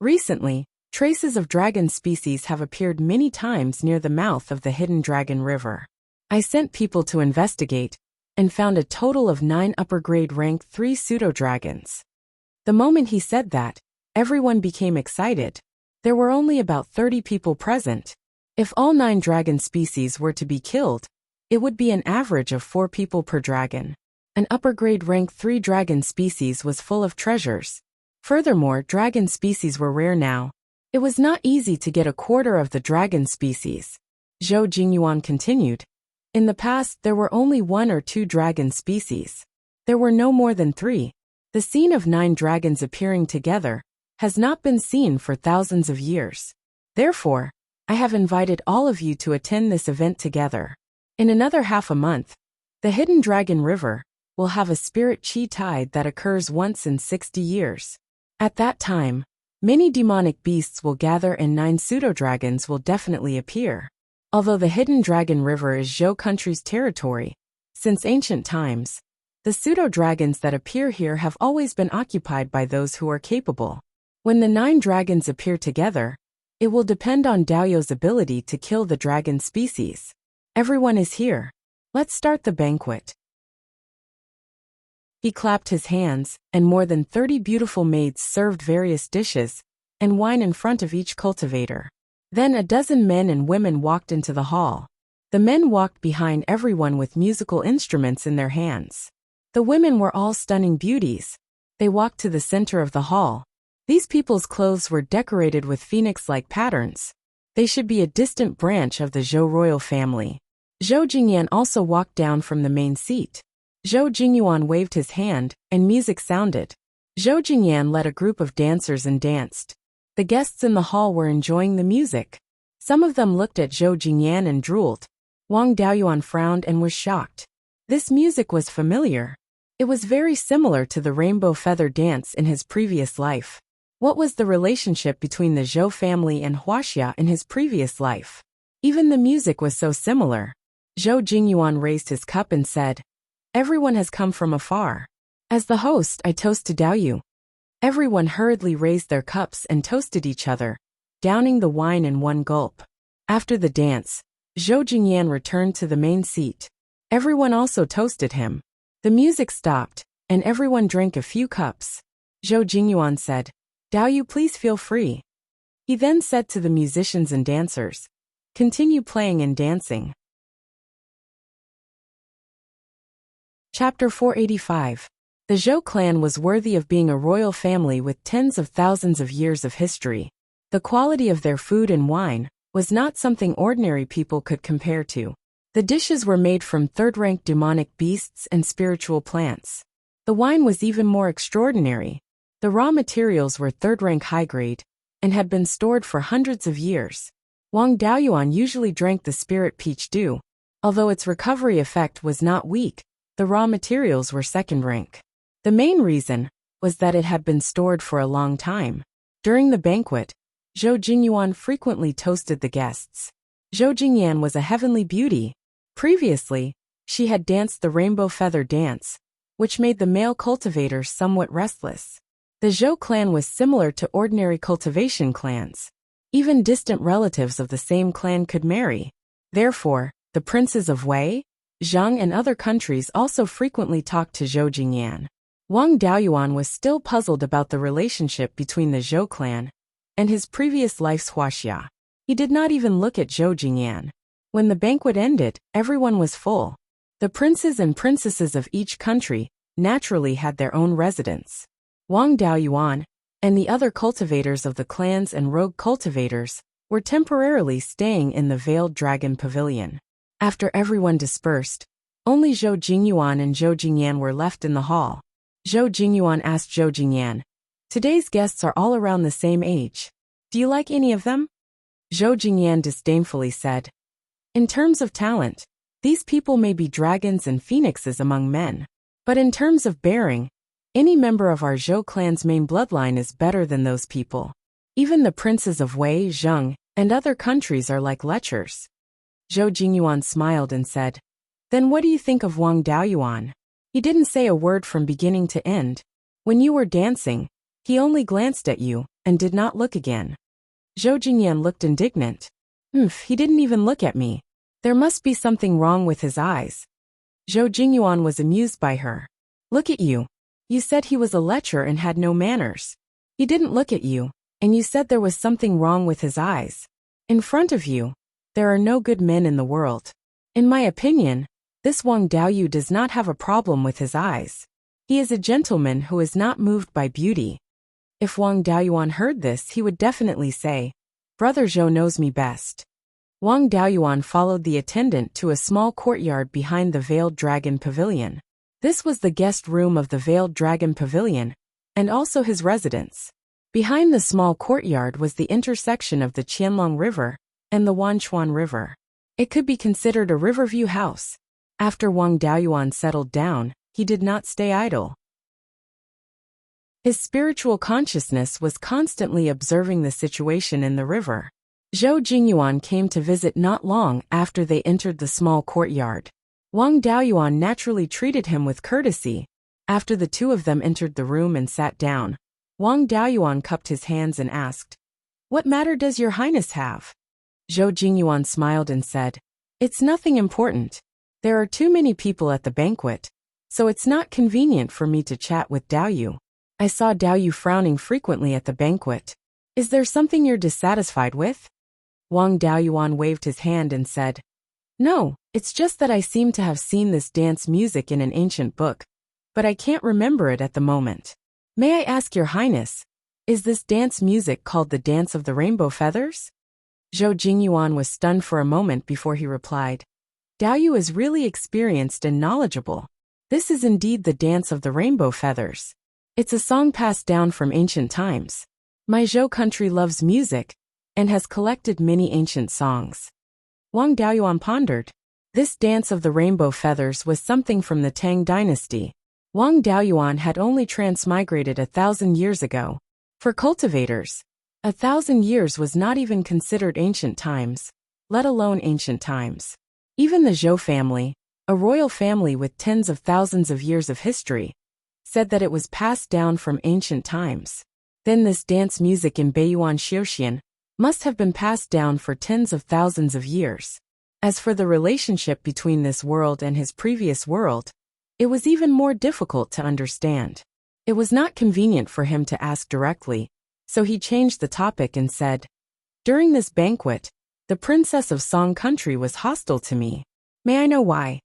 Recently, traces of dragon species have appeared many times near the mouth of the hidden dragon river. I sent people to investigate, and found a total of 9 upper-grade rank 3 pseudo-dragons. The moment he said that, everyone became excited. There were only about 30 people present. If all 9 dragon species were to be killed, it would be an average of 4 people per dragon. An upper-grade rank 3 dragon species was full of treasures. Furthermore, dragon species were rare now. It was not easy to get a quarter of the dragon species. Zhou Jingyuan continued. In the past, there were only 1 or 2 dragon species. There were no more than 3. The scene of 9 dragons appearing together has not been seen for thousands of years. Therefore, I have invited all of you to attend this event together. In another half a month, the Hidden Dragon River will have a spirit chi tide that occurs once in 60 years. At that time, many demonic beasts will gather and 9 pseudo-dragons will definitely appear. Although the Hidden Dragon River is Zhou country's territory, since ancient times, the pseudo-dragons that appear here have always been occupied by those who are capable. When the 9 dragons appear together, it will depend on Daoyu's ability to kill the dragon species. Everyone is here. Let's start the banquet. He clapped his hands, and more than 30 beautiful maids served various dishes and wine in front of each cultivator. Then a dozen men and women walked into the hall. The men walked behind everyone with musical instruments in their hands. The women were all stunning beauties. They walked to the center of the hall. These people's clothes were decorated with phoenix-like patterns. They should be a distant branch of the Zhou royal family. Zhou Jingyan also walked down from the main seat. Zhou Jingyuan waved his hand, and music sounded. Zhou Jingyan led a group of dancers and danced. The guests in the hall were enjoying the music. Some of them looked at Zhou Jingyan and drooled. Wang Daoyuan frowned and was shocked. This music was familiar. It was very similar to the rainbow feather dance in his previous life. What was the relationship between the Zhou family and Huaxia in his previous life? Even the music was so similar. Zhou Jingyuan raised his cup and said, "Everyone has come from afar. As the host, I toast to Daoyu." Everyone hurriedly raised their cups and toasted each other, downing the wine in one gulp. After the dance, Zhou Jingyan returned to the main seat. Everyone also toasted him. The music stopped, and everyone drank a few cups. Zhou Jingyuan said, "Daoyu, please feel free." He then said to the musicians and dancers, "Continue playing and dancing." Chapter 485. The Zhou clan was worthy of being a royal family with tens of thousands of years of history. The quality of their food and wine was not something ordinary people could compare to. The dishes were made from third-rank demonic beasts and spiritual plants. The wine was even more extraordinary. The raw materials were third-rank high-grade and had been stored for hundreds of years. Wang Daoyuan usually drank the spirit peach dew. Although its recovery effect was not weak, the raw materials were second-rank. The main reason was that it had been stored for a long time. During the banquet, Zhou Jingyuan frequently toasted the guests. Zhou Jingyan was a heavenly beauty. Previously, she had danced the rainbow feather dance, which made the male cultivators somewhat restless. The Zhou clan was similar to ordinary cultivation clans. Even distant relatives of the same clan could marry. Therefore, the princes of Wei, Zhang and other countries also frequently talked to Zhou Jingyan. Wang Daoyuan was still puzzled about the relationship between the Zhou clan and his previous life's Huaxia. He did not even look at Zhou Jingyan. When the banquet ended, everyone was full. The princes and princesses of each country naturally had their own residence. Wang Daoyuan and the other cultivators of the clans and rogue cultivators were temporarily staying in the Veiled Dragon Pavilion. After everyone dispersed, only Zhou Jingyuan and Zhou Jingyan were left in the hall. Zhou Jingyuan asked Zhou Jingyan, "Today's guests are all around the same age. Do you like any of them?" Zhou Jingyan disdainfully said, "In terms of talent, These people may be dragons and phoenixes among men. But in terms of bearing, any member of our Zhou clan's main bloodline is better than those people. Even the princes of Wei, Zheng, and other countries are like lechers. Zhou Jingyuan smiled and said, "Then what do you think of Wang Daoyuan?" He didn't say a word from beginning to end. When you were dancing, he only glanced at you and did not look again. Zhou Jingyan looked indignant. He didn't even look at me. There must be something wrong with his eyes. Zhou Jingyuan was amused by her. Look at you. You said he was a lecher and had no manners. He didn't look at you, and you said there was something wrong with his eyes. In front of you, there are no good men in the world. In my opinion, this Wang Daoyu does not have a problem with his eyes. He is a gentleman who is not moved by beauty. If Wang Daoyuan heard this, he would definitely say, "Brother Zhou knows me best." Wang Daoyuan followed the attendant to a small courtyard behind the Veiled Dragon Pavilion. This was the guest room of the Veiled Dragon Pavilion, and also his residence. Behind the small courtyard was the intersection of the Qianlong River and the Wanchuan River. It could be considered a riverview house. After Wang Daoyuan settled down, he did not stay idle. His spiritual consciousness was constantly observing the situation in the river. Zhou Jingyuan came to visit not long after they entered the small courtyard. Wang Daoyuan naturally treated him with courtesy. After the two of them entered the room and sat down, Wang Daoyuan cupped his hands and asked, "What matter does your highness have?" Zhou Jingyuan smiled and said, "It's nothing important. There are too many people at the banquet, so it's not convenient for me to chat with Daoyu. I saw Daoyu frowning frequently at the banquet. Is there something you're dissatisfied with?" Wang Daoyuan waved his hand and said, "No, it's just that I seem to have seen this dance music in an ancient book, but I can't remember it at the moment. May I ask your highness, is this dance music called the Dance of the Rainbow Feathers?" Zhou Jingyuan was stunned for a moment before he replied, "Daoyu is really experienced and knowledgeable. This is indeed the Dance of the Rainbow Feathers. It's a song passed down from ancient times. My Zhou country loves music and has collected many ancient songs." Wang Daoyuan pondered. This Dance of the Rainbow Feathers was something from the Tang dynasty. Wang Daoyuan had only transmigrated 1,000 years ago. For cultivators, 1,000 years was not even considered ancient times, let alone ancient times. Even the Zhou family, a royal family with tens of thousands of years of history, said that it was passed down from ancient times. Then this dance music in Beiyuan Xiuxian must have been passed down for tens of thousands of years. As for the relationship between this world and his previous world, it was even more difficult to understand. It was not convenient for him to ask directly, so he changed the topic and said, "During this banquet, the princess of Song Country was hostile to me. May I know why?"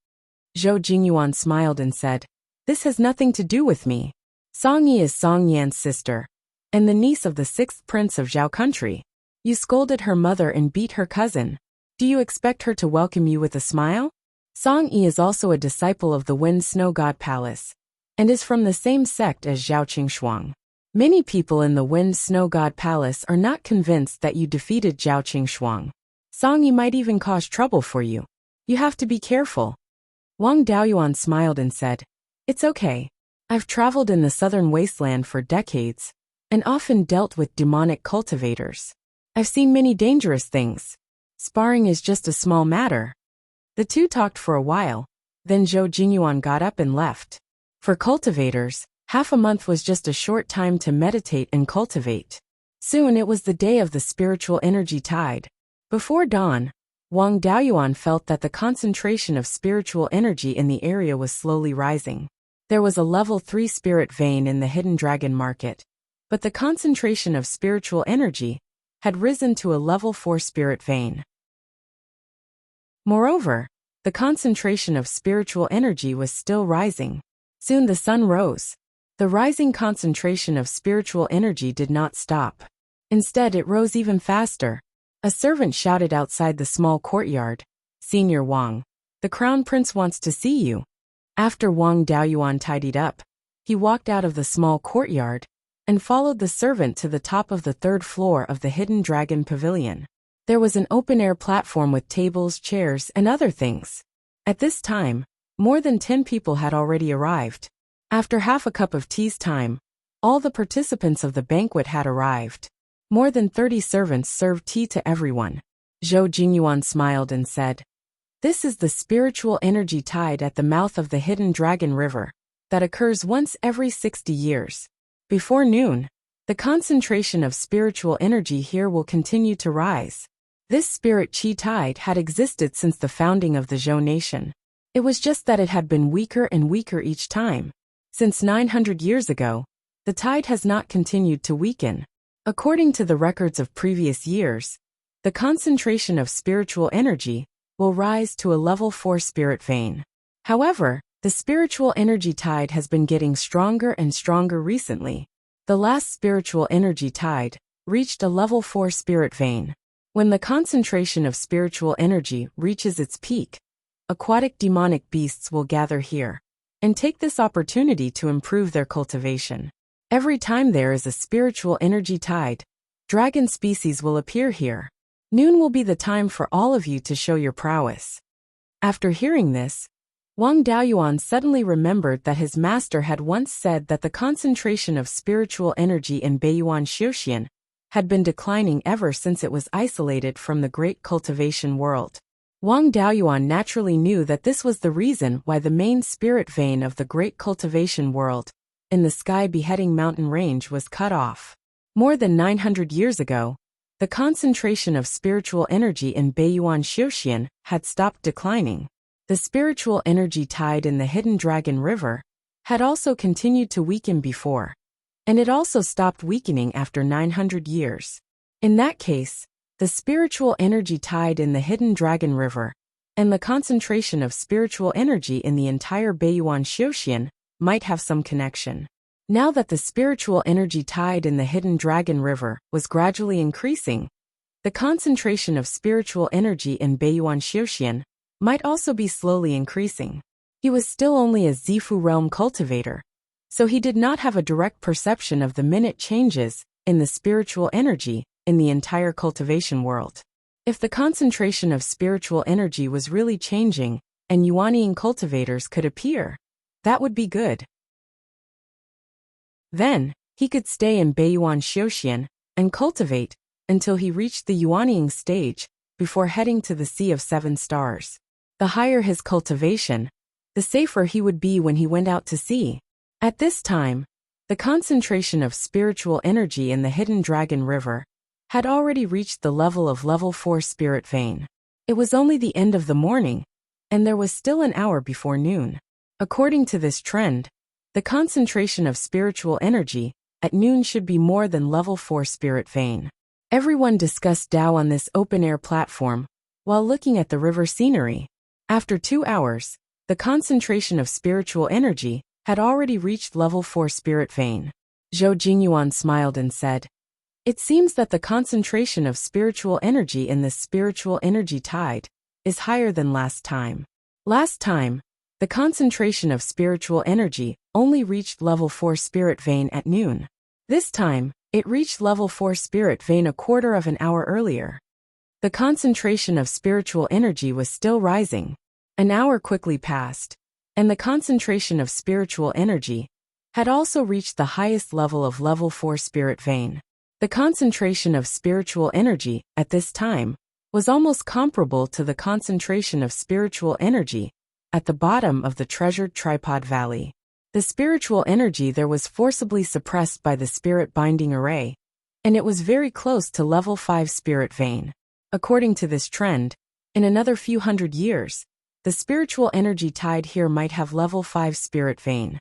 Zhou Jingyuan smiled and said, "This has nothing to do with me. Song Yi is Song Yan's sister, and the niece of the 6th prince of Zhao Country. You scolded her mother and beat her cousin. Do you expect her to welcome you with a smile? Song Yi is also a disciple of the Wind Snow God Palace, and is from the same sect as Zhao Qingshuang. Many people in the Wind Snow God Palace are not convinced that you defeated Zhao Qingshuang. Song Yi might even cause trouble for you. You have to be careful." Wang Daoyuan smiled and said, "It's okay. I've traveled in the southern wasteland for decades, and often dealt with demonic cultivators. I've seen many dangerous things. Sparring is just a small matter." The two talked for a while, then Zhou Jingyuan got up and left. For cultivators, half a month was just a short time to meditate and cultivate. Soon it was the day of the spiritual energy tide. Before dawn, Wang Daoyuan felt that the concentration of spiritual energy in the area was slowly rising. There was a level 3 spirit vein in the Hidden Dragon Market, but the concentration of spiritual energy had risen to a level 4 spirit vein. Moreover, the concentration of spiritual energy was still rising. Soon the sun rose. The rising concentration of spiritual energy did not stop. Instead, it rose even faster. A servant shouted outside the small courtyard, "Senior Wang, the Crown Prince wants to see you." After Wang Daoyuan tidied up, he walked out of the small courtyard and followed the servant to the top of the 3rd floor of the Hidden Dragon Pavilion. There was an open-air platform with tables, chairs, and other things. At this time, more than 10 people had already arrived. After half a cup of tea's time, all the participants of the banquet had arrived. More than 30 servants served tea to everyone. Zhou Jingyuan smiled and said, "This is the spiritual energy tide at the mouth of the hidden dragon river that occurs once every 60 years. Before noon, the concentration of spiritual energy here will continue to rise." This spirit qi tide had existed since the founding of the Zhou nation. It was just that it had been weaker and weaker each time. Since 900 years ago, the tide has not continued to weaken. According to the records of previous years, the concentration of spiritual energy will rise to a level 4 spirit vein. However, the spiritual energy tide has been getting stronger and stronger recently. The last spiritual energy tide reached a level 4 spirit vein. When the concentration of spiritual energy reaches its peak, aquatic demonic beasts will gather here and take this opportunity to improve their cultivation. Every time there is a spiritual energy tide, dragon species will appear here. Noon will be the time for all of you to show your prowess. After hearing this, Wang Daoyuan suddenly remembered that his master had once said that the concentration of spiritual energy in Beiyuan Xiuxian had been declining ever since it was isolated from the great cultivation world. Wang Daoyuan naturally knew that this was the reason why the main spirit vein of the great cultivation world in the Sky Beheading Mountain Range was cut off. More than 900 years ago, the concentration of spiritual energy in Beiyuan Xiuxian had stopped declining. The spiritual energy tide in the Hidden Dragon River had also continued to weaken before, and it also stopped weakening after 900 years. In that case, the spiritual energy tide in the Hidden Dragon River and the concentration of spiritual energy in the entire Beiyuan Xiuxian might have some connection. Now that the spiritual energy tide in the Hidden Dragon River was gradually increasing, the concentration of spiritual energy in Beiyuan Xiuxian might also be slowly increasing. He was still only a Zifu realm cultivator, so he did not have a direct perception of the minute changes in the spiritual energy in the entire cultivation world. If the concentration of spiritual energy was really changing and Yuaniing cultivators could appear, that would be good. Then, he could stay in Beiyuan Xiuxian and cultivate until he reached the Yuaniing stage before heading to the Sea of Seven Stars. The higher his cultivation, the safer he would be when he went out to sea. At this time, the concentration of spiritual energy in the Hidden Dragon River had already reached the level of level 4 spirit vein. It was only the end of the morning, and there was still an hour before noon. According to this trend, the concentration of spiritual energy at noon should be more than level 4 spirit vein. Everyone discussed Tao on this open-air platform while looking at the river scenery. After 2 hours, the concentration of spiritual energy had already reached level 4 spirit vein. Zhou Jingyuan smiled and said, "It seems that the concentration of spiritual energy in this spiritual energy tide is higher than last time. Last time, the concentration of spiritual energy only reached level 4 spirit vein at noon. This time, it reached level 4 spirit vein a quarter of an hour earlier." The concentration of spiritual energy was still rising. An hour quickly passed, and the concentration of spiritual energy had also reached the highest level of level 4 spirit vein. The concentration of spiritual energy at this time was almost comparable to the concentration of spiritual energy at the bottom of the treasured tripod valley. The spiritual energy there was forcibly suppressed by the spirit binding array, and it was very close to level 5 spirit vein. According to this trend, in another few hundred years, the spiritual energy tide here might have level 5 spirit vein.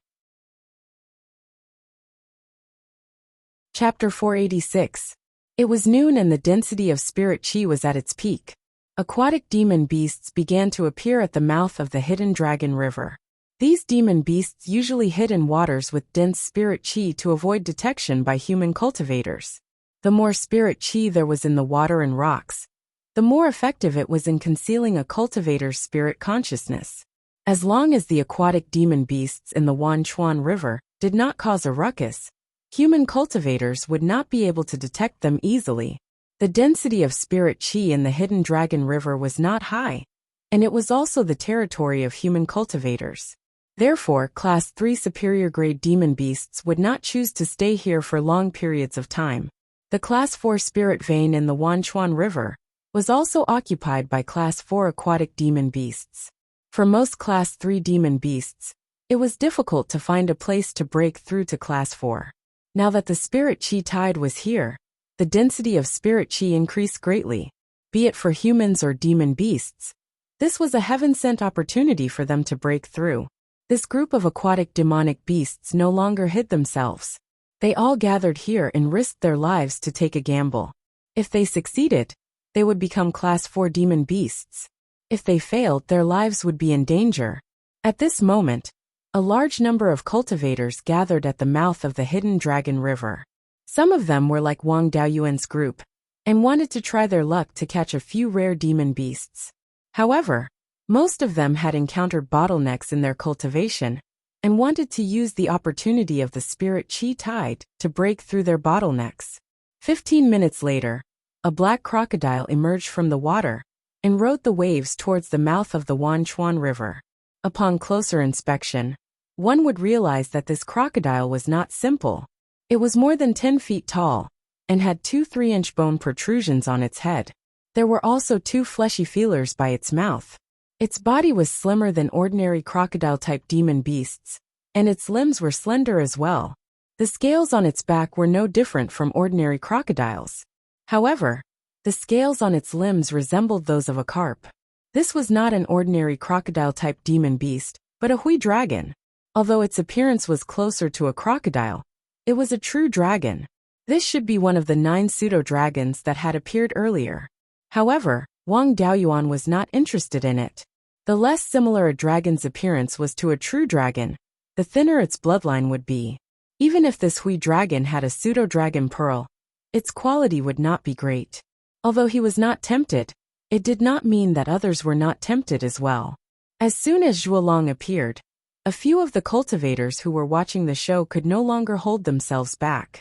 Chapter 486. It was noon and the density of spirit qi was at its peak. Aquatic demon beasts began to appear at the mouth of the Hidden Dragon River. These demon beasts usually hid in waters with dense spirit qi to avoid detection by human cultivators. The more spirit qi there was in the water and rocks, the more effective it was in concealing a cultivator's spirit consciousness. As long as the aquatic demon beasts in the Wanchuan River did not cause a ruckus, human cultivators would not be able to detect them easily. The density of spirit qi in the Hidden Dragon River was not high, and it was also the territory of human cultivators. Therefore, Class 3 superior-grade demon beasts would not choose to stay here for long periods of time. The Class 4 spirit vein in the Wanchuan River was also occupied by Class 4 aquatic demon beasts. For most Class 3 demon beasts, it was difficult to find a place to break through to Class 4. Now that the spirit chi tide was here, the density of spirit chi increased greatly. Be it for humans or demon beasts, this was a heaven-sent opportunity for them to break through. This group of aquatic demonic beasts no longer hid themselves. They all gathered here and risked their lives to take a gamble. If they succeeded, they would become Class 4 demon beasts. If they failed, their lives would be in danger. At this moment, a large number of cultivators gathered at the mouth of the hidden Dragon River. Some of them were like Wang Daoyuan's group, and wanted to try their luck to catch a few rare demon beasts. However, most of them had encountered bottlenecks in their cultivation, and wanted to use the opportunity of the spirit chi tide to break through their bottlenecks. 15 minutes later, a black crocodile emerged from the water and rode the waves towards the mouth of the Wanchuan River. Upon closer inspection, one would realize that this crocodile was not simple. It was more than 10 feet tall, and had 2 3-inch bone protrusions on its head. There were also 2 fleshy feelers by its mouth. Its body was slimmer than ordinary crocodile-type demon beasts, and its limbs were slender as well. The scales on its back were no different from ordinary crocodiles. However, the scales on its limbs resembled those of a carp. This was not an ordinary crocodile-type demon beast, but a hui dragon. Although its appearance was closer to a crocodile, it was a true dragon. This should be one of the 9 pseudo-dragons that had appeared earlier. However, Wang Daoyuan was not interested in it. The less similar a dragon's appearance was to a true dragon, the thinner its bloodline would be. Even if this hui dragon had a pseudo-dragon pearl, its quality would not be great. Although he was not tempted, it did not mean that others were not tempted as well. As soon as Zhuolong appeared, a few of the cultivators who were watching the show could no longer hold themselves back.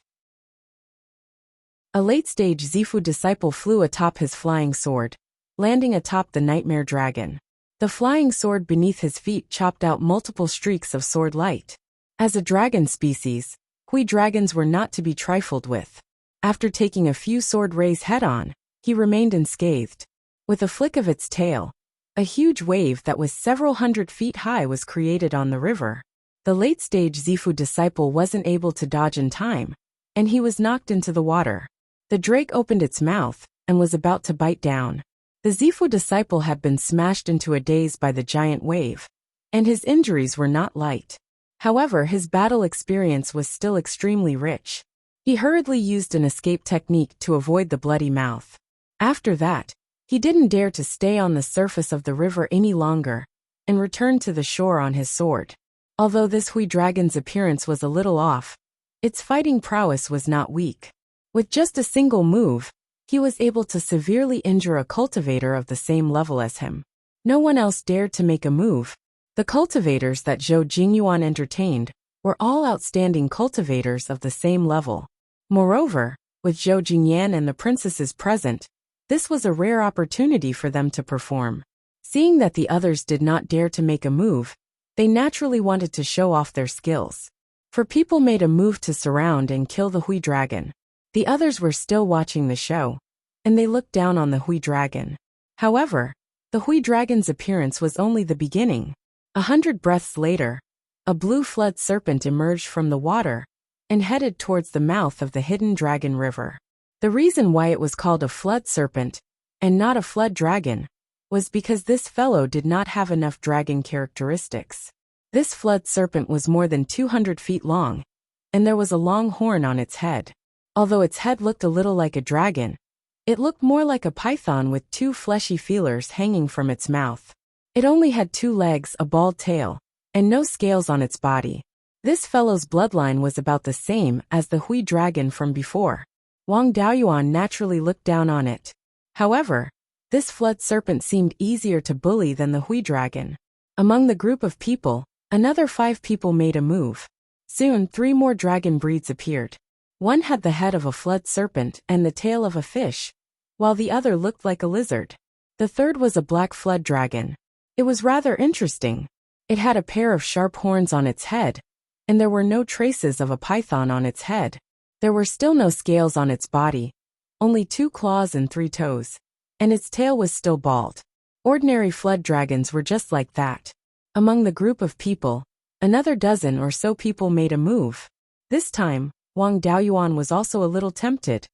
A late-stage Zifu disciple flew atop his flying sword, landing atop the nightmare dragon. The flying sword beneath his feet chopped out multiple streaks of sword light. As a dragon species, hui dragons were not to be trifled with. After taking a few sword rays head-on, he remained unscathed. With a flick of its tail, a huge wave that was several hundred feet high was created on the river. The late-stage Zifu disciple wasn't able to dodge in time, and he was knocked into the water. The drake opened its mouth and was about to bite down. The Zifu disciple had been smashed into a daze by the giant wave, and his injuries were not light. However, his battle experience was still extremely rich. He hurriedly used an escape technique to avoid the bloody mouth. After that, he didn't dare to stay on the surface of the river any longer, and returned to the shore on his sword. Although this hui dragon's appearance was a little off, its fighting prowess was not weak. With just a single move, he was able to severely injure a cultivator of the same level as him. No one else dared to make a move. The cultivators that Zhou Jingyuan entertained were all outstanding cultivators of the same level. Moreover, with Zhou Jingyan and the princesses present, this was a rare opportunity for them to perform. Seeing that the others did not dare to make a move, they naturally wanted to show off their skills. For people made a move to surround and kill the hui dragon. The others were still watching the show, and they looked down on the hui dragon. However, the hui dragon's appearance was only the beginning. 100 breaths later, a blue flood serpent emerged from the water and headed towards the mouth of the hidden Dragon River. The reason why it was called a flood serpent and not a flood dragon was because this fellow did not have enough dragon characteristics. This flood serpent was more than 200 feet long, and there was a long horn on its head. Although its head looked a little like a dragon, it looked more like a python with 2 fleshy feelers hanging from its mouth. It only had 2 legs, a bald tail, and no scales on its body. This fellow's bloodline was about the same as the hui dragon from before. Wang Daoyuan naturally looked down on it. However, this flood serpent seemed easier to bully than the hui dragon. Among the group of people, another 5 people made a move. Soon 3 more dragon breeds appeared. One had the head of a flood serpent and the tail of a fish, while the other looked like a lizard. The third was a black flood dragon. It was rather interesting. It had a pair of sharp horns on its head, and there were no traces of a python on its head. There were still no scales on its body, only 2 claws and 3 toes, and its tail was still bald. Ordinary flood dragons were just like that. Among the group of people, another dozen or so people made a move. This time, Wang Daoyuan was also a little tempted.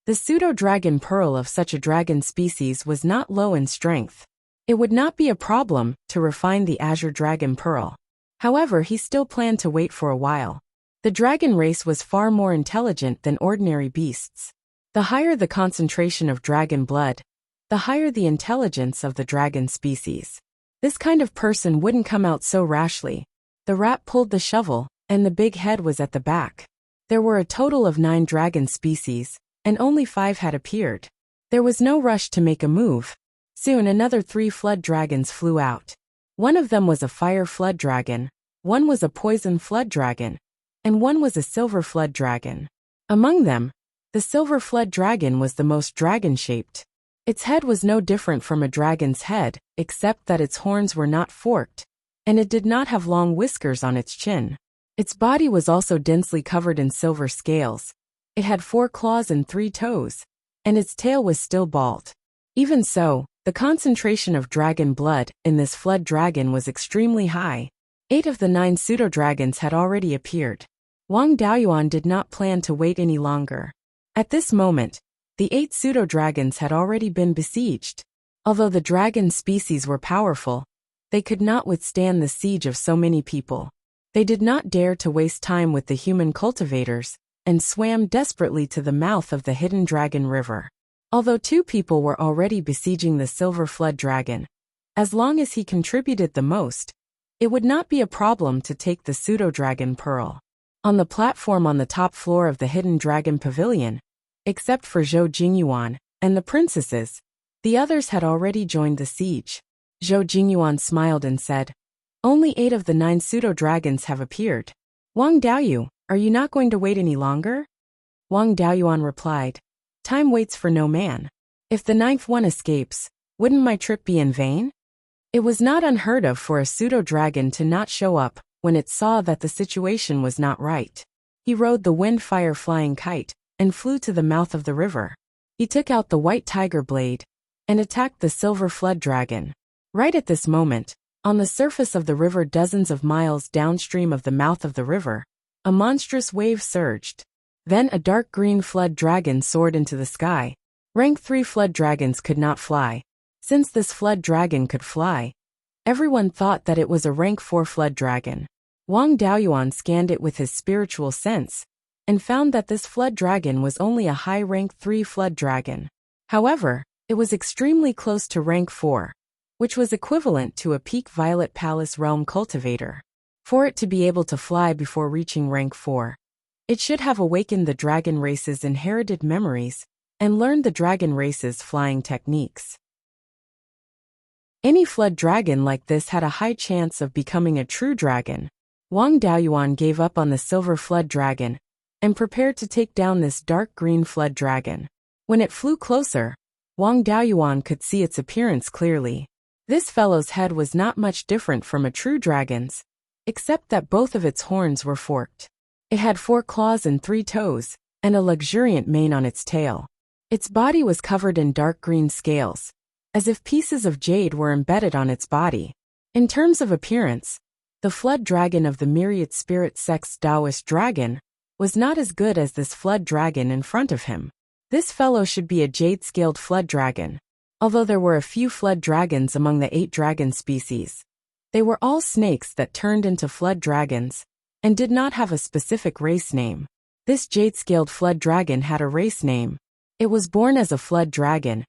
The pseudo-dragon pearl of such a dragon species was not low in strength. It would not be a problem to refine the azure dragon pearl. However, he still planned to wait for a while. The dragon race was far more intelligent than ordinary beasts. The higher the concentration of dragon blood, the higher the intelligence of the dragon species. This kind of person wouldn't come out so rashly. The rat pulled the shovel, and the big head was at the back. There were a total of 9 dragon species, and only 5 had appeared. There was no rush to make a move. Soon another 3 flood dragons flew out. One of them was a fire flood dragon, one was a poison flood dragon, and one was a silver flood dragon. Among them, the silver flood dragon was the most dragon-shaped. Its head was no different from a dragon's head, except that its horns were not forked, and it did not have long whiskers on its chin. Its body was also densely covered in silver scales. It had 4 claws and 3 toes, and its tail was still bald. Even so, the concentration of dragon blood in this flood dragon was extremely high. 8 of the 9 pseudo-dragons had already appeared. Wang Daoyuan did not plan to wait any longer. At this moment, the 8 pseudo-dragons had already been besieged. Although the dragon species were powerful, they could not withstand the siege of so many people. They did not dare to waste time with the human cultivators, and swam desperately to the mouth of the hidden dragon river. Although 2 people were already besieging the silver flood dragon, as long as he contributed the most, it would not be a problem to take the pseudo-dragon pearl. On the platform on the top floor of the hidden dragon pavilion, except for Zhou Jingyuan and the princesses, the others had already joined the siege. Zhou Jingyuan smiled and said, "Only 8 of the 9 pseudo-dragons have appeared. Wang Daoyu, are you not going to wait any longer?" Wang Daoyuan replied, "Time waits for no man. If the 9th one escapes, wouldn't my trip be in vain?" It was not unheard of for a pseudo-dragon to not show up when it saw that the situation was not right. He rode the wind-fire flying kite and flew to the mouth of the river. He took out the white tiger blade and attacked the silver flood dragon. Right at this moment, on the surface of the river dozens of miles downstream of the mouth of the river, a monstrous wave surged. Then a dark green flood dragon soared into the sky. Rank 3 flood dragons could not fly. Since this flood dragon could fly, everyone thought that it was a rank 4 flood dragon. Wang Daoyuan scanned it with his spiritual sense, and found that this flood dragon was only a high rank 3 flood dragon. However, it was extremely close to rank 4, which was equivalent to a peak Violet Palace realm cultivator. For it to be able to fly before reaching rank 4, it should have awakened the dragon race's inherited memories and learned the dragon race's flying techniques. Any flood dragon like this had a high chance of becoming a true dragon. Wang Daoyuan gave up on the silver flood dragon and prepared to take down this dark green flood dragon. When it flew closer, Wang Daoyuan could see its appearance clearly. This fellow's head was not much different from a true dragon's, except that both of its horns were forked. It had 4 claws and 3 toes, and a luxuriant mane on its tail. Its body was covered in dark green scales, as if pieces of jade were embedded on its body. In terms of appearance, the flood dragon of the myriad spirit sex Taoist dragon was not as good as this flood dragon in front of him. This fellow should be a jade-scaled flood dragon. Although there were a few flood dragons among the 8 dragon species, they were all snakes that turned into flood dragons and did not have a specific race name. This jade-scaled flood dragon had a race name. It was born as a flood dragon,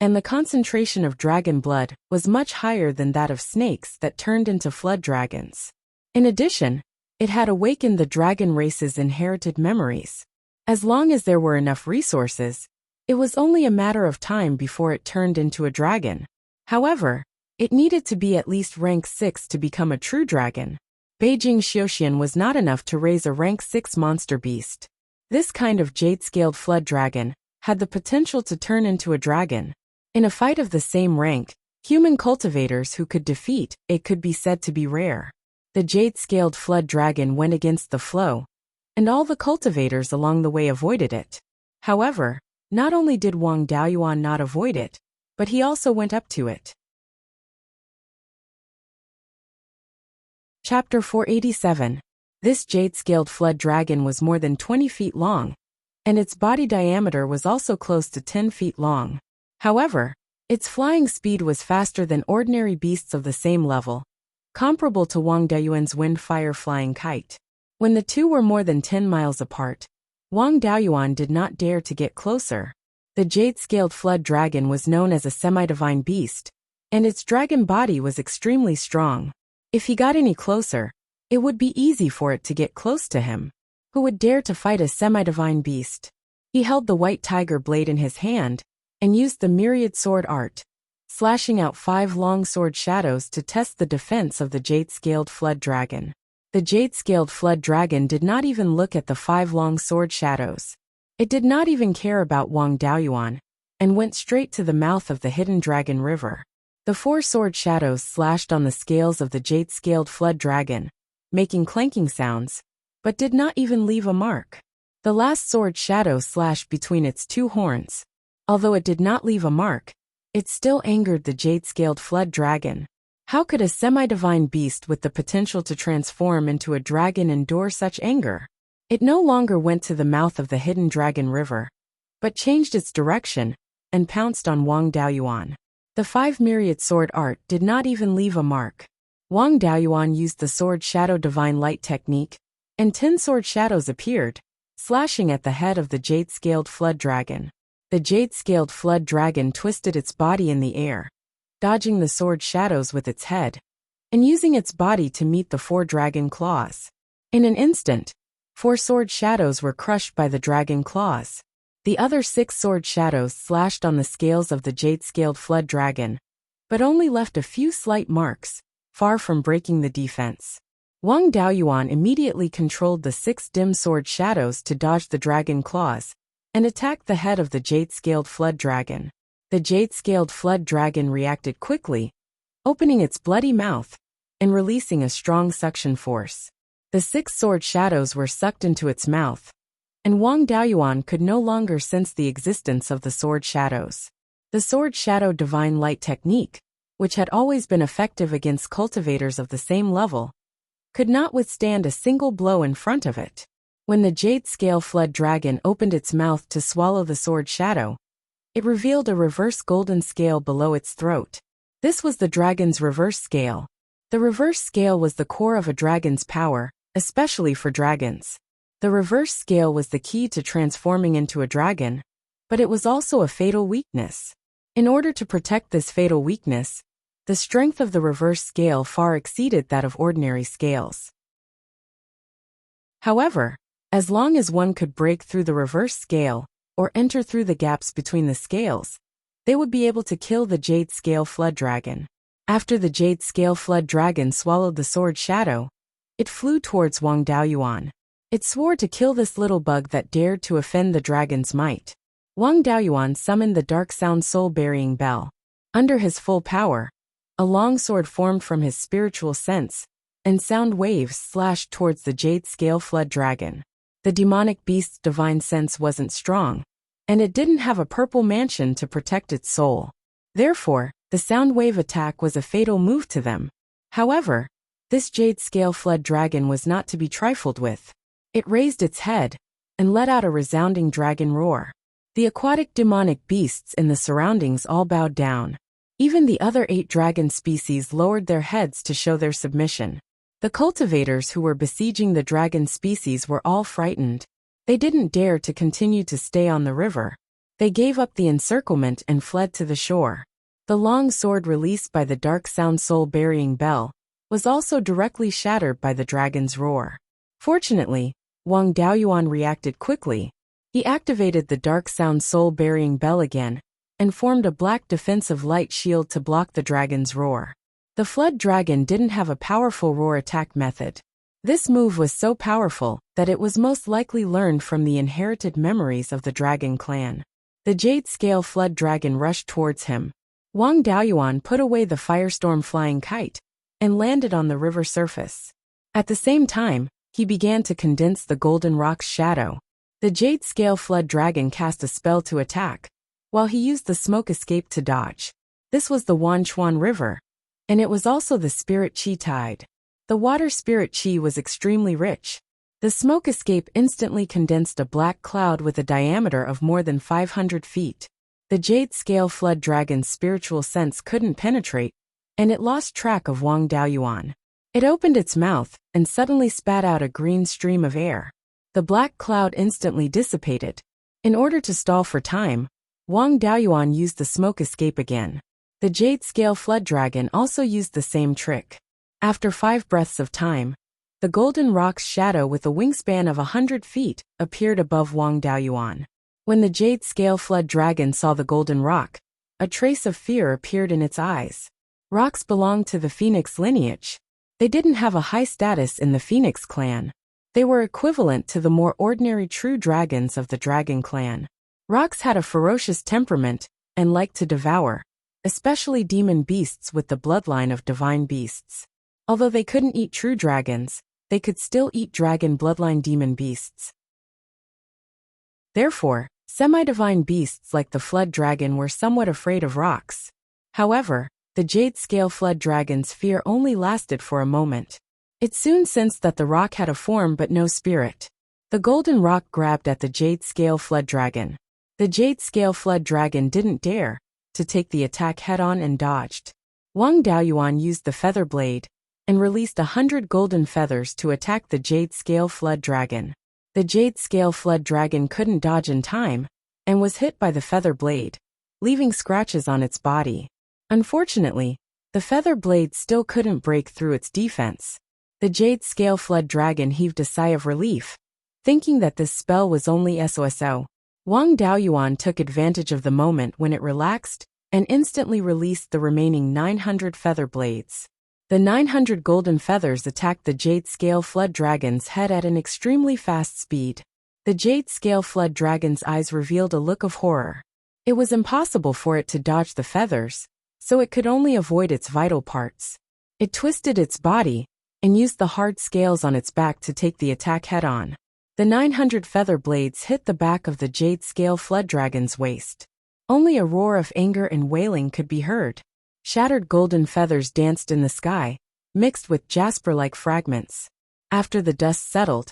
and the concentration of dragon blood was much higher than that of snakes that turned into flood dragons. In addition, it had awakened the dragon race's inherited memories. As long as there were enough resources, it was only a matter of time before it turned into a dragon. However, it needed to be at least rank 6 to become a true dragon. Beijing Xiuxian was not enough to raise a rank 6 monster beast. This kind of jade-scaled flood dragon had the potential to turn into a dragon. In a fight of the same rank, human cultivators who could defeat it could be said to be rare. The jade-scaled flood dragon went against the flow, and all the cultivators along the way avoided it. However, not only did Wang Daoyuan not avoid it, but he also went up to it. Chapter 487. This jade-scaled flood dragon was more than 20 feet long, and its body diameter was also close to 10 feet long. However, its flying speed was faster than ordinary beasts of the same level, comparable to Wang Daoyuan's wind-fire flying kite. When the two were more than 10 miles apart, Wang Daoyuan did not dare to get closer. The jade-scaled flood dragon was known as a semi-divine beast, and its dragon body was extremely strong. If he got any closer, it would be easy for it to get close to him. Who would dare to fight a semi-divine beast? He held the white tiger blade in his hand, and used the myriad sword art, slashing out 5 long sword shadows to test the defense of the jade-scaled flood dragon. The jade-scaled flood dragon did not even look at the 5 long sword shadows. It did not even care about Wang Daoyuan, and went straight to the mouth of the hidden dragon river. The 4 sword shadows slashed on the scales of the jade-scaled flood dragon, making clanking sounds, but did not even leave a mark. The last sword shadow slashed between its 2 horns. Although it did not leave a mark, it still angered the jade-scaled flood dragon. How could a semi-divine beast with the potential to transform into a dragon endure such anger? It no longer went to the mouth of the hidden dragon river, but changed its direction, and pounced on Wang Daoyuan. The 5 myriad sword art did not even leave a mark. Wang Daoyuan used the sword shadow divine light technique, and 10 sword shadows appeared, slashing at the head of the jade-scaled flood dragon. The jade-scaled flood dragon twisted its body in the air, dodging the sword shadows with its head, and using its body to meet the 4 dragon claws. In an instant, 4 sword shadows were crushed by the dragon claws. The other 6 sword shadows slashed on the scales of the jade-scaled flood dragon, but only left a few slight marks, far from breaking the defense. Wang Daoyuan immediately controlled the 6 dim sword shadows to dodge the dragon claws, and attacked the head of the jade-scaled flood dragon. The jade-scaled flood dragon reacted quickly, opening its bloody mouth, and releasing a strong suction force. The 6 sword shadows were sucked into its mouth, and Wang Daoyuan could no longer sense the existence of the sword shadows. The sword shadow divine light technique, which had always been effective against cultivators of the same level, could not withstand a single blow in front of it. When the jade-scale flood dragon opened its mouth to swallow the sword shadow, it revealed a reverse golden scale below its throat. This was the dragon's reverse scale. The reverse scale was the core of a dragon's power, especially for dragons. The reverse scale was the key to transforming into a dragon, but it was also a fatal weakness. In order to protect this fatal weakness, the strength of the reverse scale far exceeded that of ordinary scales. However, as long as one could break through the reverse scale, or enter through the gaps between the scales, they would be able to kill the jade-scale flood dragon. After the jade-scale flood dragon swallowed the sword shadow, it flew towards Wang Daoyuan. It swore to kill this little bug that dared to offend the dragon's might. Wang Daoyuan summoned the dark sound soul-burying bell. Under his full power, a long sword formed from his spiritual sense, and sound waves slashed towards the jade-scale flood dragon. The demonic beast's divine sense wasn't strong, and it didn't have a purple mansion to protect its soul. Therefore, the sound wave attack was a fatal move to them. However, this jade-scale flood dragon was not to be trifled with. It raised its head, and let out a resounding dragon roar. The aquatic demonic beasts in the surroundings all bowed down. Even the other 8 dragon species lowered their heads to show their submission. The cultivators who were besieging the dragon species were all frightened. They didn't dare to continue to stay on the river. They gave up the encirclement and fled to the shore. The long sword released by the dark sound soul-burying bell was also directly shattered by the dragon's roar. Fortunately, Wang Daoyuan reacted quickly. He activated the dark sound soul-burying bell again, and formed a black defensive light shield to block the dragon's roar. The flood dragon didn't have a powerful roar attack method. This move was so powerful that it was most likely learned from the inherited memories of the dragon clan. The jade scale flood dragon rushed towards him. Wang Daoyuan put away the firestorm flying kite and landed on the river surface. At the same time, he began to condense the golden rock's shadow. The jade scale flood dragon cast a spell to attack, while he used the smoke escape to dodge. This was the Wanchuan River, and it was also the spirit chi tide. The water spirit chi was extremely rich. The smoke escape instantly condensed a black cloud with a diameter of more than 500 feet. The jade scale flood dragon's spiritual sense couldn't penetrate, and it lost track of Wang Daoyuan. It opened its mouth and suddenly spat out a green stream of air. The black cloud instantly dissipated. In order to stall for time, Wang Daoyuan used the smoke escape again. The jade scale flood dragon also used the same trick. After 5 breaths of time, the golden rock's shadow with a wingspan of 100 feet appeared above Wang Daoyuan. When the jade scale flood dragon saw the golden rock, a trace of fear appeared in its eyes. Rocks belonged to the Phoenix lineage. They didn't have a high status in the Phoenix clan. They were equivalent to the more ordinary true dragons of the Dragon clan. Rocks had a ferocious temperament and liked to devour, especially demon beasts with the bloodline of divine beasts. Although they couldn't eat true dragons, they could still eat dragon bloodline demon beasts. Therefore, semi-divine beasts like the flood dragon were somewhat afraid of rocks. However, the jade scale flood dragon's fear only lasted for a moment. It soon sensed that the rock had a form but no spirit. The golden rock grabbed at the jade scale flood dragon. The jade scale flood dragon didn't dare to take the attack head-on and dodged. Wang Daoyuan used the feather blade and released 100 golden feathers to attack the jade scale flood dragon. The jade scale flood dragon couldn't dodge in time and was hit by the feather blade, leaving scratches on its body. Unfortunately, the feather blade still couldn't break through its defense. The jade scale flood dragon heaved a sigh of relief, thinking that this spell was only SOSO. Wang Daoyuan took advantage of the moment when it relaxed and instantly released the remaining 900 feather blades. The 900 golden feathers attacked the jade scale flood dragon's head at an extremely fast speed. The jade scale flood dragon's eyes revealed a look of horror. It was impossible for it to dodge the feathers, so it could only avoid its vital parts. It twisted its body and used the hard scales on its back to take the attack head-on. The 900 feather blades hit the back of the jade scale flood dragon's waist. Only a roar of anger and wailing could be heard. Shattered golden feathers danced in the sky, mixed with jasper-like fragments. After the dust settled,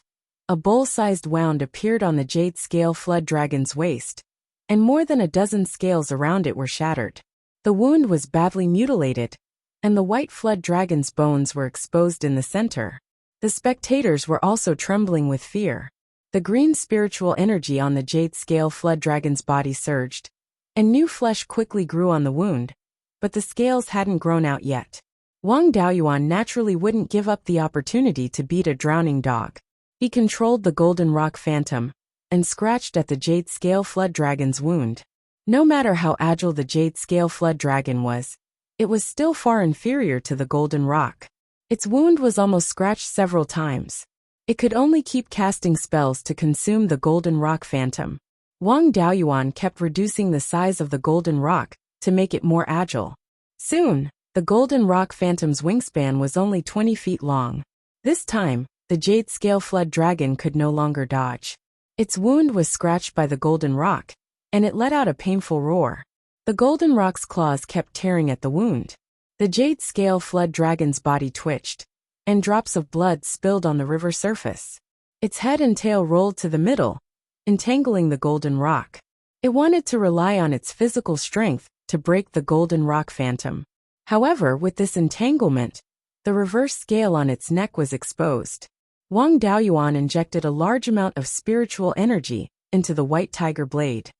a bowl-sized wound appeared on the jade scale flood dragon's waist, and more than a dozen scales around it were shattered. The wound was badly mutilated, and the white flood dragon's bones were exposed in the center. The spectators were also trembling with fear. The green spiritual energy on the jade scale flood dragon's body surged, and new flesh quickly grew on the wound, but the scales hadn't grown out yet. Wang Daoyuan naturally wouldn't give up the opportunity to beat a drowning dog. He controlled the golden rock phantom and scratched at the jade scale flood dragon's wound. No matter how agile the jade scale flood dragon was, it was still far inferior to the golden rock. Its wound was almost scratched several times. It could only keep casting spells to consume the golden rock phantom. Wang Daoyuan kept reducing the size of the golden rock to make it more agile. Soon, the golden rock phantom's wingspan was only 20 feet long. This time, the jade scale flood dragon could no longer dodge. Its wound was scratched by the golden rock, and it let out a painful roar. The golden rock's claws kept tearing at the wound. The jade scale flood dragon's body twitched, and drops of blood spilled on the river surface. Its head and tail rolled to the middle, entangling the golden rock. It wanted to rely on its physical strength to break the golden rock phantom. However, with this entanglement, the reverse scale on its neck was exposed. Wang Daoyuan injected a large amount of spiritual energy into the white tiger blade.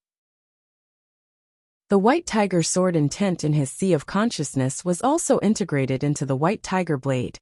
The white tiger sword intent in his sea of consciousness was also integrated into the white tiger blade,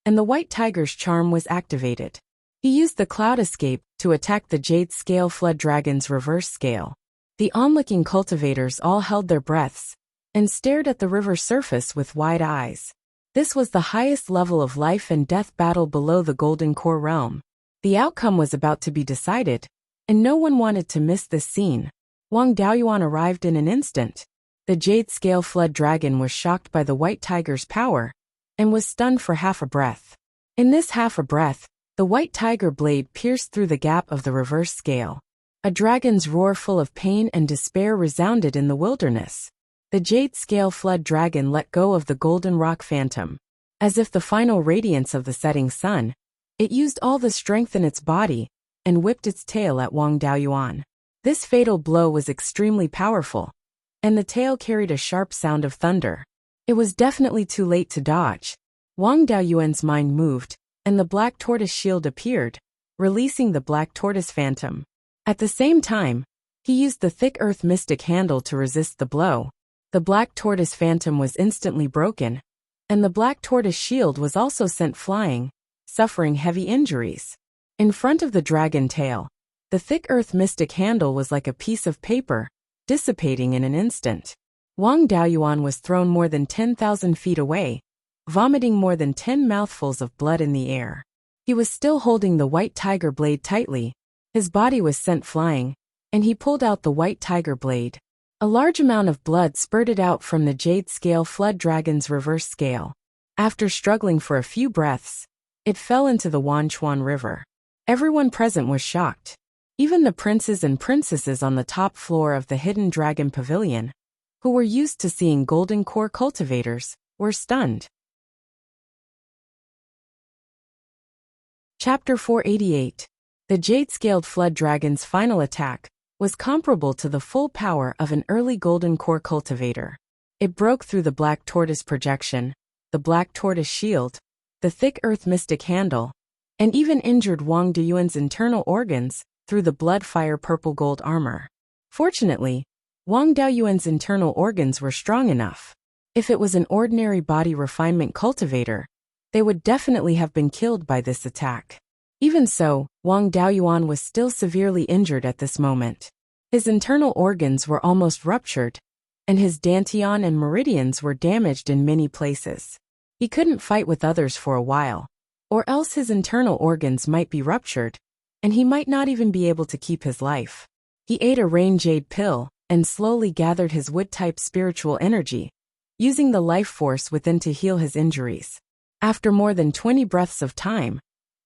and the white tiger's charm was activated. He used the cloud escape to attack the jade scale flood dragon's reverse scale. The onlooking cultivators all held their breaths and stared at the river surface with wide eyes. This was the highest level of life and death battle below the Golden Core realm. The outcome was about to be decided, and no one wanted to miss this scene. Wang Daoyuan arrived in an instant. The jade scale flood dragon was shocked by the white tiger's power and was stunned for half a breath. In this half a breath, the white tiger blade pierced through the gap of the reverse scale. A dragon's roar full of pain and despair resounded in the wilderness. The jade scale flood dragon let go of the golden rock phantom. As if the final radiance of the setting sun, it used all the strength in its body and whipped its tail at Wang Daoyuan. This fatal blow was extremely powerful, and the tail carried a sharp sound of thunder. It was definitely too late to dodge. Wang Daoyuan's mind moved, and the black tortoise shield appeared, releasing the black tortoise phantom. At the same time, he used the thick earth mystic handle to resist the blow. The black tortoise phantom was instantly broken, and the black tortoise shield was also sent flying, suffering heavy injuries. In front of the dragon tail, the thick earth mystic handle was like a piece of paper, dissipating in an instant. Wang Daoyuan was thrown more than 10,000 feet away, vomiting more than 10 mouthfuls of blood in the air. He was still holding the white tiger blade tightly. His body was sent flying, and he pulled out the white tiger blade. A large amount of blood spurted out from the jade scale flood dragon's reverse scale. After struggling for a few breaths, it fell into the Wanchuan River. Everyone present was shocked. Even the princes and princesses on the top floor of the hidden dragon pavilion, who were used to seeing golden core cultivators, were stunned. Chapter 488. The jade-scaled flood dragon's final attack was comparable to the full power of an early golden core cultivator. It broke through the black tortoise projection, the black tortoise shield, the thick earth mystic handle, and even injured Wang Daoyuan's internal organs through the blood fire purple gold armor. Fortunately, Wang Daoyuan's internal organs were strong enough. If it was an ordinary body refinement cultivator, they would definitely have been killed by this attack. Even so, Wang Daoyuan was still severely injured at this moment. His internal organs were almost ruptured, and his dantian and meridians were damaged in many places. He couldn't fight with others for a while, or else his internal organs might be ruptured, and he might not even be able to keep his life. He ate a rain jade pill and slowly gathered his wood-type spiritual energy, using the life force within to heal his injuries. After more than 20 breaths of time,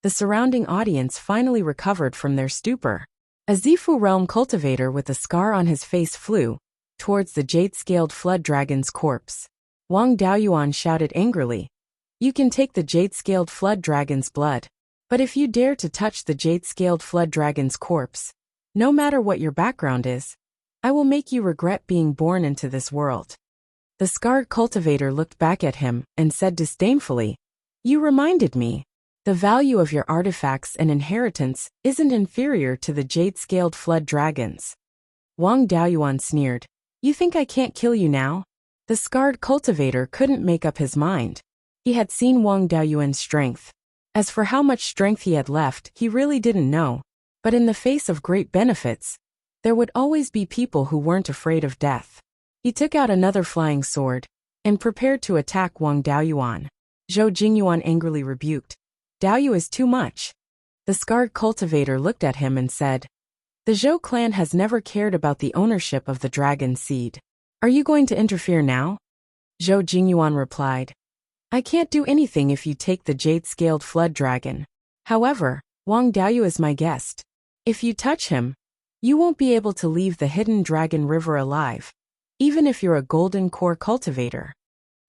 the surrounding audience finally recovered from their stupor. A Zifu realm cultivator with a scar on his face flew towards the jade-scaled flood dragon's corpse. Wang Daoyuan shouted angrily, "You can take the jade-scaled flood dragon's blood, but if you dare to touch the jade-scaled flood dragon's corpse, no matter what your background is, I will make you regret being born into this world." The scarred cultivator looked back at him and said disdainfully, "You reminded me. The value of your artifacts and inheritance isn't inferior to the jade-scaled flood dragons." Wang Daoyuan sneered, "You think I can't kill you now?" The scarred cultivator couldn't make up his mind. He had seen Wang Daoyuan's strength. As for how much strength he had left, he really didn't know. But in the face of great benefits, there would always be people who weren't afraid of death. He took out another flying sword and prepared to attack Wang Daoyuan. Zhou Jingyuan angrily rebuked, "Daoyu is too much." The scarred cultivator looked at him and said, "The Zhou clan has never cared about the ownership of the dragon seed. Are you going to interfere now?" Zhou Jingyuan replied, "I can't do anything if you take the jade-scaled flood dragon. However, Wang Daoyu is my guest. If you touch him, you won't be able to leave the hidden dragon river alive, even if you're a golden core cultivator."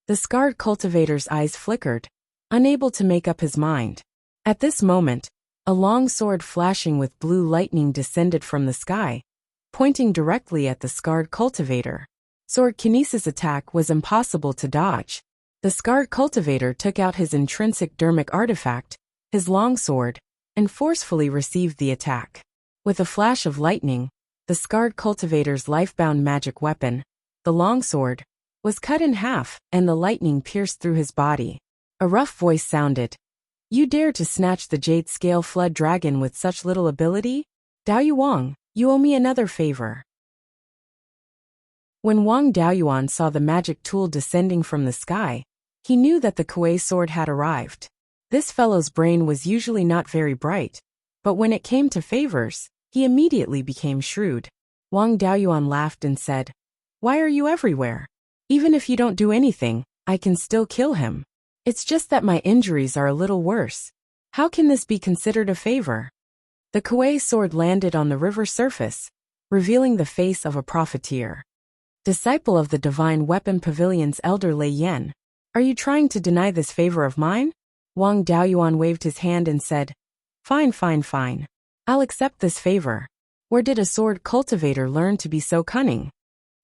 The scarred cultivator's eyes flickered, unable to make up his mind. At this moment, a long sword flashing with blue lightning descended from the sky, pointing directly at the scarred cultivator. Sword kinesis attack was impossible to dodge. The scarred cultivator took out his intrinsic dermic artifact, his long sword, and forcefully received the attack. With a flash of lightning, the scarred cultivator's lifebound magic weapon, the long sword, was cut in half and the lightning pierced through his body. A rough voice sounded, "You dare to snatch the jade scale flood dragon with such little ability? Daoyu Wang, you owe me another favor." When Wang Daoyuan saw the magic tool descending from the sky, he knew that the Kuei sword had arrived. This fellow's brain was usually not very bright, but when it came to favors, he immediately became shrewd. Wang Daoyuan laughed and said, "Why are you everywhere? Even if you don't do anything, I can still kill him. It's just that my injuries are a little worse. How can this be considered a favor?" The Kuei sword landed on the river surface, revealing the face of a profiteer. "Disciple of the Divine Weapon Pavilion's elder Lei Yan, are you trying to deny this favor of mine?" Wang Daoyuan waved his hand and said, "Fine, fine, fine. I'll accept this favor. Where did a sword cultivator learn to be so cunning?"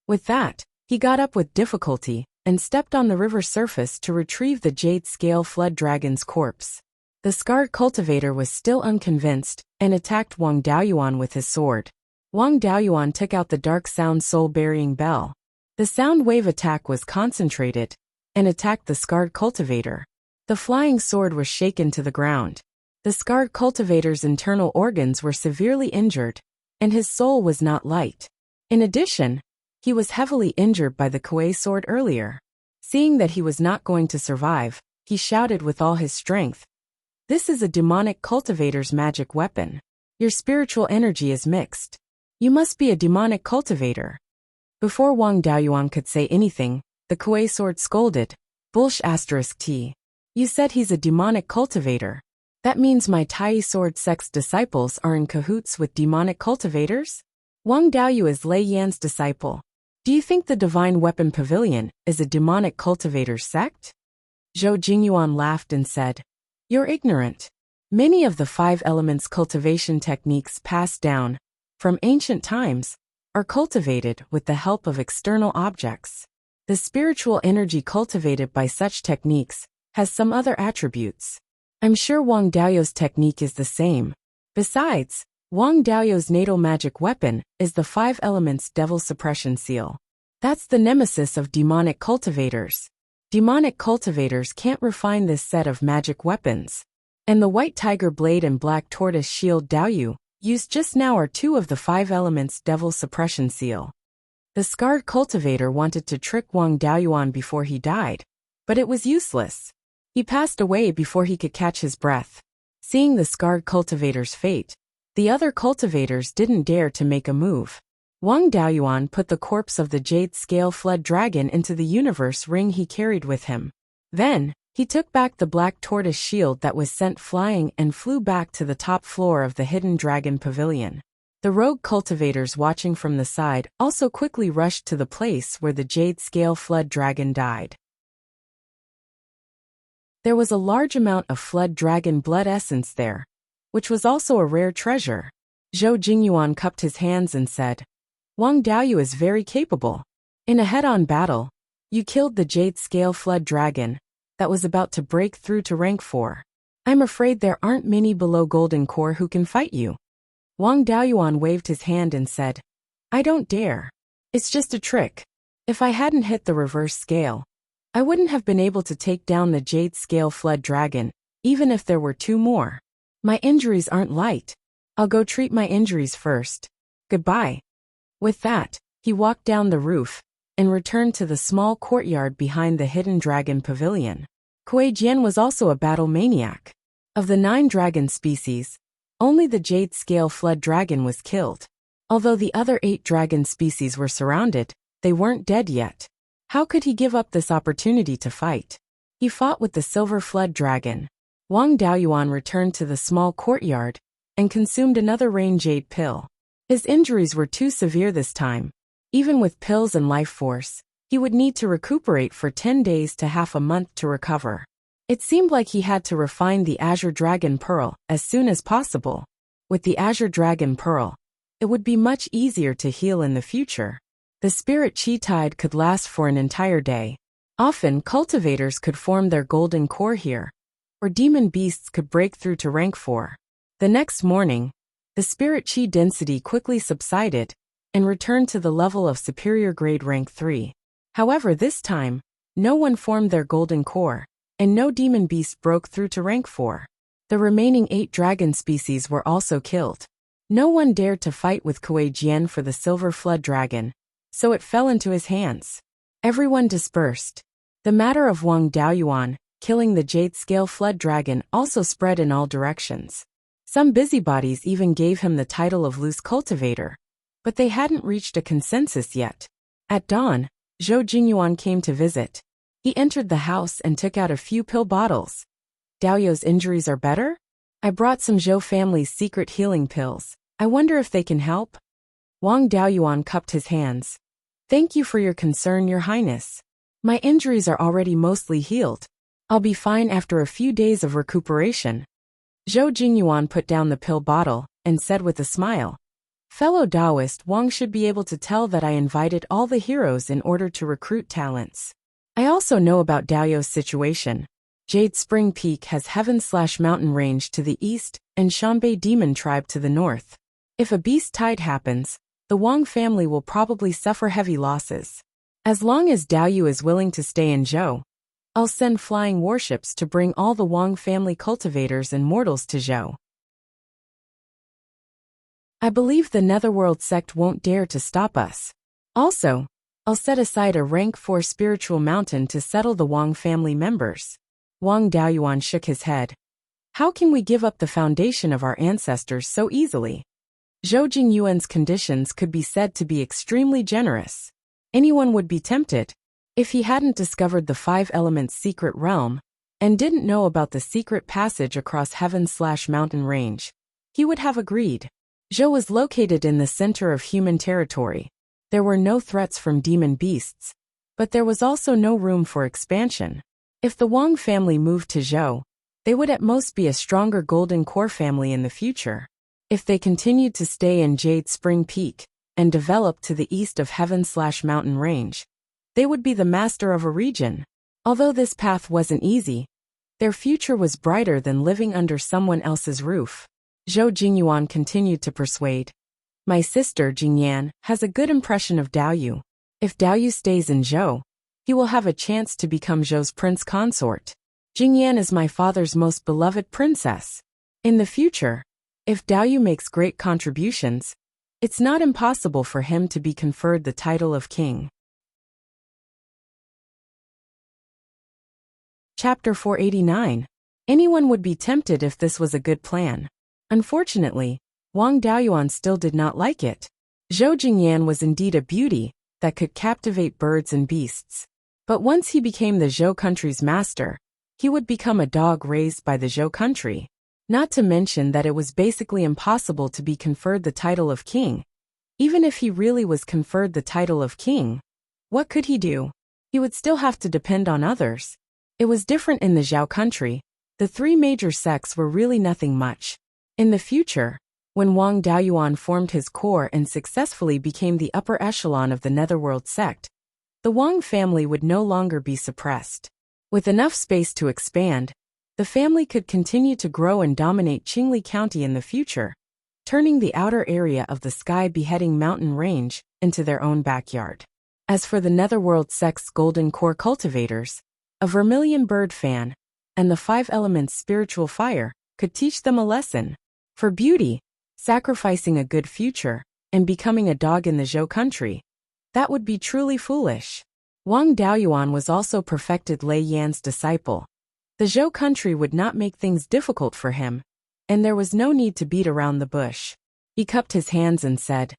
With that, he got up with difficulty and stepped on the river surface to retrieve the jade scale flood dragon's corpse. The scarred cultivator was still unconvinced and attacked Wang Daoyuan with his sword. Wang Daoyuan took out the dark sound soul-burying bell. The sound wave attack was concentrated and attacked the scarred cultivator. The flying sword was shaken to the ground. The scarred cultivator's internal organs were severely injured, and his soul was not light. In addition, he was heavily injured by the Kuei sword earlier. Seeing that he was not going to survive, he shouted with all his strength, "This is a demonic cultivator's magic weapon. Your spiritual energy is mixed. You must be a demonic cultivator." Before Wang Daoyuan could say anything, the Kuei sword scolded, "T. You said he's a demonic cultivator. That means my Tai sword sect's disciples are in cahoots with demonic cultivators? Wang Daoyu is Lei Yan's disciple. Do you think the Divine Weapon Pavilion is a demonic cultivator's sect?" Zhou Jingyuan laughed and said, "You're ignorant. Many of the 5 elements cultivation techniques passed down from ancient times are cultivated with the help of external objects. The spiritual energy cultivated by such techniques has some other attributes. I'm sure Wang Daoyu's technique is the same. Besides, Wang Daoyu's natal magic weapon is the 5 elements devil suppression seal. That's the nemesis of demonic cultivators. Demonic cultivators can't refine this set of magic weapons. And the white tiger blade and black tortoise shield Daoyu used just now are 2 of the 5 elements devil suppression seal." The scarred cultivator wanted to trick Wang Daoyuan before he died, but it was useless. He passed away before he could catch his breath. Seeing the scarred cultivator's fate, the other cultivators didn't dare to make a move. Wang Daoyuan put the corpse of the jade scale flood dragon into the universe ring he carried with him. Then, he took back the black tortoise shield that was sent flying and flew back to the top floor of the hidden dragon pavilion. The rogue cultivators watching from the side also quickly rushed to the place where the jade scale flood dragon died. There was a large amount of flood dragon blood essence there, which was also a rare treasure. Zhou Jingyuan cupped his hands and said, "Wang Daoyu is very capable. In a head-on battle, you killed the jade scale flood dragon that was about to break through to rank 4. I'm afraid there aren't many below golden core who can fight you." Wang Daoyuan waved his hand and said, "I don't dare. It's just a trick. If I hadn't hit the reverse scale, I wouldn't have been able to take down the jade scale flood dragon, even if there were 2 more. My injuries aren't light. I'll go treat my injuries first. Goodbye." With that, he walked down the roof and returned to the small courtyard behind the hidden dragon pavilion. Kuei Jian was also a battle maniac. Of the 9 dragon species, only the jade scale flood dragon was killed. Although the other 8 dragon species were surrounded, they weren't dead yet. How could he give up this opportunity to fight? He fought with the silver flood dragon. Wang Daoyuan returned to the small courtyard and consumed another rain jade pill. His injuries were too severe this time. Even with pills and life force, he would need to recuperate for 10 days to half a month to recover. It seemed like he had to refine the Azure Dragon Pearl as soon as possible. With the Azure Dragon Pearl, it would be much easier to heal in the future. The spirit chi tide could last for an entire day. Often, cultivators could form their golden core here, or demon beasts could break through to rank 4. The next morning, the spirit chi density quickly subsided and returned to the level of superior grade rank 3. However, this time, no one formed their golden core, and no demon beast broke through to rank 4. The remaining 8 dragon species were also killed. No one dared to fight with Kuei Jian for the silver flood dragon, so it fell into his hands. Everyone dispersed. The matter of Wang Daoyuan killing the jade scale flood dragon also spread in all directions. Some busybodies even gave him the title of loose cultivator, but they hadn't reached a consensus yet. At dawn, Zhou Jingyuan came to visit. He entered the house and took out a few pill bottles. Daoyu's injuries are better? I brought some Zhou family's secret healing pills. I wonder if they can help? Wang Daoyuan cupped his hands. Thank you for your concern, Your Highness. My injuries are already mostly healed. I'll be fine after a few days of recuperation. Zhou Jingyuan put down the pill bottle and said with a smile, Fellow Taoist Wang should be able to tell that I invited all the heroes in order to recruit talents. I also know about Daoyu's situation. Jade Spring Peak has Heaven/Mountain Range to the east and Shanbei Demon Tribe to the north. If a beast tide happens, the Wang family will probably suffer heavy losses. As long as Daoyu is willing to stay in Zhou, I'll send flying warships to bring all the Wang family cultivators and mortals to Zhou. I believe the Netherworld sect won't dare to stop us. Also, I'll set aside a rank 4 spiritual mountain to settle the Wang family members. Wang Daoyuan shook his head. How can we give up the foundation of our ancestors so easily? Zhou Jingyuan's conditions could be said to be extremely generous. Anyone would be tempted. If he hadn't discovered the 5 elements secret realm, and didn't know about the secret passage across Heaven/Mountain Range, he would have agreed. Zhou was located in the center of human territory. There were no threats from demon beasts, but there was also no room for expansion. If the Wang family moved to Zhou, they would at most be a stronger Golden Core family in the future. If they continued to stay in Jade Spring Peak and develop to the east of Heaven/Mountain Range, they would be the master of a region. Although this path wasn't easy, their future was brighter than living under someone else's roof. Zhou Jingyuan continued to persuade. My sister, Jingyan, has a good impression of Daoyu. If Daoyu stays in Zhou, he will have a chance to become Zhou's prince consort. Jingyan is my father's most beloved princess. In the future, if Daoyu makes great contributions, it's not impossible for him to be conferred the title of king. Chapter 489. Anyone would be tempted if this was a good plan. Unfortunately, Wang Daoyuan still did not like it. Zhou Jingyan was indeed a beauty that could captivate birds and beasts. But once he became the Zhou country's master, he would become a dog raised by the Zhou country. Not to mention that it was basically impossible to be conferred the title of king. Even if he really was conferred the title of king, what could he do? He would still have to depend on others. It was different in the Zhou country. The 3 major sects were really nothing much. In the future, when Wang Daoyuan formed his core and successfully became the upper echelon of the Netherworld sect, the Wang family would no longer be suppressed. With enough space to expand, the family could continue to grow and dominate Qingli County in the future, turning the outer area of the sky-beheading mountain range into their own backyard. As for the Netherworld sect's Golden Core cultivators, a vermilion bird fan, and the 5 elements spiritual fire could teach them a lesson. For beauty, sacrificing a good future, and becoming a dog in the Zhou country, that would be truly foolish. Wang Daoyuan was also perfected Lei Yan's disciple. The Zhou country would not make things difficult for him, and there was no need to beat around the bush. He cupped his hands and said,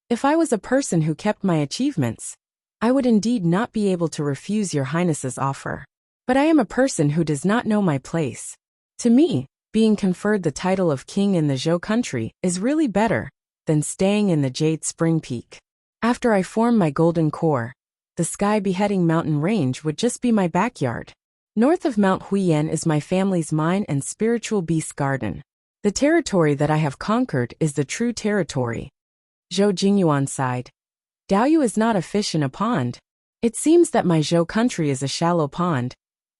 If I was a person who kept my achievements, I would indeed not be able to refuse Your Highness's offer. But I am a person who does not know my place. To me, being conferred the title of king in the Zhou country is really better than staying in the Jade Spring Peak. After I form my Golden Core, the sky-beheading mountain range would just be my backyard. North of Mount Huiyan is my family's mine and spiritual beast garden. The territory that I have conquered is the true territory. Zhou Jingyuan sighed. Daoyu is not a fish in a pond. It seems that my Zhou country is a shallow pond.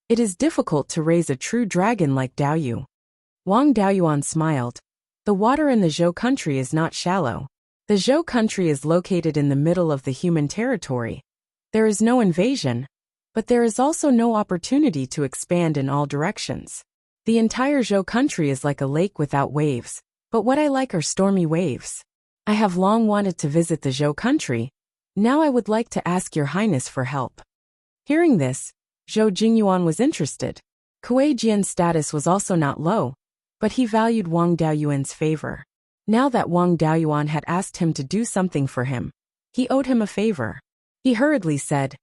It is difficult to raise a true dragon like Daoyu. Wang Daoyuan smiled. The water in the Zhou country is not shallow. The Zhou country is located in the middle of the human territory. There is no invasion, but there is also no opportunity to expand in all directions. The entire Zhou country is like a lake without waves, but what I like are stormy waves. I have long wanted to visit the Zhou country. Now I would like to ask Your Highness for help. Hearing this, Zhou Jingyuan was interested. Kuei Jian's status was also not low, but he valued Wang Daoyuan's favor. Now that Wang Daoyuan had asked him to do something for him, he owed him a favor. He hurriedly said,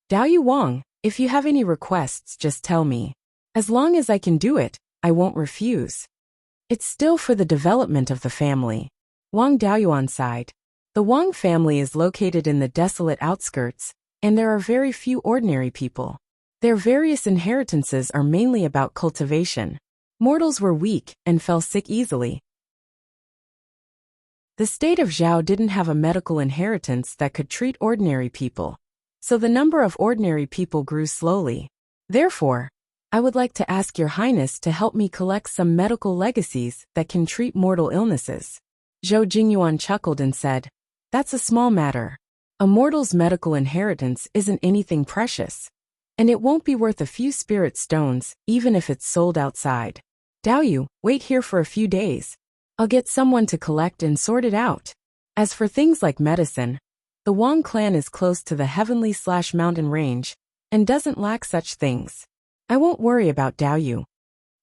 "Daoyu Wang, if you have any requests, just tell me. As long as I can do it, I won't refuse. It's still for the development of the family." Wang Daoyuan sighed. The Wang family is located in the desolate outskirts, and there are very few ordinary people. Their various inheritances are mainly about cultivation. Mortals were weak and fell sick easily. The state of Zhao didn't have a medical inheritance that could treat ordinary people, so the number of ordinary people grew slowly. Therefore, I would like to ask Your Highness to help me collect some medical legacies that can treat mortal illnesses. Zhou Jingyuan chuckled and said, "That's a small matter. A mortal's medical inheritance isn't anything precious, and it won't be worth a few spirit stones, even if it's sold outside. Daoyu, wait here for a few days. I'll get someone to collect and sort it out." As for things like medicine, the Wang clan is close to the heavenly/mountain range and doesn't lack such things. I won't worry about Daoyu.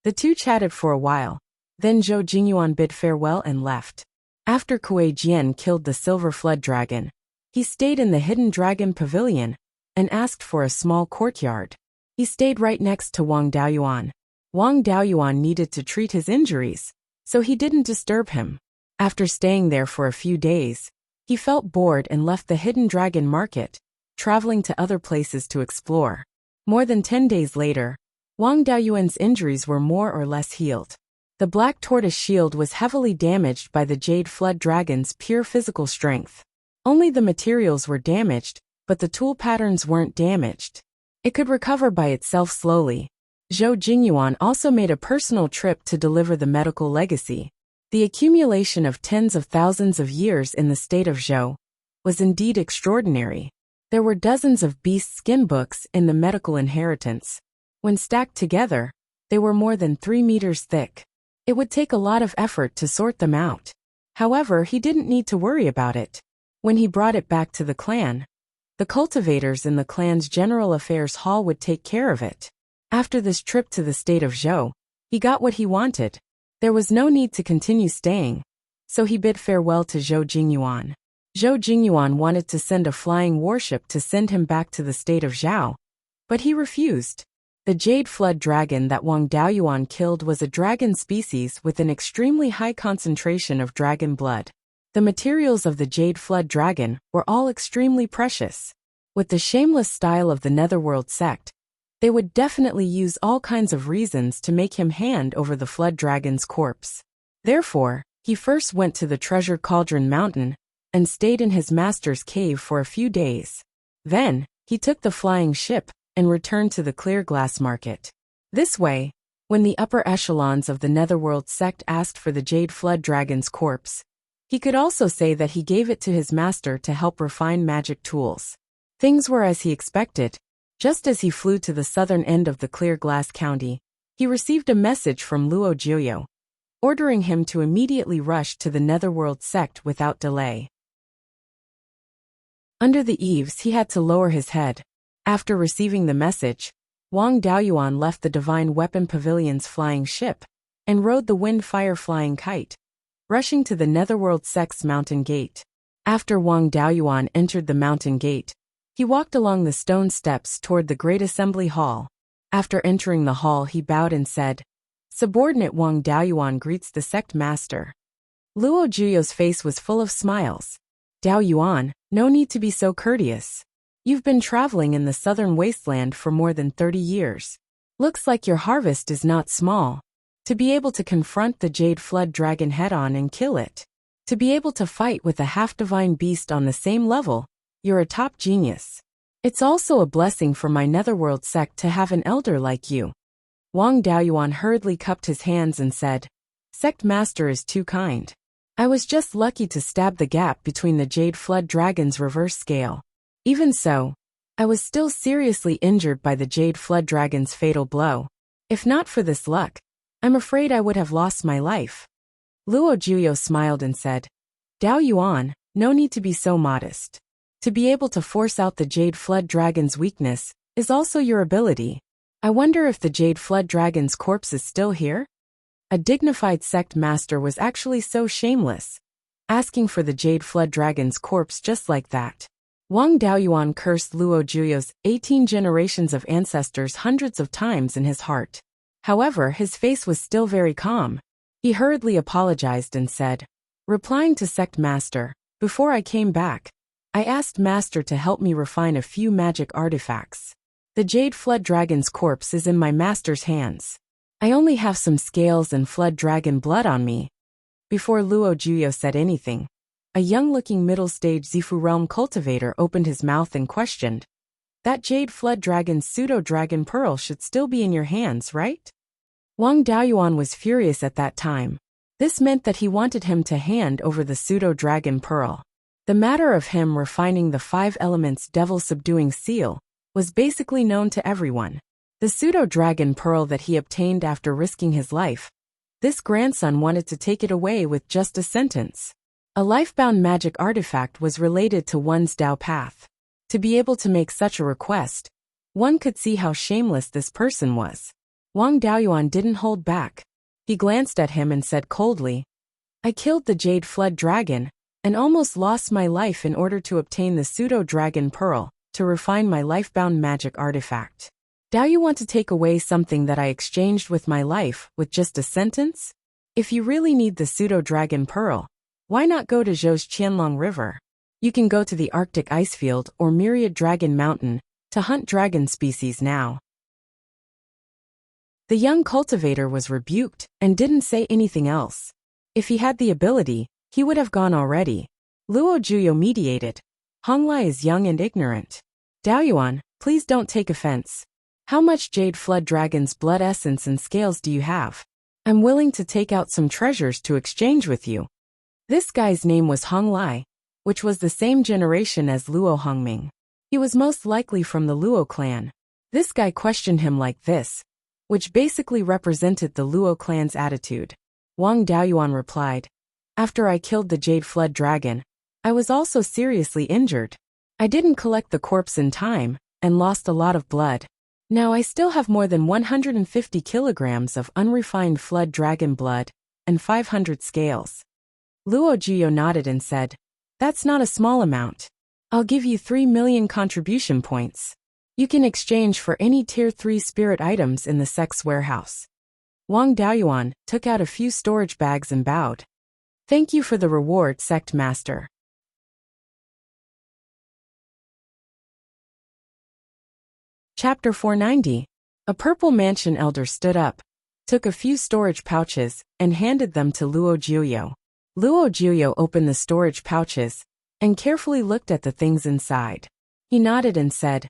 The two chatted for a while, then Zhou Jingyuan bid farewell and left. After Kuei Jian killed the silver flood dragon, he stayed in the hidden dragon pavilion and asked for a small courtyard. He stayed right next to Wang Daoyuan. Wang Daoyuan needed to treat his injuries, so he didn't disturb him. After staying there for a few days, he felt bored and left the hidden dragon market, traveling to other places to explore. More than 10 days later, Wang Daoyuan's injuries were more or less healed. The black tortoise shield was heavily damaged by the jade flood dragon's pure physical strength. Only the materials were damaged, but the tool patterns weren't damaged. It could recover by itself slowly. Zhou Jingyuan also made a personal trip to deliver the medical legacy. The accumulation of tens of thousands of years in the state of Zhou was indeed extraordinary. There were dozens of beast skin books in the medical inheritance. When stacked together, they were more than 3 meters thick. It would take a lot of effort to sort them out. However, he didn't need to worry about it. When he brought it back to the clan, the cultivators in the clan's general affairs hall would take care of it. After this trip to the state of Zhou, he got what he wanted. There was no need to continue staying, so he bid farewell to Zhou Jingyuan. Zhou Jingyuan wanted to send a flying warship to send him back to the state of Zhao, but he refused. The jade flood dragon that Wang Daoyuan killed was a dragon species with an extremely high concentration of dragon blood. The materials of the jade flood dragon were all extremely precious. With the shameless style of the Netherworld sect, they would definitely use all kinds of reasons to make him hand over the flood dragon's corpse. Therefore, he first went to the treasure cauldron mountain and stayed in his master's cave for a few days. Then, he took the flying ship and returned to the clear glass market. This way, when the upper echelons of the Netherworld sect asked for the jade flood dragon's corpse, he could also say that he gave it to his master to help refine magic tools. Things were as he expected. Just as he flew to the southern end of the clear glass county, he received a message from Luo Jiuyo, ordering him to immediately rush to the Netherworld sect without delay. Under the eaves, he had to lower his head. After receiving the message, Wang Daoyuan left the Divine Weapon Pavilion's flying ship and rode the wind-fire flying kite, rushing to the Netherworld sect's mountain gate. After Wang Daoyuan entered the mountain gate, he walked along the stone steps toward the great assembly hall. After entering the hall, he bowed and said, "Subordinate Wang Daoyuan greets the sect master." Luo Jiuyo's face was full of smiles. "Daoyuan, no need to be so courteous. You've been traveling in the southern wasteland for more than 30 years. Looks like your harvest is not small. To be able to confront the Jade Flood Dragon head-on and kill it. To be able to fight with a half-divine beast on the same level, you're a top genius. It's also a blessing for my Netherworld sect to have an elder like you." Wang Daoyuan hurriedly cupped his hands and said, "Sect master is too kind. I was just lucky to stab the gap between the Jade Flood Dragon's reverse scale. Even so, I was still seriously injured by the Jade Flood Dragon's fatal blow. If not for this luck, I'm afraid I would have lost my life." Luo Jiuyo smiled and said, "Daoyuan, no need to be so modest. To be able to force out the Jade Flood Dragon's weakness is also your ability. I wonder if the Jade Flood Dragon's corpse is still here?" A dignified sect master was actually so shameless, asking for the Jade Flood Dragon's corpse just like that. Wang Daoyuan cursed Luo Juyo's 18 generations of ancestors hundreds of times in his heart. However, his face was still very calm. He hurriedly apologized and said, replying to sect master, before I came back, I asked master to help me refine a few magic artifacts. The Jade Flood Dragon's corpse is in my master's hands. I only have some scales and Flood Dragon blood on me. Before Luo Juyo said anything, a young-looking middle-stage Zifu realm cultivator opened his mouth and questioned, that Jade Flood Dragon's pseudo-dragon pearl should still be in your hands, right? Wang Daoyuan was furious at that time. This meant that he wanted him to hand over the pseudo-dragon pearl. The matter of him refining the 5 elements devil-subduing seal was basically known to everyone. The pseudo-dragon pearl that he obtained after risking his life, this grandson wanted to take it away with just a sentence. A life-bound magic artifact was related to one's Dao path. To be able to make such a request, one could see how shameless this person was. Wang Daoyuan didn't hold back. He glanced at him and said coldly, I killed the Jade Flood Dragon, and almost lost my life in order to obtain the pseudo-dragon pearl, to refine my life-bound magic artifact. Now you want to take away something that I exchanged with my life with just a sentence? If you really need the pseudo-dragon pearl, why not go to Zhou's Qianlong River? You can go to the Arctic Icefield or Myriad Dragon Mountain to hunt dragon species now. The young cultivator was rebuked and didn't say anything else. If he had the ability, he would have gone already. Luo Juyo mediated. Honglai is young and ignorant. Daoyuan, please don't take offense. How much Jade Flood Dragon's blood essence and scales do you have? I'm willing to take out some treasures to exchange with you. This guy's name was Honglai, which was the same generation as Luo Hongming. He was most likely from the Luo clan. This guy questioned him like this, which basically represented the Luo clan's attitude. Wang Daoyuan replied, after I killed the Jade Flood Dragon, I was also seriously injured. I didn't collect the corpse in time, and lost a lot of blood. Now I still have more than 150 kilograms of unrefined Flood Dragon blood, and 500 scales. Luo Juyo nodded and said, that's not a small amount. I'll give you 3 million contribution points. You can exchange for any Tier 3 spirit items in the sect's warehouse. Wang Daoyuan took out a few storage bags and bowed. Thank you for the reward, sect master. Chapter 490. A purple mansion elder stood up, took a few storage pouches, and handed them to Luo Juyo. Luo Juyo opened the storage pouches and carefully looked at the things inside. He nodded and said,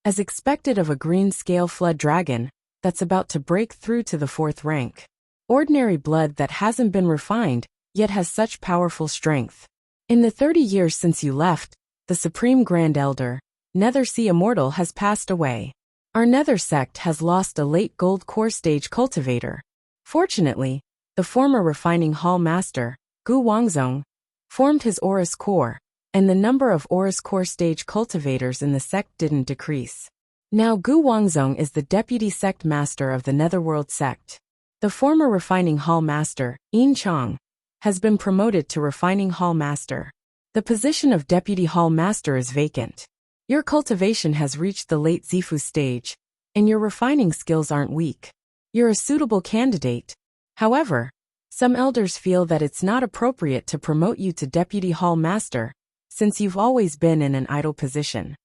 as expected of a green scale flood dragon that's about to break through to the 4th rank. Ordinary blood that hasn't been refined, yet has such powerful strength. In the 30 years since you left, the Supreme Grand Elder, Nethersea Immortal, has passed away. Our Nether sect has lost a late gold core stage cultivator. Fortunately, the former refining hall master, Gu Wangzong, formed his Aurus core, and the number of Aurus core stage cultivators in the sect didn't decrease. Now Gu Wangzong is the deputy sect master of the Netherworld sect. The former refining hall master, Yin Chong, has been promoted to refining hall master. The position of deputy hall master is vacant. Your cultivation has reached the late Zifu stage, and your refining skills aren't weak. You're a suitable candidate. However, some elders feel that it's not appropriate to promote you to deputy hall master, since you've always been in an idle position.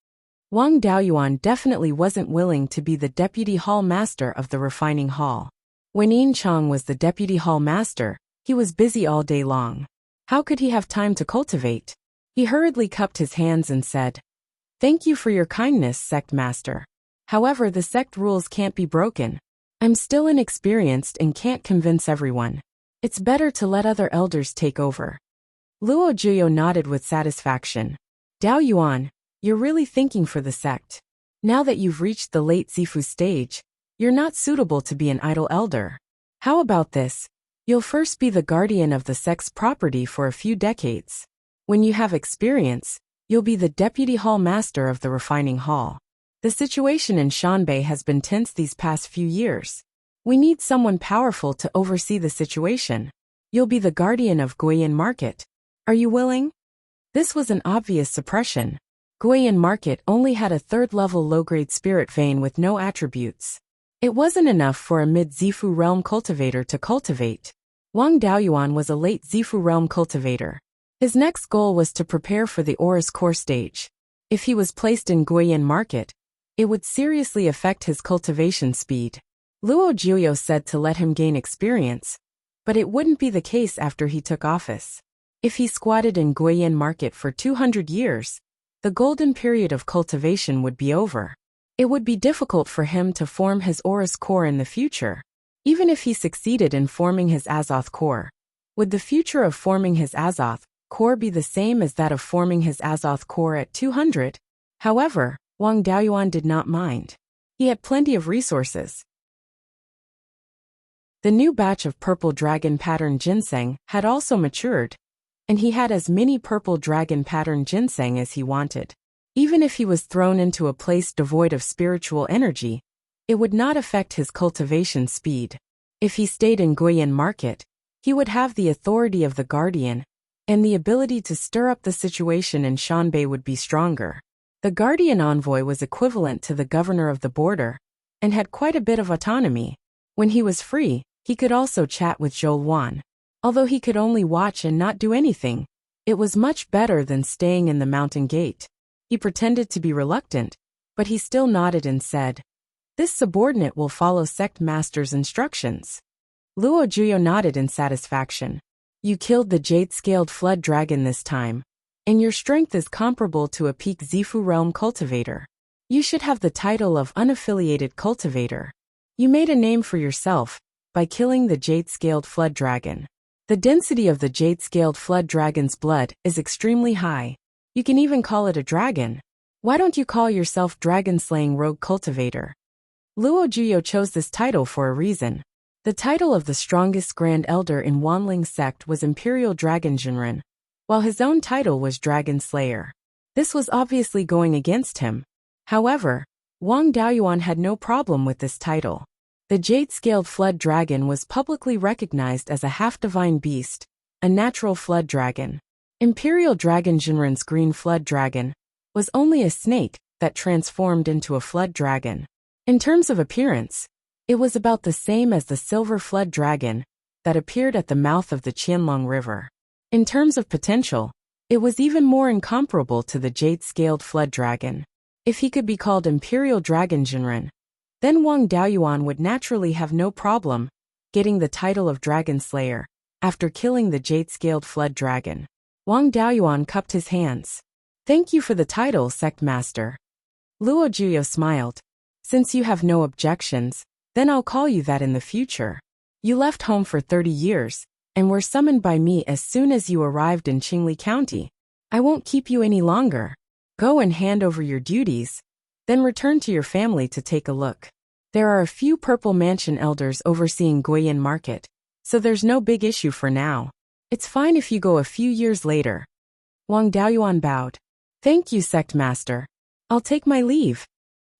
Wang Daoyuan definitely wasn't willing to be the deputy hall master of the refining hall. When Yin Chong was the deputy hall master, he was busy all day long. How could he have time to cultivate? He hurriedly cupped his hands and said, thank you for your kindness, sect master. However, the sect rules can't be broken. I'm still inexperienced and can't convince everyone. It's better to let other elders take over. Luo Juyo nodded with satisfaction. Daoyuan, you're really thinking for the sect. Now that you've reached the late Zifu stage, you're not suitable to be an idle elder. How about this? You'll first be the guardian of the sect's property for a few decades. When you have experience, you'll be the deputy hall master of the refining hall. The situation in Shanbei has been tense these past few years. We need someone powerful to oversee the situation. You'll be the guardian of Beiyuan Market. Are you willing? This was an obvious suppression. Beiyuan Market only had a third-level low-grade spirit vein with no attributes. It wasn't enough for a mid-Zifu realm cultivator to cultivate. Wang Daoyuan was a late Zifu realm cultivator. His next goal was to prepare for the Aura's core stage. If he was placed in Beiyuan Market, it would seriously affect his cultivation speed. Luo Jiuyo said to let him gain experience, but it wouldn't be the case after he took office. If he squatted in Beiyuan Market for 200 years, the golden period of cultivation would be over. It would be difficult for him to form his Aura's core in the future. Even if he succeeded in forming his Azoth core, would the future of forming his Azoth core be the same as that of forming his Azoth core at 200? However, Wang Daoyuan did not mind. He had plenty of resources. The new batch of purple dragon pattern ginseng had also matured, and he had as many purple dragon pattern ginseng as he wanted. Even if he was thrown into a place devoid of spiritual energy, it would not affect his cultivation speed. If he stayed in Beiyuan Market, he would have the authority of the guardian, and the ability to stir up the situation in Shanbei would be stronger. The guardian envoy was equivalent to the governor of the border, and had quite a bit of autonomy. When he was free, he could also chat with Zhou. Although he could only watch and not do anything, it was much better than staying in the mountain gate. He pretended to be reluctant, but he still nodded and said, "This subordinate will follow sect master's instructions." Luo Jiuyo nodded in satisfaction. "You killed the jade-scaled flood dragon this time, and your strength is comparable to a peak Zifu realm cultivator. You should have the title of unaffiliated cultivator. You made a name for yourself by killing the jade-scaled flood dragon. The density of the jade-scaled flood dragon's blood is extremely high. You can even call it a dragon. Why don't you call yourself Dragon-Slaying Rogue Cultivator?" Luo Jiuyo chose this title for a reason. The title of the strongest Grand Elder in Wanling sect was Imperial Dragon Jinren, while his own title was Dragon Slayer. This was obviously going against him. However, Wang Daoyuan had no problem with this title. The jade-scaled flood dragon was publicly recognized as a half-divine beast, a natural flood dragon. Imperial Dragon Jinren's green flood dragon was only a snake that transformed into a flood dragon. In terms of appearance, it was about the same as the silver flood dragon that appeared at the mouth of the Qianlong River. In terms of potential, it was even more incomparable to the jade-scaled flood dragon. If he could be called Imperial Dragon Jinren, then Wang Daoyuan would naturally have no problem getting the title of Dragon Slayer after killing the jade-scaled flood dragon. Wang Daoyuan cupped his hands. "Thank you for the title, Sect Master." Luo Jiuyo smiled. "Since you have no objections, then I'll call you that in the future. You left home for 30 years, and were summoned by me as soon as you arrived in Qingli County. I won't keep you any longer. Go and hand over your duties, then return to your family to take a look. There are a few Purple Mansion elders overseeing Beiyuan Market, so there's no big issue for now. It's fine if you go a few years later." Wang Daoyuan bowed. "Thank you, Sect Master. I'll take my leave."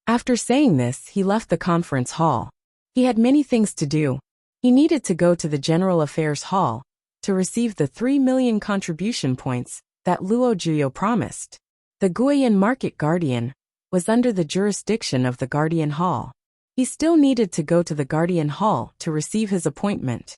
After saying this, he left the conference hall. He had many things to do. He needed to go to the General Affairs Hall to receive the 3 million contribution points that Luo Jiuyo promised. The Beiyuan Market Guardian was under the jurisdiction of the Guardian Hall. He still needed to go to the Guardian Hall to receive his appointment.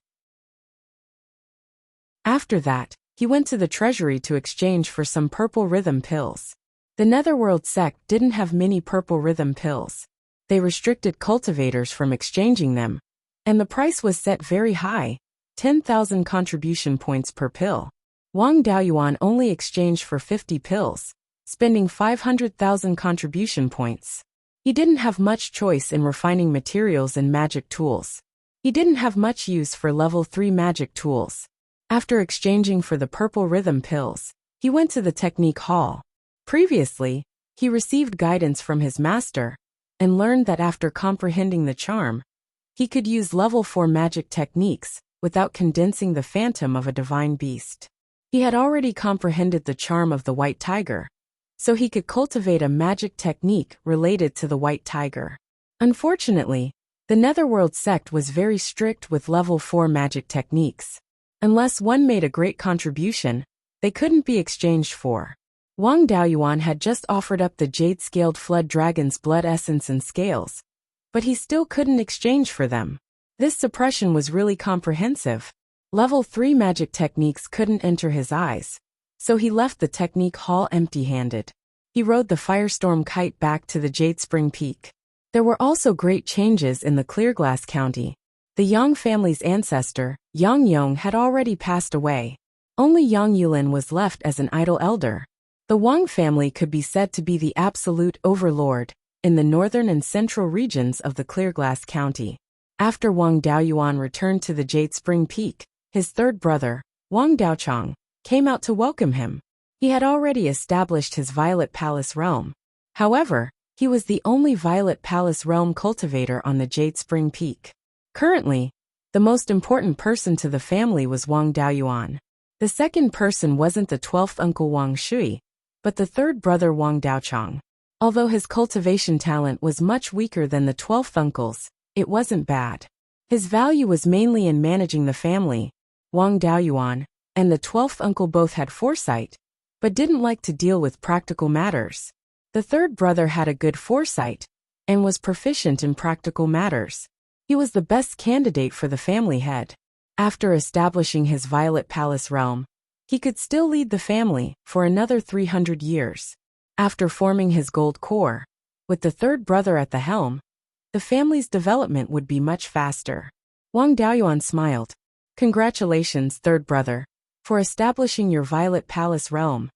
After that, he went to the treasury to exchange for some purple rhythm pills. The Netherworld sect didn't have many purple rhythm pills. They restricted cultivators from exchanging them, and the price was set very high, 10,000 contribution points per pill. Wang Daoyuan only exchanged for 50 pills, spending 500,000 contribution points. He didn't have much choice in refining materials and magic tools. He didn't have much use for level 3 magic tools. After exchanging for the purple rhythm pills, he went to the technique hall. Previously, he received guidance from his master, and learned that after comprehending the charm, he could use level 4 magic techniques without condensing the phantom of a divine beast. He had already comprehended the charm of the white tiger, so he could cultivate a magic technique related to the white tiger. Unfortunately, The Netherworld sect was very strict with level 4 magic techniques. Unless one made a great contribution, they couldn't be exchanged for. Wang Daoyuan had just offered up the jade-scaled flood dragon's blood essence and scales, but he still couldn't exchange for them. This suppression was really comprehensive. Level 3 magic techniques couldn't enter his eyes, so he left the technique hall empty-handed. He rode the firestorm kite back to the Jade Spring Peak. There were also great changes in the Clearglass County. The Yang family's ancestor, Yang Yong, had already passed away. Only Yang Yulin was left as an idle elder. The Wang family could be said to be the absolute overlord in the northern and central regions of the Clearglass County. After Wang Daoyuan returned to the Jade Spring Peak, his third brother, Wang Daochang, came out to welcome him. He had already established his Violet Palace realm. However, he was the only Violet Palace realm cultivator on the Jade Spring Peak. Currently, the most important person to the family was Wang Daoyuan. The second person wasn't the 12th uncle Wang Shui, but the third brother Wang Daochang. Although his cultivation talent was much weaker than the 12th uncle's, it wasn't bad. His value was mainly in managing the family. Wang Daoyuan and the 12th uncle both had foresight, but didn't like to deal with practical matters. The third brother had a good foresight and was proficient in practical matters. He was the best candidate for the family head. After establishing his Violet Palace realm, he could still lead the family for another 300 years. After forming his gold core, with the third brother at the helm, the family's development would be much faster. Wang Daoyuan smiled. Congratulations, third brother, for establishing your Violet Palace realm.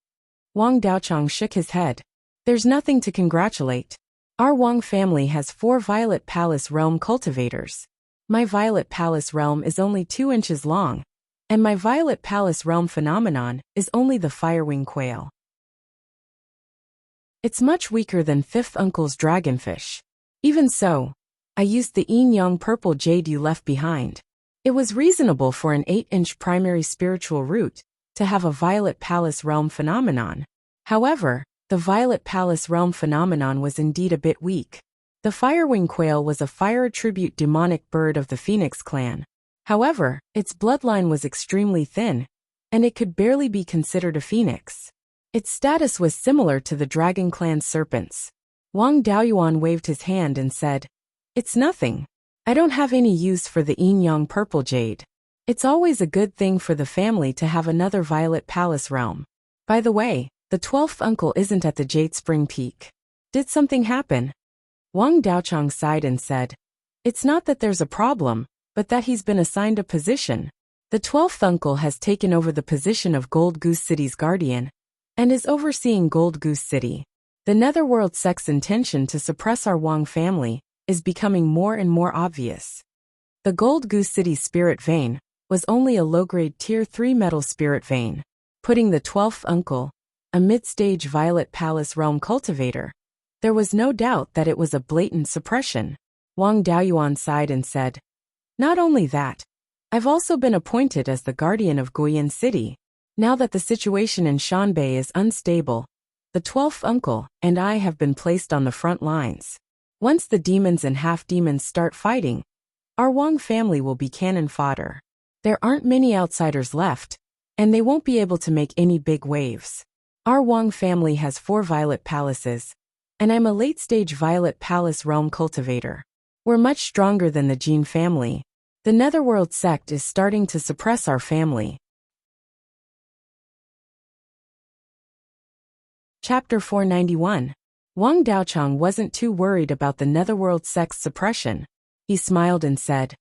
Wang Daochang shook his head. There's nothing to congratulate. Our Wang family has 4 Violet Palace realm cultivators. My Violet Palace realm is only 2 inches long, and my Violet Palace realm phenomenon is only the Firewing Quail. It's much weaker than 5th uncle's dragonfish. Even so, I used the yin yang purple jade you left behind. It was reasonable for an 8-inch primary spiritual root to have a Violet Palace realm phenomenon. However, the Violet Palace realm phenomenon was indeed a bit weak. The Firewing Quail was a fire attribute demonic bird of the Phoenix clan. However, its bloodline was extremely thin, and it could barely be considered a phoenix. Its status was similar to the Dragon clan's serpents. Wang Daoyuan waved his hand and said, It's nothing. I don't have any use for the yin-yang purple jade. It's always a good thing for the family to have another Violet Palace realm. By the way, the 12th uncle isn't at the Jade Spring Peak. Did something happen? Wang Daochang sighed and said, It's not that there's a problem, but that he's been assigned a position. The 12th uncle has taken over the position of Gold Goose City's guardian, and is overseeing Gold Goose City. The Netherworld sect's intention to suppress our Wang family is becoming more and more obvious. The Gold Goose City spirit vein was only a low-grade Tier 3 metal spirit vein, putting the 12th uncle, a mid-stage Violet Palace realm cultivator. There was no doubt that it was a blatant suppression. Wang Daoyuan sighed and said, Not only that, I've also been appointed as the guardian of Guiyuan City. Now that the situation in Shanbei is unstable, the 12th uncle and I have been placed on the front lines. Once the demons and half-demons start fighting, our Wang family will be cannon fodder. There aren't many outsiders left, and they won't be able to make any big waves. Our Wang family has 4 Violet Palaces, and I'm a late-stage Violet Palace realm cultivator. We're much stronger than the Jin family. The Netherworld sect is starting to suppress our family. Chapter 491. Wang Daochang wasn't too worried about the Netherworld sect's suppression. He smiled and said,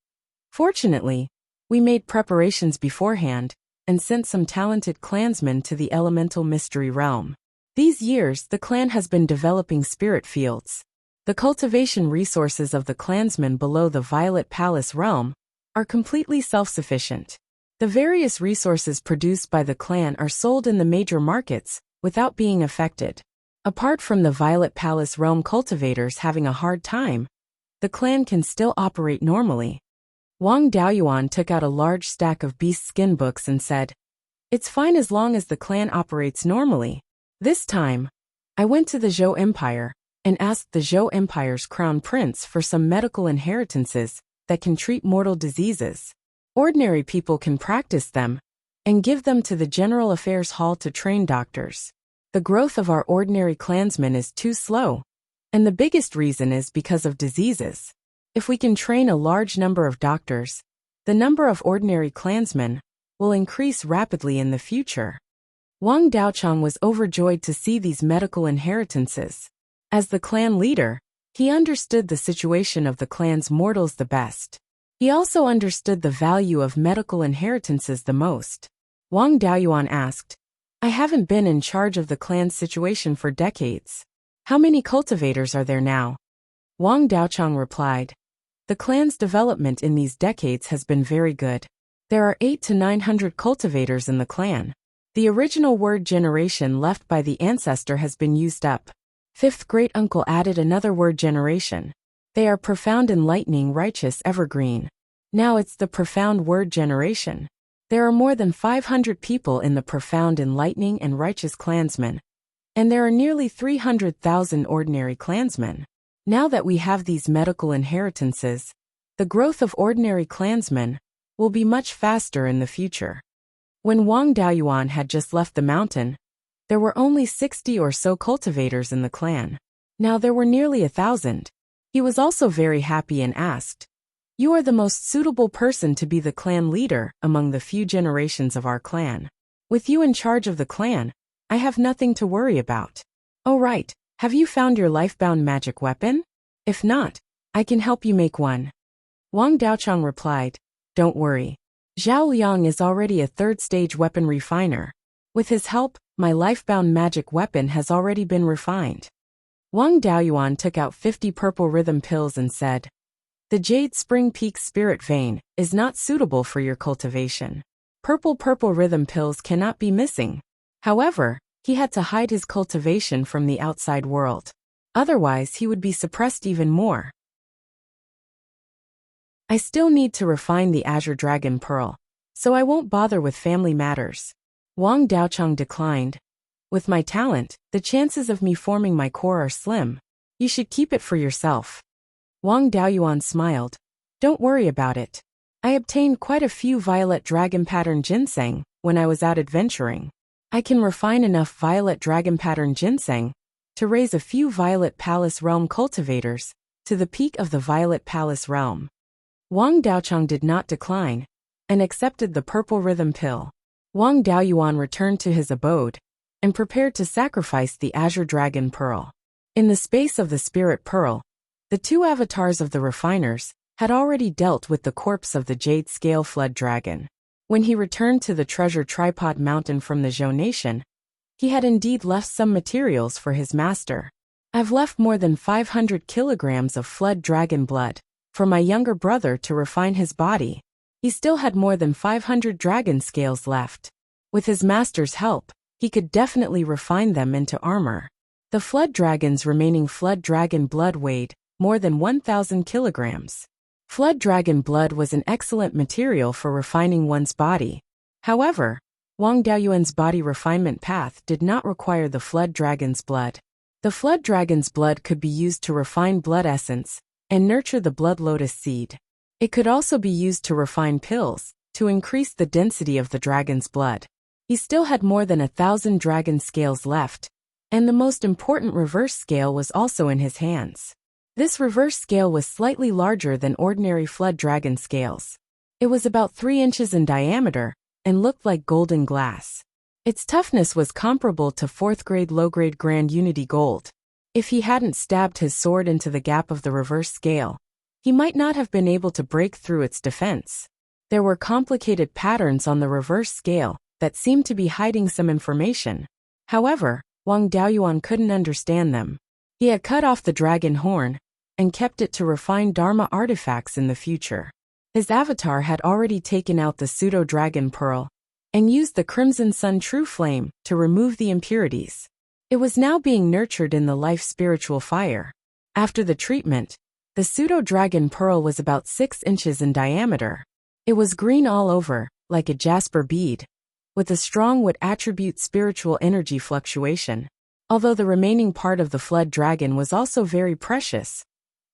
Fortunately, we made preparations beforehand, and sent some talented clansmen to the elemental mystery realm. These years, the clan has been developing spirit fields. The cultivation resources of the clansmen below the Violet Palace realm are completely self-sufficient. The various resources produced by the clan are sold in the major markets without being affected. Apart from the Violet Palace realm cultivators having a hard time, the clan can still operate normally. Wang Daoyuan took out a large stack of beast skin books and said, It's fine as long as the clan operates normally. This time, I went to the Zhou Empire, and asked the Zhou Empire's crown prince for some medical inheritances that can treat mortal diseases. Ordinary people can practice them and give them to the General Affairs Hall to train doctors. The growth of our ordinary clansmen is too slow, and the biggest reason is because of diseases. If we can train a large number of doctors, the number of ordinary clansmen will increase rapidly in the future. Wang Daochang was overjoyed to see these medical inheritances. As the clan leader, he understood the situation of the clan's mortals the best. He also understood the value of medical inheritances the most. Wang Daoyuan asked, I haven't been in charge of the clan's situation for decades. How many cultivators are there now? Wang Daochang replied, the clan's development in these decades has been very good. There are 800 to 900 cultivators in the clan. The original word generation left by the ancestor has been used up. Fifth great-uncle added another word generation. They are profound, enlightening, righteous, evergreen. Now it's the profound word generation. There are more than 500 people in the profound, enlightening, and righteous clansmen, and there are nearly 300,000 ordinary clansmen. Now that we have these medical inheritances, the growth of ordinary clansmen will be much faster in the future. When Wang Daoyuan had just left the mountain, there were only 60 or so cultivators in the clan. Now there were nearly 1,000. He was also very happy and asked, you are the most suitable person to be the clan leader among the few generations of our clan. With you in charge of the clan, I have nothing to worry about. Oh right, have you found your life-bound magic weapon? If not, I can help you make one. Wang Daochang replied, don't worry. Zhao Liang is already a third-stage weapon refiner. With his help, my life-bound magic weapon has already been refined. Wang Daoyuan took out 50 purple rhythm pills and said, the Jade Spring Peak Spirit Vein is not suitable for your cultivation. Purple rhythm pills cannot be missing. However, he had to hide his cultivation from the outside world. Otherwise, he would be suppressed even more. I still need to refine the Azure Dragon Pearl, so I won't bother with family matters. Wang Daochang declined. With my talent, the chances of me forming my core are slim. You should keep it for yourself. Wang Daoyuan smiled. Don't worry about it. I obtained quite a few violet dragon pattern ginseng when I was out adventuring. I can refine enough violet dragon pattern ginseng to raise a few Violet Palace Realm cultivators to the peak of the Violet Palace Realm. Wang Daochang did not decline and accepted the purple rhythm pill. Wang Daoyuan returned to his abode and prepared to sacrifice the Azure Dragon Pearl. In the space of the Spirit Pearl, the two avatars of the refiners had already dealt with the corpse of the Jade Scale Flood Dragon. When he returned to the Treasure Tripod Mountain from the Zhou Nation, he had indeed left some materials for his master. I've left more than 500 kilograms of Flood Dragon blood for my younger brother to refine his body. He still had more than 500 dragon scales left. With his master's help, he could definitely refine them into armor. The Flood Dragon's remaining Flood Dragon blood weighed more than 1,000 kilograms. Flood Dragon blood was an excellent material for refining one's body. However, Wang Daoyuan's body refinement path did not require the Flood Dragon's blood. The Flood Dragon's blood could be used to refine blood essence and nurture the Blood Lotus seed. It could also be used to refine pills to increase the density of the dragon's blood. He still had more than 1,000 dragon scales left, and the most important reverse scale was also in his hands. This reverse scale was slightly larger than ordinary Flood Dragon scales. It was about 3 inches in diameter and looked like golden glass. Its toughness was comparable to 4th grade low-grade Grand Unity Gold. If he hadn't stabbed his sword into the gap of the reverse scale, he might not have been able to break through its defense. There were complicated patterns on the reverse scale that seemed to be hiding some information. However, Wang Daoyuan couldn't understand them. He had cut off the dragon horn and kept it to refine Dharma artifacts in the future. His avatar had already taken out the pseudo-dragon pearl and used the Crimson Sun True Flame to remove the impurities. It was now being nurtured in the life spiritual fire. After the treatment, the pseudo-dragon pearl was about 6 inches in diameter. It was green all over, like a jasper bead, with a strong wood attribute spiritual energy fluctuation. Although the remaining part of the flood dragon was also very precious,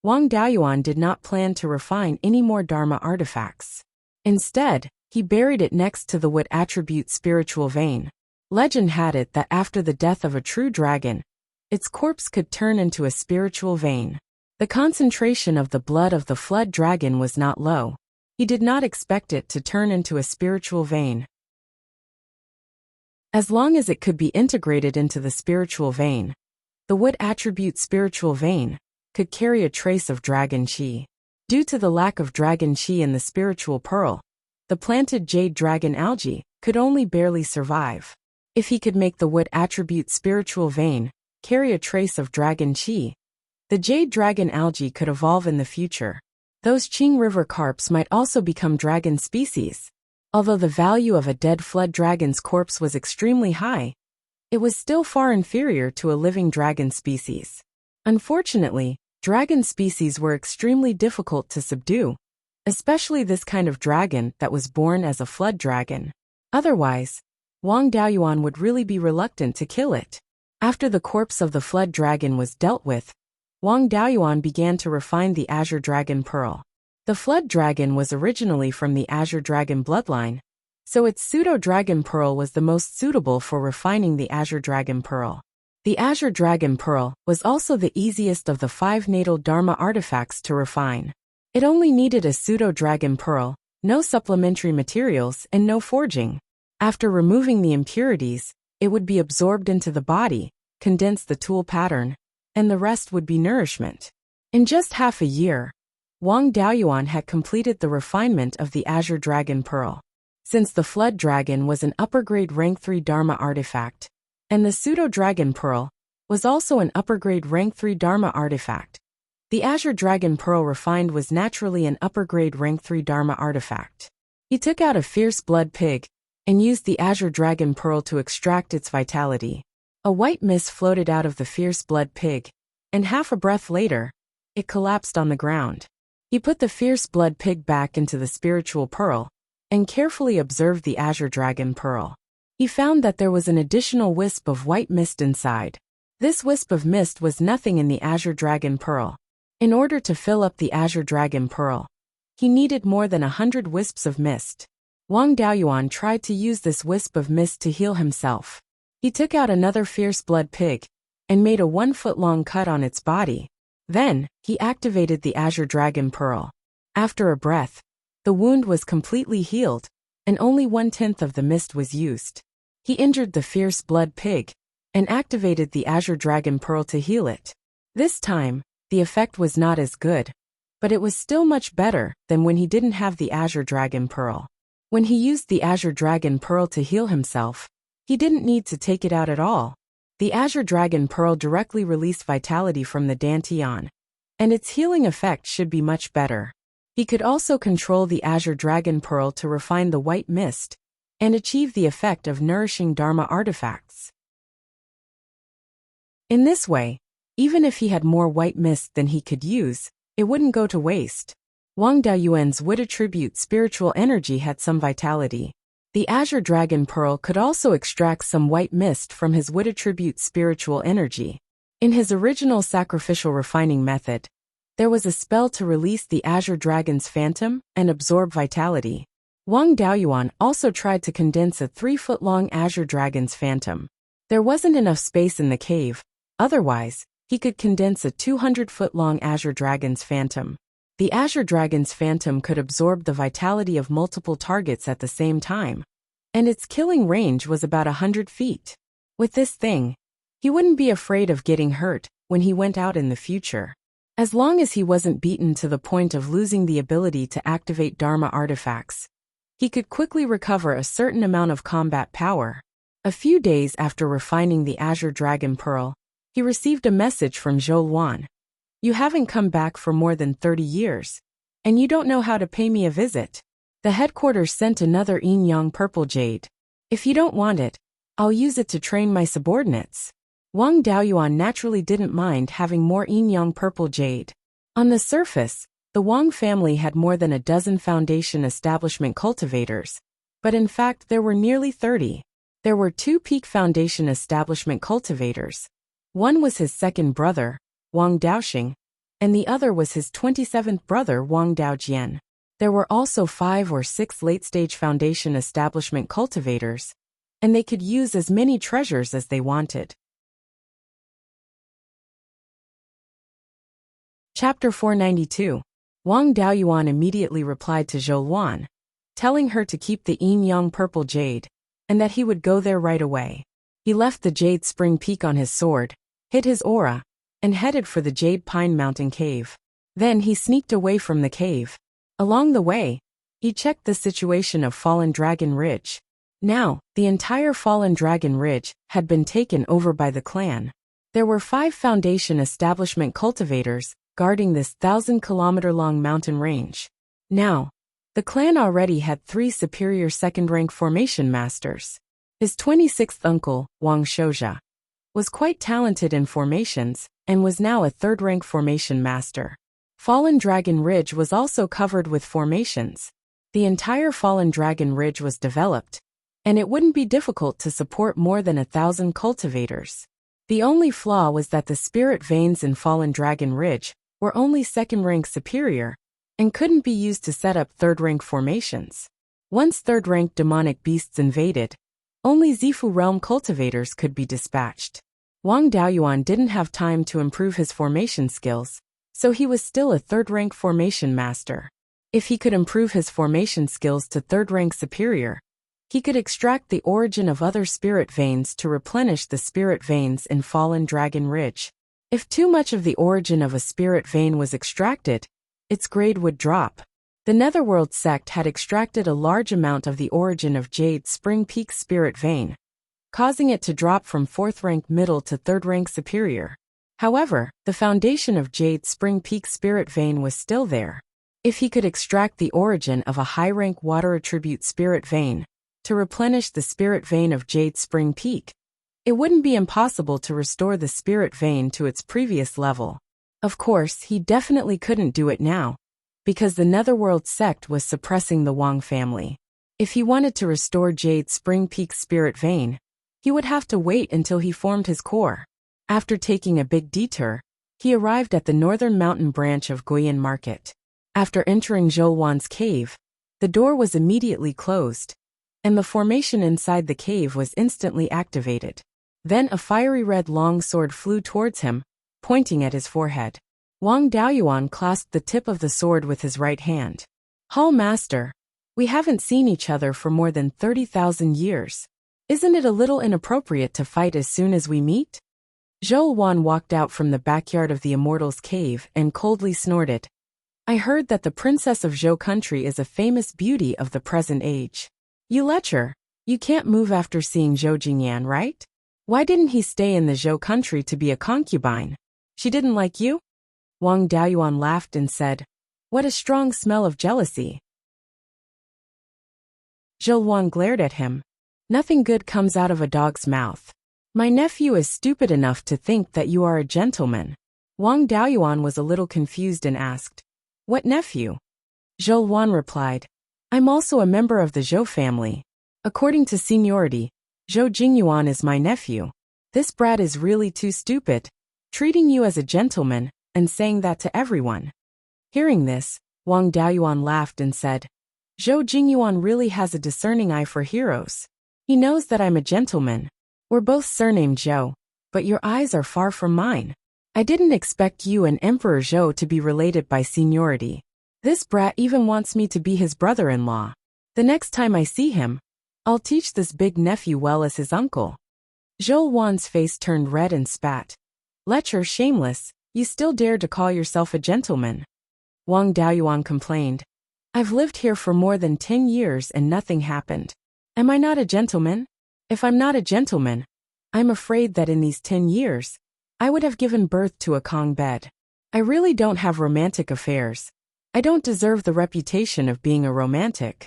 Wang Daoyuan did not plan to refine any more Dharma artifacts. Instead, he buried it next to the wood attribute spiritual vein. Legend had it that after the death of a true dragon, its corpse could turn into a spiritual vein. The concentration of the blood of the flood dragon was not low. He did not expect it to turn into a spiritual vein. As long as it could be integrated into the spiritual vein, the wood attribute spiritual vein could carry a trace of dragon qi. Due to the lack of dragon qi in the spiritual pearl, the planted jade dragon algae could only barely survive. If he could make the wood attribute spiritual vein carry a trace of dragon qi, the jade dragon algae could evolve in the future. Those Qing River carps might also become dragon species. Although the value of a dead flood dragon's corpse was extremely high, it was still far inferior to a living dragon species. Unfortunately, dragon species were extremely difficult to subdue, especially this kind of dragon that was born as a flood dragon. Otherwise, Wang Daoyuan would really be reluctant to kill it. After the corpse of the flood dragon was dealt with, Wang Daoyuan began to refine the Azure Dragon Pearl. The flood dragon was originally from the Azure Dragon bloodline, so its pseudo-dragon pearl was the most suitable for refining the Azure Dragon Pearl. The Azure Dragon Pearl was also the easiest of the 5 natal Dharma artifacts to refine. It only needed a pseudo-dragon pearl, no supplementary materials, and no forging. After removing the impurities, it would be absorbed into the body, condense the tool pattern, and the rest would be nourishment. In just half a year, Wang Daoyuan had completed the refinement of the Azure Dragon Pearl. Since the Flood Dragon was an upper-grade rank 3 Dharma artifact, and the Pseudo-Dragon Pearl was also an upper-grade rank 3 Dharma artifact, the Azure Dragon Pearl refined was naturally an upper-grade rank 3 Dharma artifact. He took out a fierce blood pig and used the Azure Dragon Pearl to extract its vitality. A white mist floated out of the fierce blood pig, and half a breath later, it collapsed on the ground. He put the fierce blood pig back into the spiritual pearl, and carefully observed the Azure Dragon Pearl. He found that there was an additional wisp of white mist inside. This wisp of mist was nothing in the Azure Dragon Pearl. In order to fill up the Azure Dragon Pearl, he needed more than 100 wisps of mist. Wang Daoyuan tried to use this wisp of mist to heal himself. He took out another fierce blood pig, and made a 1-foot-long cut on its body. Then, he activated the Azure Dragon Pearl. After a breath, the wound was completely healed, and only 1/10 of the mist was used. He injured the fierce blood pig, and activated the Azure Dragon Pearl to heal it. This time, the effect was not as good, but it was still much better than when he didn't have the Azure Dragon Pearl. When he used the Azure Dragon Pearl to heal himself, he didn't need to take it out at all. The Azure Dragon Pearl directly released vitality from the Dantian, and its healing effect should be much better. He could also control the Azure Dragon Pearl to refine the white mist, and achieve the effect of nourishing Dharma artifacts. In this way, even if he had more white mist than he could use, it wouldn't go to waste. Wang Daoyuan's wood attribute spiritual energy had some vitality. The Azure Dragon Pearl could also extract some white mist from his wood attribute spiritual energy. In his original sacrificial refining method, there was a spell to release the Azure Dragon's phantom and absorb vitality. Wang Daoyuan also tried to condense a 3-foot-long Azure Dragon's phantom. There wasn't enough space in the cave, otherwise, he could condense a 200-foot-long Azure Dragon's phantom. The Azure Dragon's phantom could absorb the vitality of multiple targets at the same time, and its killing range was about 100 feet. With this thing, he wouldn't be afraid of getting hurt when he went out in the future. As long as he wasn't beaten to the point of losing the ability to activate Dharma artifacts, he could quickly recover a certain amount of combat power. A few days after refining the Azure Dragon Pearl, he received a message from Zhou Luan. "You haven't come back for more than 30 years, and you don't know how to pay me a visit. The headquarters sent another yin-yang purple jade. If you don't want it, I'll use it to train my subordinates." Wang Daoyuan naturally didn't mind having more yin-yang purple jade. On the surface, the Wang family had more than a dozen foundation establishment cultivators, but in fact there were nearly 30. There were 2 peak foundation establishment cultivators, One was his second brother, Wang Daoxing, and the other was his 27th brother Wang Daojian. There were also 5 or 6 late-stage foundation establishment cultivators, and they could use as many treasures as they wanted. Chapter 492. Wang Daoyuan immediately replied to Zhou Luan, telling her to keep the yin yang purple jade, and that he would go there right away. He left the jade spring peak on his sword, hid his aura, and headed for the Jade Pine Mountain Cave. Then he sneaked away from the cave. Along the way, he checked the situation of Fallen Dragon Ridge. Now, the entire Fallen Dragon Ridge had been taken over by the clan. There were 5 foundation establishment cultivators guarding this 1,000-kilometer-long mountain range. Now, the clan already had 3 superior second-rank formation masters. His 26th uncle, Wang Shouzha, was quite talented in formations and was now a 3rd-rank formation master. Fallen Dragon Ridge was also covered with formations. The entire Fallen Dragon Ridge was developed, and it wouldn't be difficult to support more than 1,000 cultivators. The only flaw was that the spirit veins in Fallen Dragon Ridge were only 2nd-rank superior and couldn't be used to set up 3rd-rank formations. Once 3rd-rank demonic beasts invaded, only Zifu realm cultivators could be dispatched. Wang Daoyuan didn't have time to improve his formation skills, so he was still a 3rd-rank formation master. If he could improve his formation skills to 3rd-rank superior, he could extract the origin of other spirit veins to replenish the spirit veins in Fallen Dragon Ridge. If too much of the origin of a spirit vein was extracted, its grade would drop. The Netherworld sect had extracted a large amount of the origin of Jade Spring Peak spirit vein, causing it to drop from 4th-rank middle to 3rd-rank superior. However, the foundation of Jade Spring Peak spirit vein was still there. If he could extract the origin of a high-rank water attribute spirit vein to replenish the spirit vein of Jade Spring Peak, it wouldn't be impossible to restore the spirit vein to its previous level. Of course, he definitely couldn't do it now, because the Netherworld sect was suppressing the Wang family. If he wanted to restore Jade Spring Peak spirit vein, he would have to wait until he formed his core. After taking a big detour, he arrived at the northern mountain branch of Guiyuan Market. After entering Zhou Luan's cave, the door was immediately closed, and the formation inside the cave was instantly activated. Then a fiery red long sword flew towards him, pointing at his forehead. Wang Daoyuan clasped the tip of the sword with his right hand. "Hall Master, we haven't seen each other for more than 30,000 years. Isn't it a little inappropriate to fight as soon as we meet?" Zhou Luan walked out from the backyard of the Immortals cave and coldly snorted. "I heard that the princess of Zhou country is a famous beauty of the present age. You lecher, you can't move after seeing Zhou Jingyan, right? Why didn't he stay in the Zhou country to be a concubine? She didn't like you?" Wang Daoyuan laughed and said, "What a strong smell of jealousy." Zhou Luan glared at him. "Nothing good comes out of a dog's mouth. My nephew is stupid enough to think that you are a gentleman." Wang Daoyuan was a little confused and asked, "What nephew?" Zhou Luan replied, "I'm also a member of the Zhou family. According to seniority, Zhou Jingyuan is my nephew. This brat is really too stupid, treating you as a gentleman and saying that to everyone." Hearing this, Wang Daoyuan laughed and said, "Zhou Jingyuan really has a discerning eye for heroes. He knows that I'm a gentleman. We're both surnamed Zhou, but your eyes are far from mine. I didn't expect you and Emperor Zhou to be related by seniority. This brat even wants me to be his brother-in-law. The next time I see him, I'll teach this big nephew well as his uncle." Zhou Luan's face turned red and spat. "Lecher, shameless, you still dare to call yourself a gentleman." Wang Daoyuan complained, "I've lived here for more than 10 years and nothing happened. Am I not a gentleman? If I'm not a gentleman, I'm afraid that in these 10 years, I would have given birth to a Kong bed. I really don't have romantic affairs. I don't deserve the reputation of being a romantic."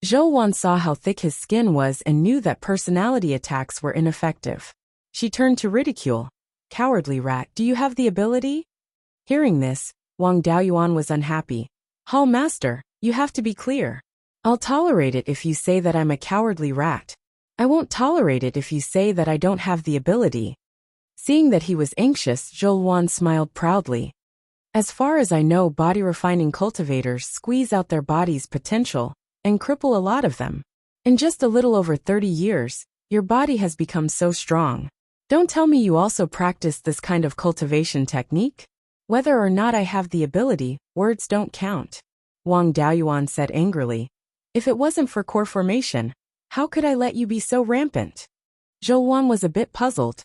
Zhou Luan saw how thick his skin was and knew that personality attacks were ineffective. She turned to ridicule. "Cowardly rat, do you have the ability?" Hearing this, Wang Daoyuan was unhappy. "Hall Master, you have to be clear. I'll tolerate it if you say that I'm a cowardly rat. I won't tolerate it if you say that I don't have the ability." Seeing that he was anxious, Zhou smiled proudly. As far as I know, body refining cultivators squeeze out their body's potential and cripple a lot of them. In just a little over 30 years, your body has become so strong. Don't tell me you also practice this kind of cultivation technique? Whether or not I have the ability, words don't count. Wang Daoyuan said angrily. If it wasn't for core formation, how could I let you be so rampant? Zhou was a bit puzzled.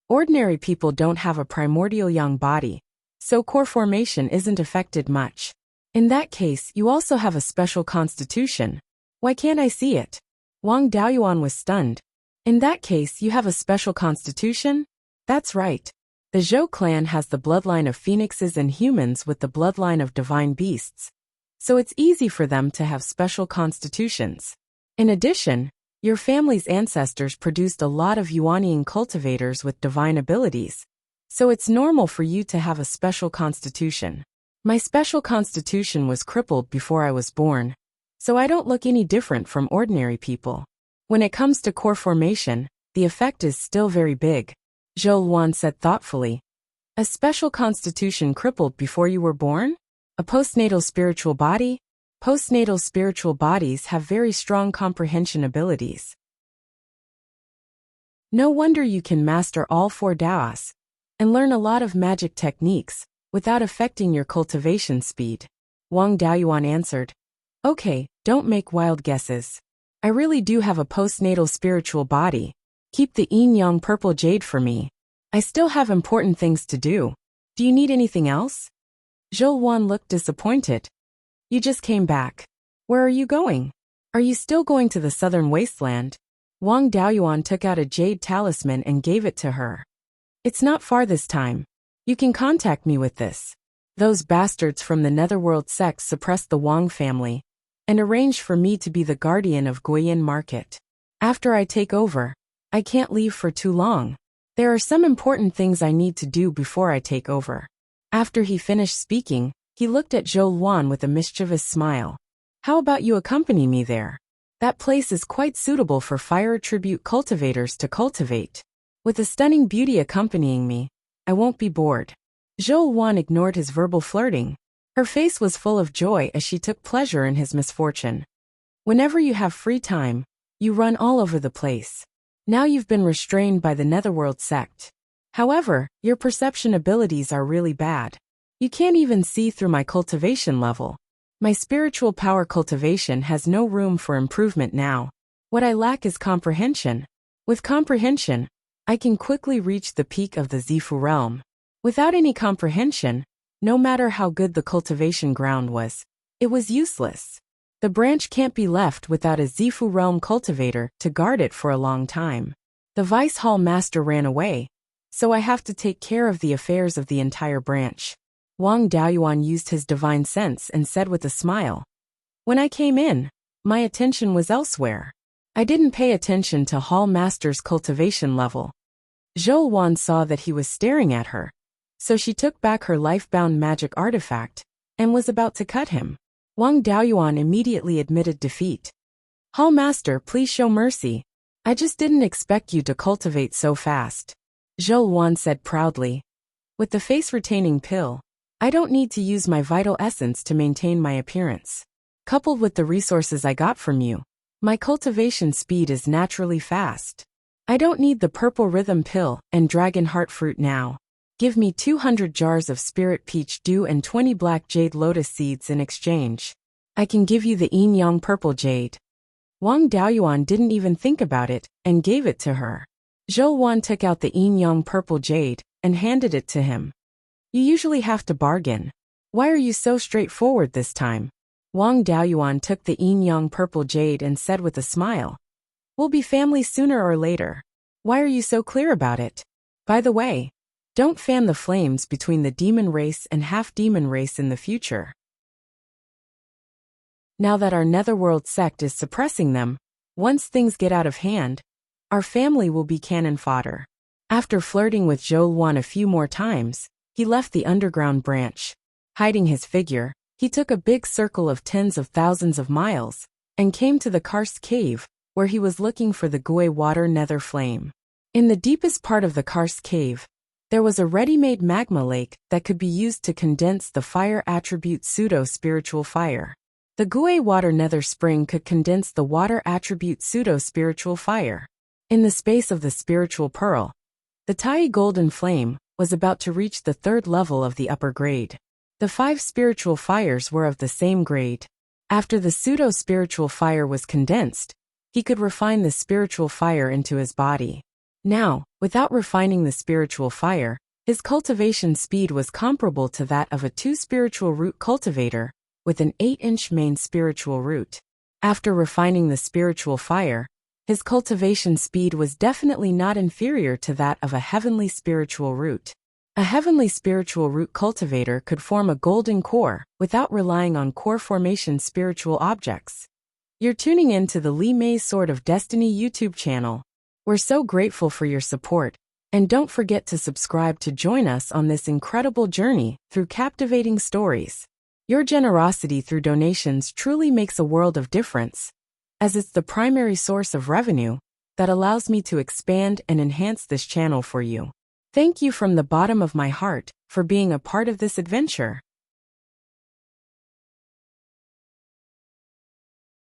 Ordinary people don't have a primordial young body, so core formation isn't affected much. In that case, you also have a special constitution. Why can't I see it? Wang Daoyuan was stunned. In that case, you have a special constitution? That's right. The Zhou clan has the bloodline of phoenixes and humans with the bloodline of divine beasts, so it's easy for them to have special constitutions. In addition, your family's ancestors produced a lot of Yuanian cultivators with divine abilities, so it's normal for you to have a special constitution. My special constitution was crippled before I was born, so I don't look any different from ordinary people. When it comes to core formation, the effect is still very big, Zhou said thoughtfully. A special constitution crippled before you were born? A postnatal spiritual body? Postnatal spiritual bodies have very strong comprehension abilities. No wonder you can master all 4 Daos and learn a lot of magic techniques without affecting your cultivation speed. Wang Daoyuan answered. Okay, don't make wild guesses. I really do have a postnatal spiritual body. Keep the yin-yang purple jade for me. I still have important things to do. Do you need anything else? Zhou looked disappointed. You just came back. Where are you going? Are you still going to the southern wasteland? Wang Daoyuan took out a jade talisman and gave it to her. It's not far this time. You can contact me with this. Those bastards from the Netherworld sect suppressed the Wang family and arranged for me to be the guardian of Guiyuan Market. After I take over, I can't leave for too long. There are some important things I need to do before I take over. After he finished speaking, he looked at Zhou with a mischievous smile. How about you accompany me there? That place is quite suitable for fire attribute cultivators to cultivate. With a stunning beauty accompanying me, I won't be bored. Zhou ignored his verbal flirting. Her face was full of joy as she took pleasure in his misfortune. Whenever you have free time, you run all over the place. Now you've been restrained by the Netherworld sect. However, your perception abilities are really bad. You can't even see through my cultivation level. My spiritual power cultivation has no room for improvement now. What I lack is comprehension. With comprehension, I can quickly reach the peak of the Zifu realm. Without any comprehension, no matter how good the cultivation ground was, it was useless. The branch can't be left without a Zifu realm cultivator to guard it for a long time. The Vice Hall Master ran away, so I have to take care of the affairs of the entire branch. Wang Daoyuan used his divine sense and said with a smile. When I came in, my attention was elsewhere. I didn't pay attention to Hall Master's cultivation level. Zhou saw that he was staring at her, so she took back her life-bound magic artifact and was about to cut him. Wang Daoyuan immediately admitted defeat. Hall Master, please show mercy. I just didn't expect you to cultivate so fast. Zhou said proudly. With the face-retaining pill, I don't need to use my vital essence to maintain my appearance. Coupled with the resources I got from you, my cultivation speed is naturally fast. I don't need the purple rhythm pill and dragon heart fruit now. Give me 200 jars of spirit peach dew and 20 black jade lotus seeds in exchange. I can give you the yin-yang purple jade. Wang Daoyuan didn't even think about it and gave it to her. Zhou took out the yin-yang purple jade and handed it to him. You usually have to bargain. Why are you so straightforward this time? Wang Daoyuan took the yin-yang purple jade and said with a smile. We'll be family sooner or later. Why are you so clear about it? By the way, don't fan the flames between the demon race and half-demon race in the future. Now that our Netherworld sect is suppressing them, once things get out of hand, our family will be cannon fodder. After flirting with Zhou a few more times, he left the underground branch. Hiding his figure, he took a big circle of tens of thousands of miles and came to the karst cave, where he was looking for the Gui water nether flame. In the deepest part of the karst cave, There was a ready-made magma lake that could be used to condense the fire attribute pseudo-spiritual fire. The Gui water nether spring could condense the water attribute pseudo-spiritual fire. In the space of the spiritual pearl, the Tai golden flame was about to reach the 3rd level of the upper grade. The 5 spiritual fires were of the same grade. After the pseudo-spiritual fire was condensed, he could refine the spiritual fire into his body. Now, without refining the spiritual fire, his cultivation speed was comparable to that of a 2 spiritual root cultivator, with an 8-inch main spiritual root. After refining the spiritual fire, his cultivation speed was definitely not inferior to that of a heavenly spiritual root. A heavenly spiritual root cultivator could form a golden core without relying on core formation spiritual objects. You're tuning in to the Li Mei's Sword of Destiny YouTube channel. We're so grateful for your support, and don't forget to subscribe to join us on this incredible journey through captivating stories. Your generosity through donations truly makes a world of difference, as it's the primary source of revenue that allows me to expand and enhance this channel for you. Thank you from the bottom of my heart for being a part of this adventure.